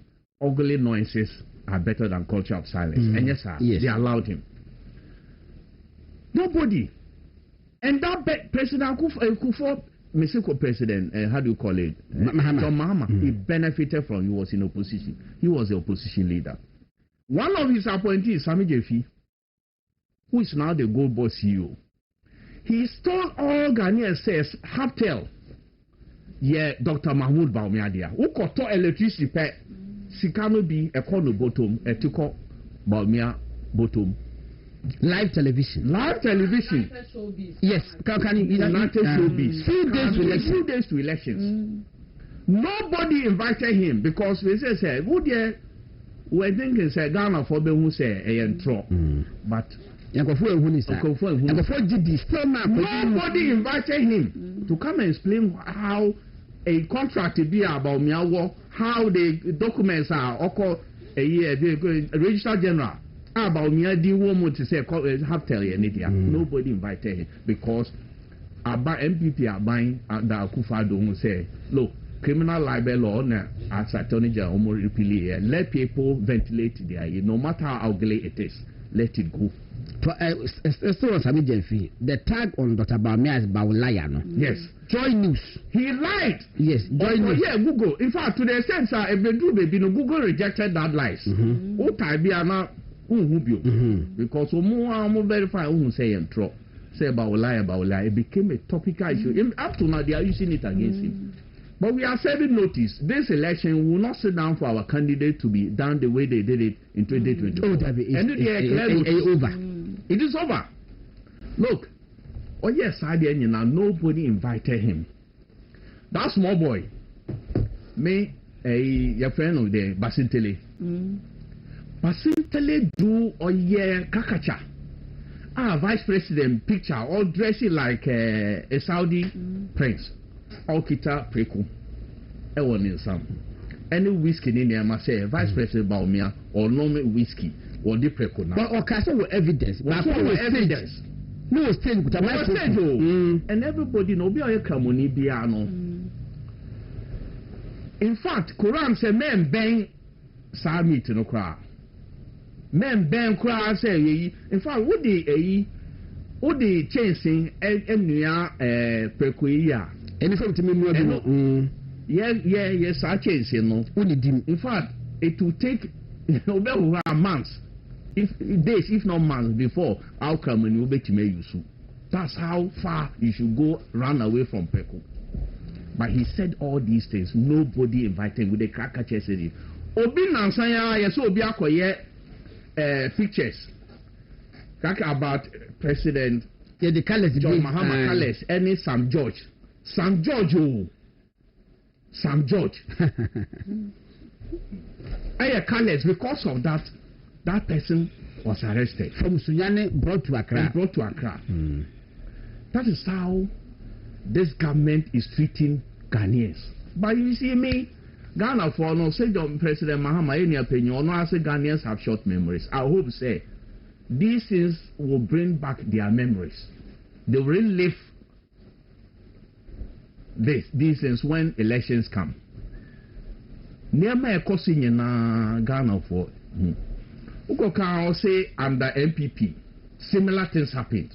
Ugly noises are better than culture of silence. And yes, sir, they allowed him. Nobody. And that President Akufo, Mexico President, how do you call it? John Mahama. He benefited from, he was in opposition. He was the opposition leader. One of his appointees, Sami Jefi, who is now the Gold Boss CEO, he stole all Ghanaians says, Haftel, Dr. Mahmoud Baumia, who got to electricity, Sikano be a corner bottom, a tuko Baumia bottom. Live television. Yes, showbiz. Few days to elections. Nobody invited him because they said, "Who there?" We're thinking, say Ghana for be who say but nobody invited him to come and explain how a contract be about Miawo, how the documents are, a Registrar General. About me, I didn't want to say have tell you anything. Nobody invited him because about MPP are buying the Akufo-Addo who say, look, criminal libel law as Attorney General repeal let people ventilate their no matter how ugly it is, let it go. The tag on Dr. Baumia is Baulaya. Yes. Joy News. He lied. Yes. Joy News. Yeah, Google. In fact, to the extent that if they do baby, Google rejected that lies. Because we verify who say about lie. It became a topical issue. Up to now, they are using it against him. But we are serving notice. This election will not sit down for our candidate to be done the way they did it in 2020. It is over. Look. Oh yes, nobody invited him. That small boy, me, your friend of the Basintele. Basintele do kakacha. Vice President picture, all dressing like a Saudi prince. All kita preku. Ewan in some. Any whiskey in there must say Vice President Baumia or normal whiskey or the preku now. But okay, with evidence. Evidence. No stage, but and everybody know be a kamoni biano. In fact, Quran say men bang sami to no crowd. Men bang crowd say in fact what the chasing and peculiar. Anything to me, yes, I chase no. In fact, it will take months. Days, if not months before outcome and you bet you may use. That's how far you should go run away from Peko. But he said all these things. Nobody invited him with a cracker chest. Obi Nansanya, yes, Obiako, pictures. Talk about President the colors, John Mahama Kales, and Sam George. Sam George. Kales, because of that person was arrested. From Sunyane brought to Accra. That is how this government is treating Ghanaians. But you see me, Ghana for no say President Mahama any opinion, no I say Ghanaians have short memories. I hope say these things will bring back their memories. They will live these things when elections come. Nearby causing in Ghana for Uko can say under MPP, similar things happened.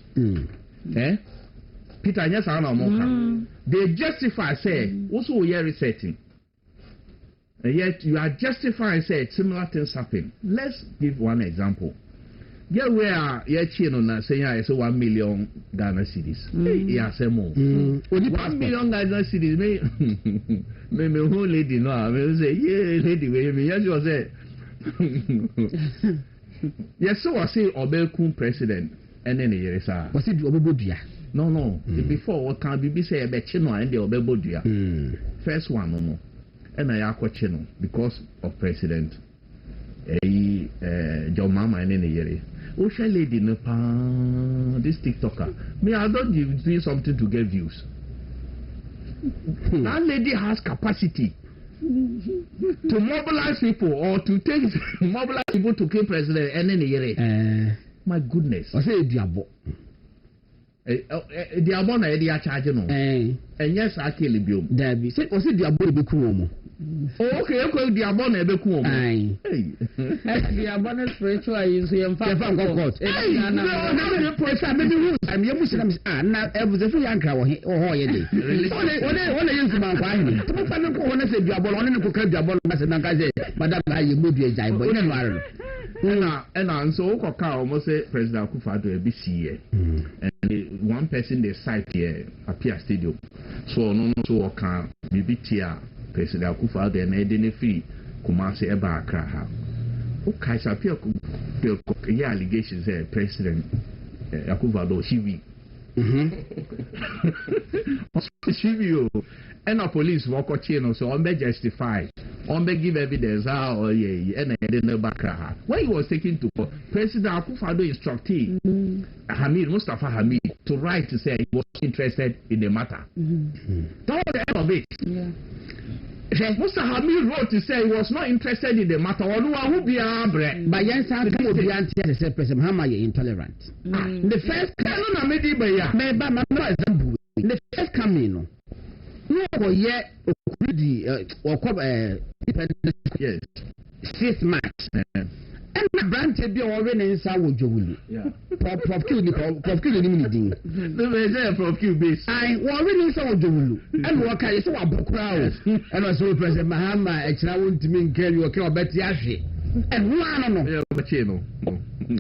Peter, yes, I know. They justify, say, also we are resetting. And yet you are justifying, say, similar things happen. Let's give one example. Yeah, we are saying I say 1 million Ghana cedis. Yeah, say more. 1 million Ghana cedis. Me whole lady no. Me say yeah, lady. Me just was say. Yes, so I say Obekun president. And then here is a. Was it Obebodia? No. Before what can be say Bɛkyerɛ and the Obebodia. First one no. And I are questioning because of President John Mama and any year. Osha lady no this TikToker. Me, I don't do something to get views. That lady has capacity to mobilize people or to mobilize people to kill president and any year. My goodness. I say Diabo. Diabo na edi charge no. And yes, I kill him. Dabi. Say o say Diabo be kuomo. Okay, Diabo na be kuomo. Hey. Diabo na spiritual is him fa court. No, pressure me rules. I'm you Muslim na ebuzefu yanka wo ho ye dey. Ole yin kuma kwa hin. To fa no ko na say Diabo no ko ka Diabo na say na ka say madam aye modu ejai boy na no are. And so Okoka almost say President Akufo-Addo EBC and one person they cite here appear stadium. So no so Oka BBT President Akufo-Addo and Edene free Kumasi Eba Accra ha. Okay, so appear allegations there President Akufo-Addo Shiwi. Shiwi and the police walk or chain so on be justify. On be give evidence and then back when he was taken to court, President Akufo-Addo instructed Mustafa Hamid to write to say he was interested in the matter. That was the end of it. Mustafa Hamid wrote to say he was not interested in the matter. But yes, I President Muhammad intolerant. The first the first coming. No, yet, yes, 6th March. And the branch be already in Sawo Jowulu. Prof Q meeting. The Prof Q base. I already in Sawo Jowulu. And what I saw a book crowd. And also President Mahama, extra want to mean Kelly or Betty Ashley. And one no.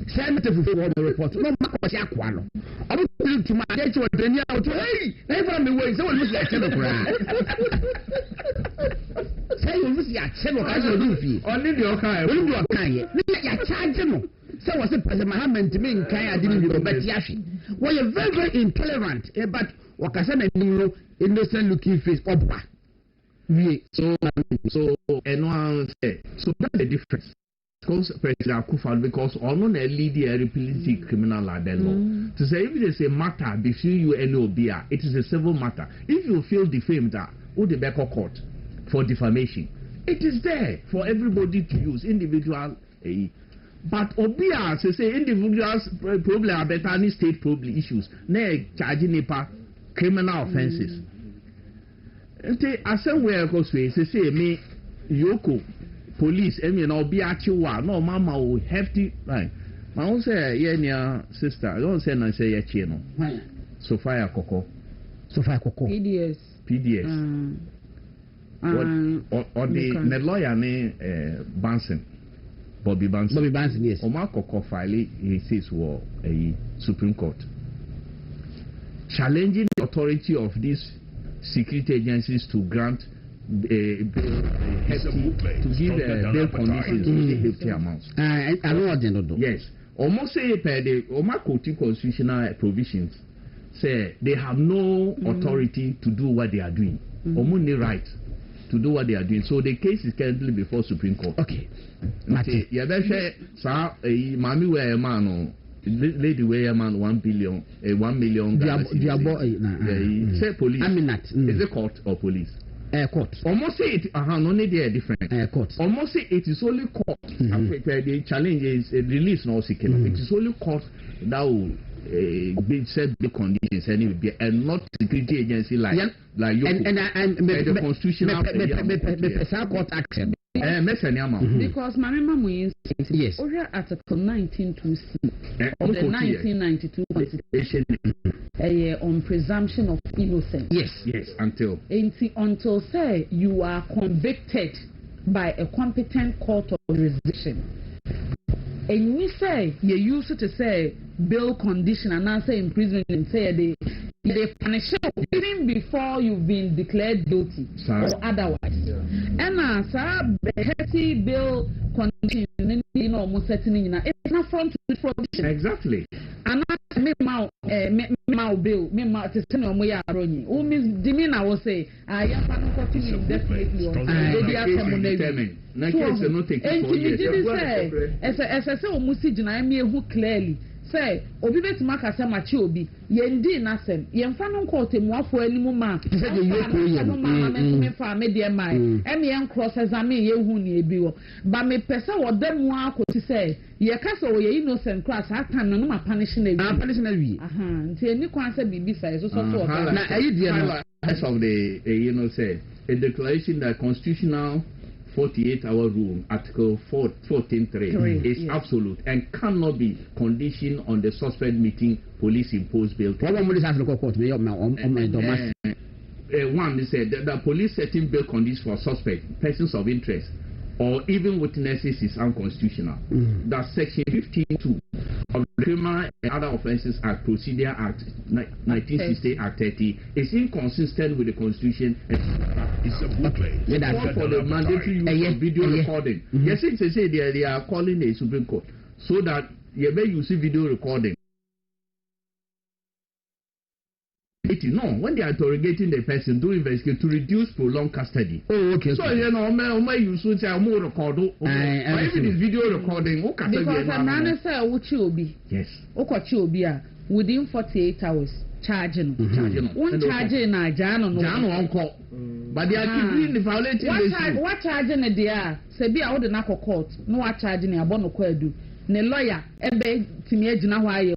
Send it for the report. No, Makwano. I will to my date to hey, never me way. So look like say you look at Chemo as you do. Only the Okai. Only the Okai. You're charging. So was it President Muhammad to me in Kaya didn't go back Yashi. Well, you're very, very intolerant, but Wakasana innocent looking face. So and one say so that's the difference. Because President Akufo-Addo because on a lead a policy criminal law. To say if there's a matter between you and Obia, it is a civil matter. If you feel defamed that would the back court for defamation, it is there for everybody to use individual. But Obia say individuals probably are better than state probably issues. Ne charging NEPA criminal offences. As somewhere goes way say me Yoko. Police, I mean, I'll be at you. No, Mama will have to. Right. I won't say, yeah, sister. I don't say, I say, yeah, chino. Sophia Coco. PDS. Or the lawyer named Banson. Bobby Banson, yes. Omar Coco filed he says, war a Supreme Court. Challenging the authority of these security agencies to grant to give bail conditions to hefty amounts. I know. Yes. Almost say the Omar constitutional provisions say they have no authority to do what they are doing. Only right to do what they are doing. So the case is currently before Supreme Court. Okay. Yeah, that's Mami were a man lady were a man 1 billion 1 million. Say police. I mean that. Is it court or police? Court. Almost say it only they are different. Court. Almost say it is only court. The challenge is release no second. It is only court that will set the conditions and not security agency like and the constitutional court action. Because my memory is yes. Over Article 19(2)(c) of the 1992 Constitution on presumption of innocence. Yes. Until say you are convicted by a competent court of jurisdiction. And we say you used to say bail condition and now say imprisonment and say they punish you even before you've been declared guilty or otherwise. And as a hefty bail condition, you know, almost certainly it's not front to provision. Exactly. And I me bail me to send on my aroni. Who means demean I will say I am not continue definitely on determined. Na case no take and you didn't say as I say almost who clearly say obi betima kasa machi obi ye ndi nasem ye mfa no court mu afo animu ma say ye no ma me fa me de mai em ye cross examine ye hu ni ebi wo ba me pesa wo dem akoti say ye kasa wo ye innocent class atan no ma punish na wi nti eni kwan say bibi say so na ayi de no as of the say a declaration that constitutional 48-hour rule, Article 14(3) is absolute and cannot be conditioned on the suspect meeting police-imposed bail. One, they said that the police setting bail conditions for suspect, persons of interest, or even witnesses is unconstitutional. That Section 15(2) of the Criminal and Other Offences Act, Procedure Act 1960 Act 30 is inconsistent with the Constitution. It's a bootleg. For the mandatory use of video recording. Yes, they say they are calling the Supreme Court so that you may use video recording. No, when they are interrogating the person, do investigate to reduce prolonged custody. Oh, okay. So you know, you should say more record. Even this video recording, because I'm not say Uchi yes. Obi within 48 hours. Charging. One charging na jano uncle. But they are keeping the violating. What charging a dear? Sebi a would not court. No what charging a bono kwedu. Ne lawyer ebe timi ejina hwa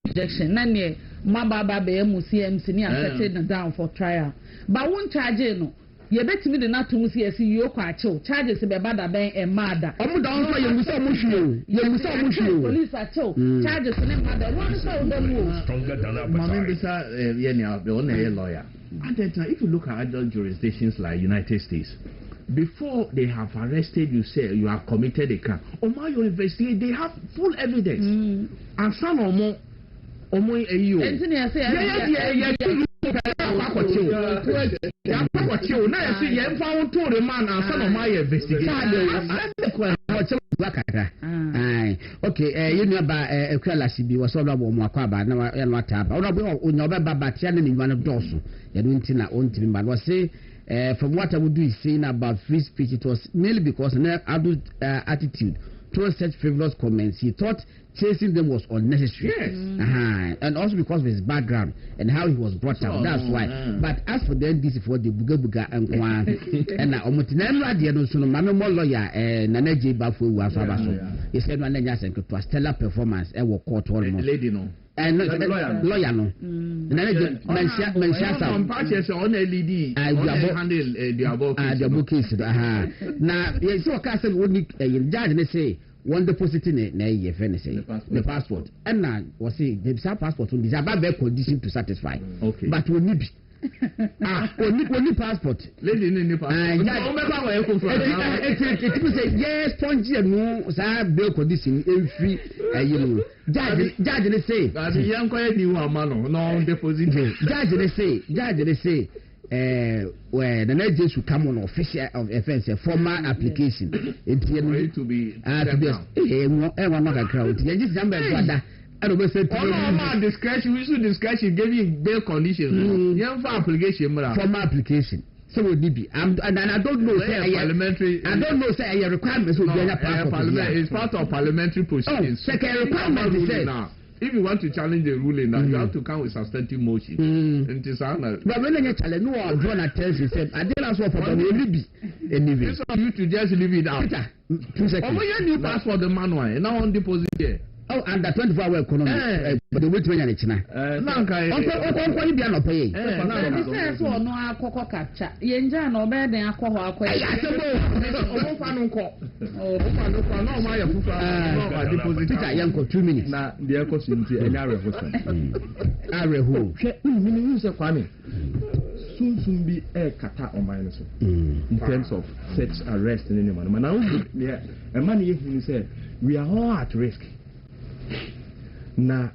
objection. Nanye mababa be CMC ni accepted down for trial. But one charging no. You bet me the not to see you kwacho charges be bada ben e mada omu down for you musa mushu police acho charges ne mada one so dem stronger than a lawyer. And then if you look at other jurisdictions like United States, before they have arrested you, say you have committed a crime, or you investigate, they have full evidence. And some omo eyo engineer say okay, you know about a Kralasibi was all about Mwakaba, and what happened. You don't know, but was say from what I would do is saying about free speech, it was mainly because an adult attitude towards such frivolous comments. He thought chasing them was unnecessary. Yes. And also because of his background and how he was brought up. That's why. But as for the NDC for the Buga and Kwan and Omutinera, the Mamo lawyer, Nanaji Bafu was he said, when they just to a stellar performance, I will court almost. Lady no. And lawyer no. The book is now, yes, so Castle would judge and say, one deposit in the passport. And now was saying the passport will be about their condition to satisfy. Okay. But we need only passport. Lady in the passport. Yes, spongy and no bail condition free. You know, judge they say. The young quiet you are man, no deposit. Judge they say. Where the next day should come on official of offense, a formal application. It's to be everyone not a crowd. Just number I don't say discretion. We should discretion giving bail conditions. Young for application, formal application. So would be. And I don't know. Parliamentary. I don't know. Say a requirement. So it's part of parliamentary proceedings. Second requirement is if you want to challenge the ruling, you have to come with substantive motion. But when you challenge, no one drawn attention. Said, I did ask for the baby. Anyway, so you to just leave it out. 2 seconds. When you new passport the manual, and now on deposit here. Oh, and the 24-hour economy. But the way to manage now. Uncle, you be an opay. This is one no akoko capture. Yenja no bear than akoko akoko. No, my deposit. I am for 2 minutes. Now, the echo seems to an area for some. Area who? Meaning, you Kwame. Soon be a kata or minus in terms of search, arrest, and anyone. Now, a man who said, we are all at risk. Now,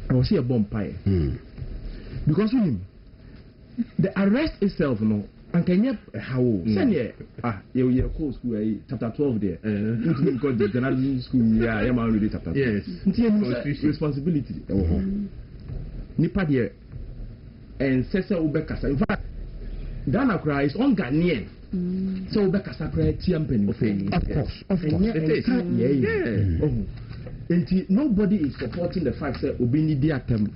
I will see a bomb pie. Because the arrest itself, no, and can you how send you course chapter 12 there. Because the journalism school, I am already chapter 12. Yes, responsibility. Nipa there and Sessa Ubekasa. In fact, Ghana cry is on Ghanaian. So Ubekasa cry champion. Of course, it is. And nobody is supporting the fact that Obini Diatem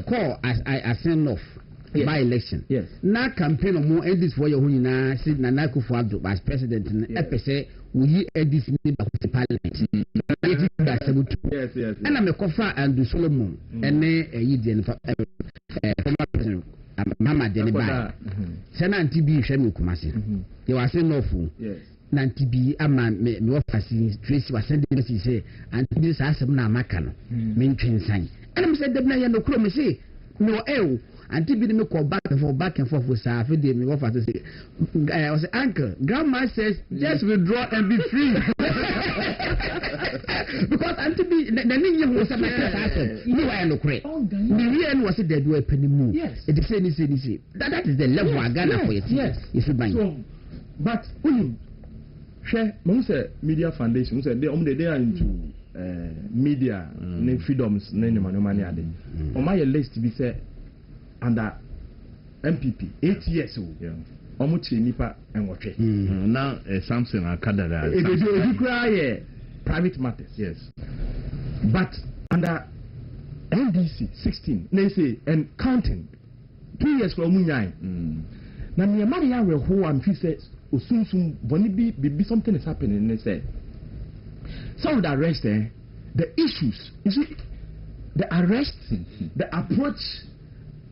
call as I send off by election. Yes. Now campaign on more edits for your Hunina, sit Nanako Fado as president and Epese, we edit the parliament. Yes. And I'm a cofa and do Solomon and a Yidian former president. Mama Deniba. Sena TB Shemu Kumasi. You are saying no fool. Yes. Nanti bi ama me office Tracy was sending me say and this asem na maka no me ntwensan and me say debna ya no kro me say no anti bi me call back and forth with sa fe dey me office say I say uncle grandma says just withdraw and be free because anti bi na ninyi ho say make me why no kre me we was say dey do a penny move it say that is the level I got for it yes if you buy but share Monse Media Foundation say they are into media freedoms money ade my list be say under MPP 8 years omo che nipa enwotwe now something akadara e cry private matters yes but under NDC 16 they say and counting 2 years for omunyan na me mari ya we ho am fi say Osumsum Bonibi be something is happening and they said some of the arrest the issues you see the arrest the approach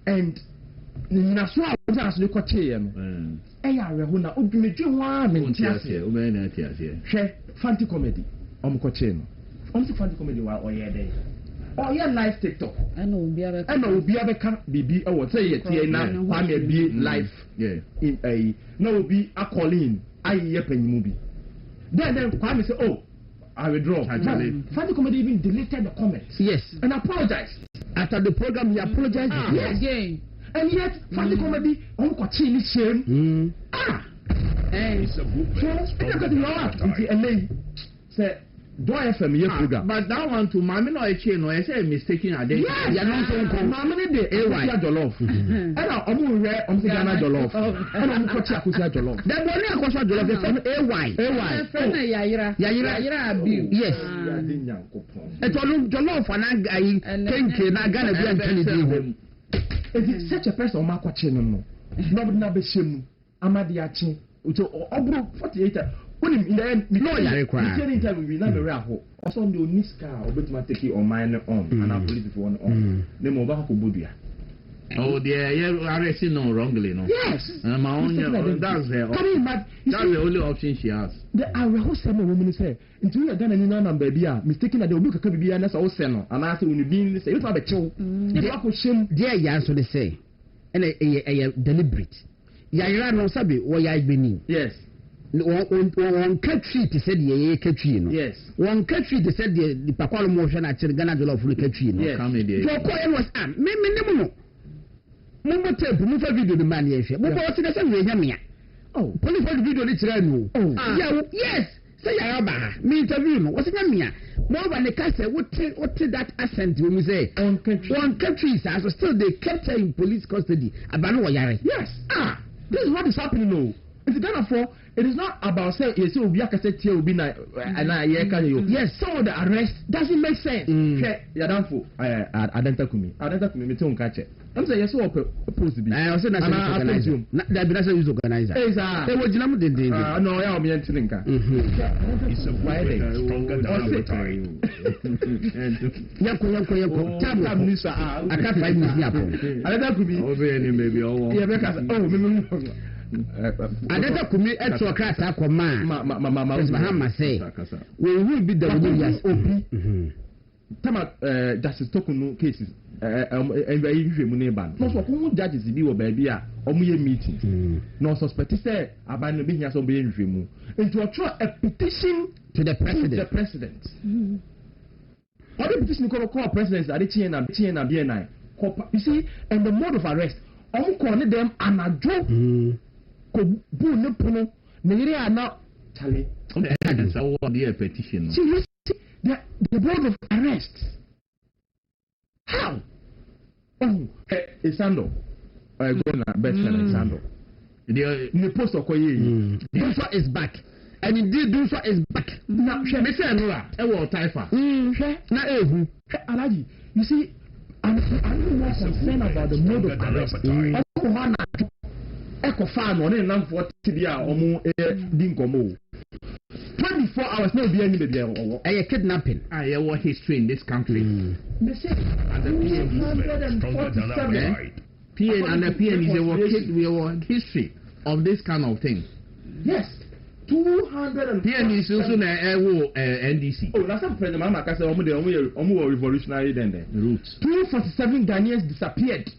and Naswa was the Kotian Ayahuna Udimiju share fancy comedy Cochino fancy comedy while or yeah day. Oh yeah, live TikTok. I know be able to be I would say it now. I may be live in a no be a calling. I yepen movie. Then Kwame say, oh, I withdraw. Funny comedy even deleted the comments. Yes, and apologized after the program. He apologized again, and yet funny comedy on Kochini shame. It's a good say. Do I have a program? But that one to Mammy no chain or I say mistaken a day. Yeah, Mammy de AY Jollof. And I'm rare on the Ghana Jollof. And I'm Kochakusa Jollof. That one I was Jollof from AY. Yaira. Yes. And Jollof and I think I Ghana be and it's such a person Marco Chino. Nobody never shim Amadiachi. So Obro 48. When in the end, no, we never raho. Also, no Niska or Betma take it on mine on, and our political one on. The Mobile Budia. Oh, dear, you are arresting no wrongly, no? Yes, and my own that's the only option she has. The our some women say, until you're done and none baby, mistaken that they will look at Kabi and that's all seno, and I say, when you being say, you have a chill. The shame, dear, yes, so they say, and a deliberate. Yaira no sabi, or Yai Benin. Yes. One country to say the country, yes. One country to say the Pakwalo motion at Ghana Jollof country, yes. So was minimum. Mumbo tape, move a video the man, yes. Mumbo to the same. Oh, police video it's run. Oh, yes. Say Yaba, me interview, what's in Yamia? More than the castle, what that accent when we say one country, so still they kept her in police custody. Abano Yari. Yes. This is what is happening now. It's Ghana for it is not about saying you see obi akase tie obi na ye ka yo. Yes, some of the arrest doesn't make sense. Yadanfo Adenta Kumi me te unka che. I'm say yes what post be. I say national organizer. Na be national youth organizer. Eh sa. E wo gina mu dende. No ya o me ntini nka. It's a Friday. Stronger than appetite. Yanko. Tab ni sa aka 5 minutes ni apo. Adenta Kumi. O be ni maybe o. Yeah, because me Adeta Kumi eto krata akoma Mahama say we will be the winners opi tama justice Tokunu cases ehwe mu ne ban no so ko judges bi wo ba bia omo ye meeting no suspect say aban no bi hia so be ehwe mu into a petition to the president other petition call president are tie na BNI you see and the mode of arrest omo call them anajo ko bu ne pono ne yire ana chale so what the petition see the board of arrest how Isando go na Bɛkyerɛ Isando the post okoye Dunso is back and indeed Dunso is back na hwe me say no a e wo taifa hwe na ehu Alaji you see I'm more concerned about the mode of arrest Echo farm on a land for Tibia or more dinkomo 24 hours no be any baby or kidnapping. I have history in this country. They say and the PN and the PN is a history of this kind of thing. Yes. 200 PN is also NDC. Oh, last time President Mama Kasa omo revolutionary then roots. 247 Ghanaians disappeared.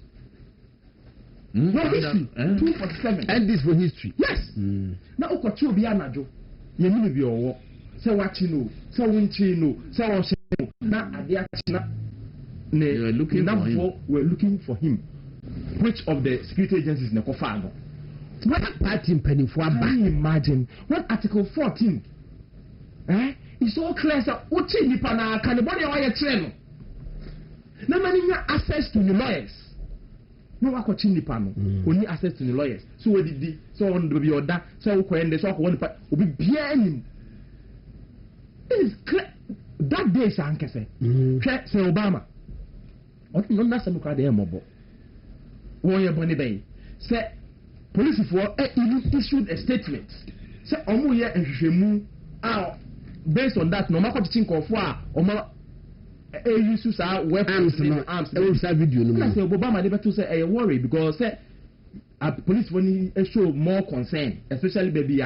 No history. 247. And this for history. Yes. Now okochi obi anajo. Yemi bi owo. Say wachi no. Say wunchi no. Say wo se no. Na ade achi na. We're looking for him. Which of the security agencies na kofa no? What party penny for can you imagine when Article 14 it's all clear so uchi nipa na kan body wa ye kire no. Na many access to the lawyers. No wakochi nipa no only access to the lawyers so we did so on be order so we kwende so ko nipa obi bia anim it is clear that day san kese say Obama what no na some kwa dey mobo wo ye boni bay say police for even issued a statement say omo ye ehwehwemu based on that no makochi nkofo omo use weapons arms video no say Obama dey better say I worry because say police when show more concern especially baby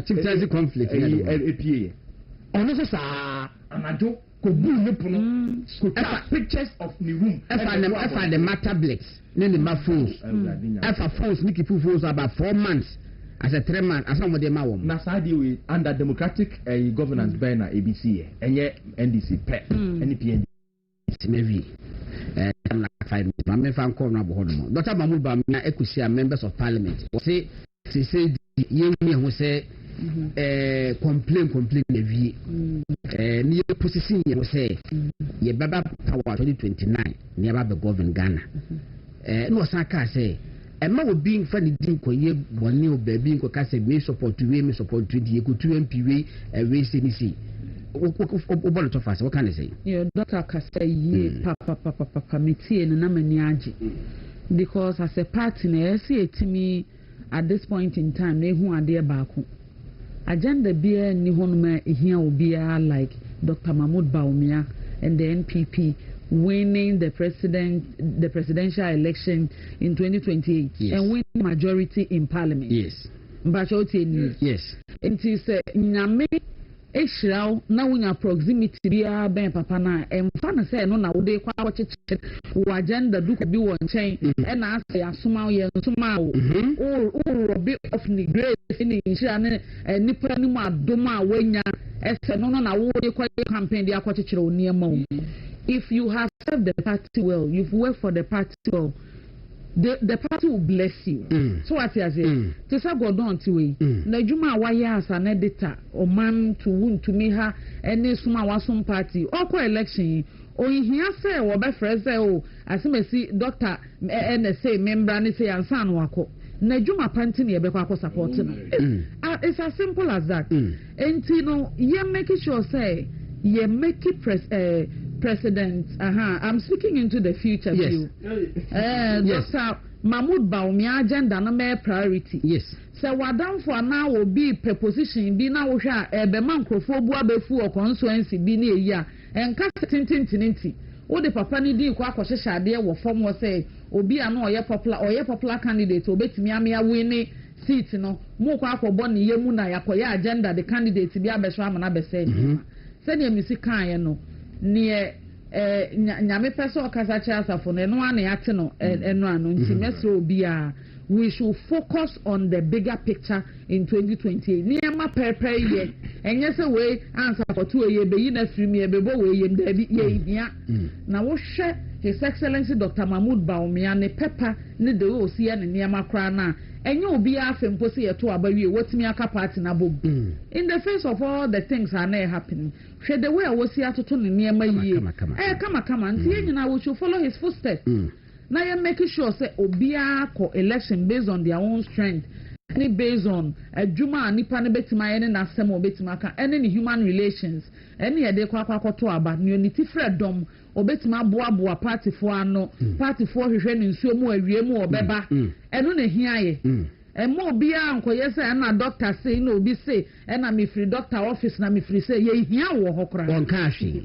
chief conflict APA ono say sa anajo ko bu ne pono ko pictures of the room efa the matter blacks ne ma phones efa phones niki phones about 4 months as a 3 months as some de ma wom na sadi we under democratic governance by na ABC enye NDC pe NPN maybe na 5 minutes ma fan call na bo no Dr. Mahmoud Bawumia ekusia members of parliament say ye hu say complain na vie ni position ye say ye baba power 2029 ni aba be govern Ghana no saka say Emma will be in funny din ko ye boni o baby ko ka say me support ye ko 2 MP we we say ni see o bolo to fast what can I say your doctor ka say ye papa metie no na mani age because as a party na see etimi at this point in time na hu ade baako agenda bia ni honoma ehia obia like Dr. Mahmoud Bawumia and the NPP winning the presidential election in 2028 and winning majority in parliament. Yes. Yes. It is nyame ehiraw na wunya proximity bia ben papa na emfa na say no na wo de kwa kwacheche wo agenda du ko bi won chen e na ase asoma ye nsoma o robi of the grace ni nhira ne nipa ni mu adoma wanya ese no na wo de kwa campaign de akwacheche oni ema wo. If you have served the party well, you've worked for the party well, the party will bless you. So what I say, Tessa go down to way. Na juma waya as an editor or man to wound to me her any suma wasum party or election. Or here say or be friends say oh as me see doctor NSA member and say and san wako. na dwuma panti na yɛbɛkɔ akɔ support no it's as simple as that and you know you make sure say you make president I'm speaking into the future view Dr. Mahmoud Bawumia agenda no mere priority so wadam for now will be preposition be now we e be man krofo bu abefu o constituency bi na eyi a enka tintintinti o de papa ni din kwa akɔhyehyɛ ade wo fam wo say obi a no ɔyɛ popular candidate obetimi amia win seat no mo kwa akɔbɔ ne yemu na yakɔyɛ agenda the candidate bi abɛhwɛ amana bɛsɛ ni sɛ ne misi kan ye no ne nyame pɛsɛ ɔkasa kyerɛ asafo no ɛno ana yɛate no ɛno ano nti mɛsrɛ obi a we should focus on the bigger picture in 2028 nneɛma pɛrɛpɛrɛ yɛ ɛnyɛ sɛ wei ansapɔto yɛ bɛyi na firi mi ɛbɛbɔ wei yɛm daabi yɛhia na wohwɛ His Excellency Dr. Mahmoud Bawumia ne pepa ne de wo si ne nneɛma koraa na ɛnyɛ obi afempo sɛ yɛto aba wie wɔtumi aka party na bom in the face of all the things are not happening hwɛ the way a wɔsi atoto ne nneɛma yie kama nti yɛn nyinaa we should follow his footsteps na yɛ make sure say obiara kɔ election based on their own strength any based on adwuma nipa ne betima yɛ ne nasɛm obetima aka ɛne ne human relations ɛne yɛde kɔ akɔto aba ne unity freedom obetima boaboa party fo ano party fo hwehwɛ ne nsuo mu awie mu obɛba ɛno na hia yɛ ɛmo obiara nkɔyɛ sɛ ɛna doctor say na obi say ɛna me free doctor office na me free say yɛ hia wɔ hɔ kora ɔnka hwe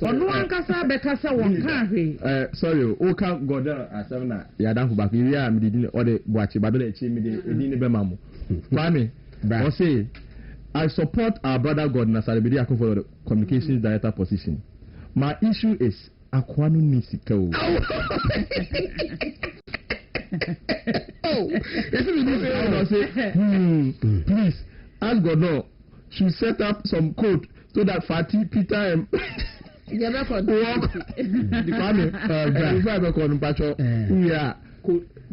ɔno ankasa bɛkasa wɔnka hwe sorry o ka goda asɛm na yɛadamfo baako yɛ a mede din ɔde boakye bado na akyi mede edin ne bɛma mo kwame o say I support our brother God Asare-Bediako for the communications director position. My issue is Akwanu Nisiko. Please ask God no should set up some code so that Fatih Peter and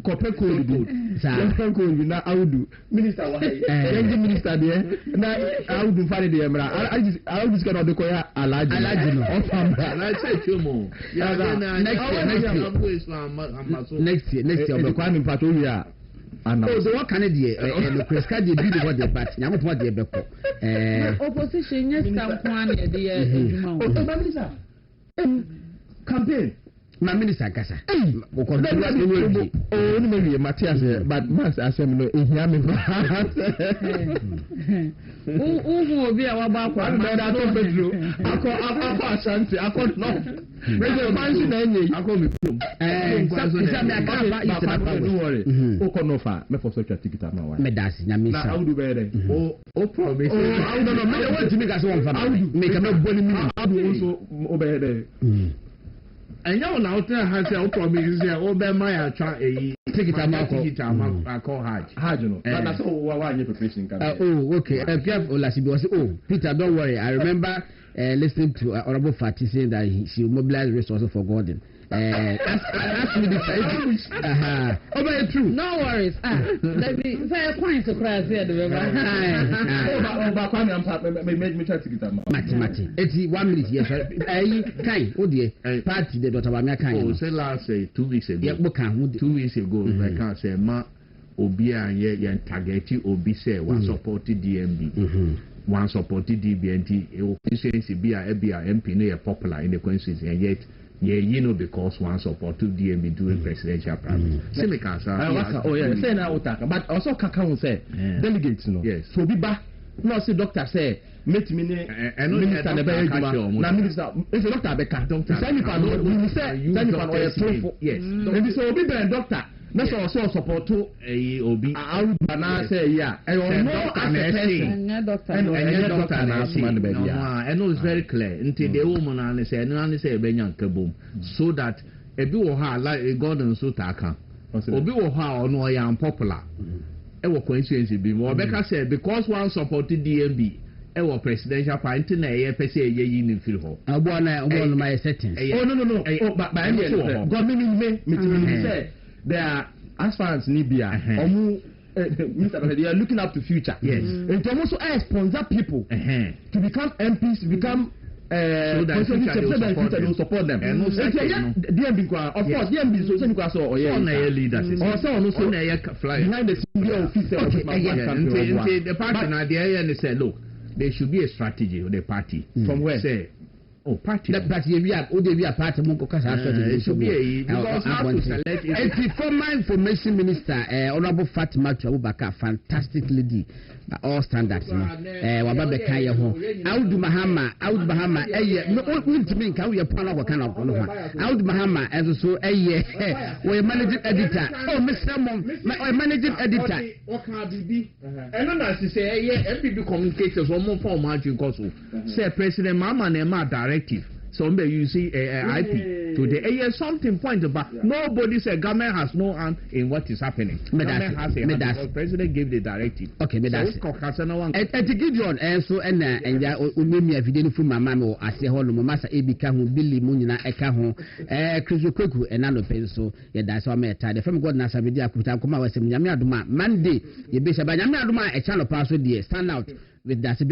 Copper code na audu minister wa yangi minister there na audu fare de emra audu ska no de koya alaji no ofamba na say chumo ya na next year obekwa mi pato wi a ana so what can dey no preska dey be the the part nyamo po dey beko opposition yes kan kwan dey eduma o minister campaign my minister kasa o ni me Matthias but Max asem no ehia me obi a wa ba kwa na to pedro akọ asante akọ no radio mansion na enye akọ me pom sa me aka ba ita ba no worry o ko no fa me for so twa ticket ma wa me dasi na me sa na audu be dey o promise no me want to make us one fa me ka me boni mi audu so o be dey and you now tell her say o promise say o be my atwa eyi ticket akọ hajj no that's all wa any preparation can okay Pierre Olasibi was Peter don't worry I remember listening to Honorable Fatih saying that she will mobilize resources for Gordon ask me this very true no worries let me say point to cry here the ba kwa me try to get am mati 1 minute yes kai o de party the Dr. Bamia kan oh say last 2 weeks ago yeah boka 2 weeks ago I can say ma obi a ye target obi say one support DMB one support DBNT efficiency be a MP no popular in the constituency and yet you know because one support DMB doing presidential primary say me can say say na utaka but also kaka won say delegates no yes so bi ba no say doctor say meet me minister na be ejuma na minister if doctor be ka say me pa no we say no yes and so obi be doctor na so support to obi audu na say ya no doctor na so man be ya and no it's very clear until the woman and say no say be nyan kabom so that ebi wo ha like Gordon so taka obi wo ha ono ya unpopular e wo constituency bi wo be ka say because one support DMB e wo presidential party na e pese e yi ni feel ho abo na my settings no but God me say they are aspirants Libya they are looking up to future yes and to also sponsor people to become MPs to become will support them. And DMB, of course, DMB so leaders. Also, behind the the party now they say, look, there should be a strategy of the party. From where? Say, party. That party we are party monko kasa it should be because how to select it. Former information minister Honorable Fatima Abubakar, fantastic lady by all standards. Wababe kaya ho. Audu Mahama no ultimate ka we plan of kind of Audu Mahama as so we managing editor. Oh Mr. Mom, managing editor. And as you say FPB communicators one more form margin cause say President Mama Nema directive. Somebody you see IP today. Something point about nobody said government has no hand in what is happening. Government has a hand because president gave the directive. Okay, me that's it. Gideon so and umemi video from my mama or ase ho no masa ebika ho Billy Munyina eka ho Kristo Kweku enano penso ye that's why me tired from God na Asare-Bediako ta koma wasem nyame adoma Monday ye be shaba nyame adoma e channel pass so dey stand out with that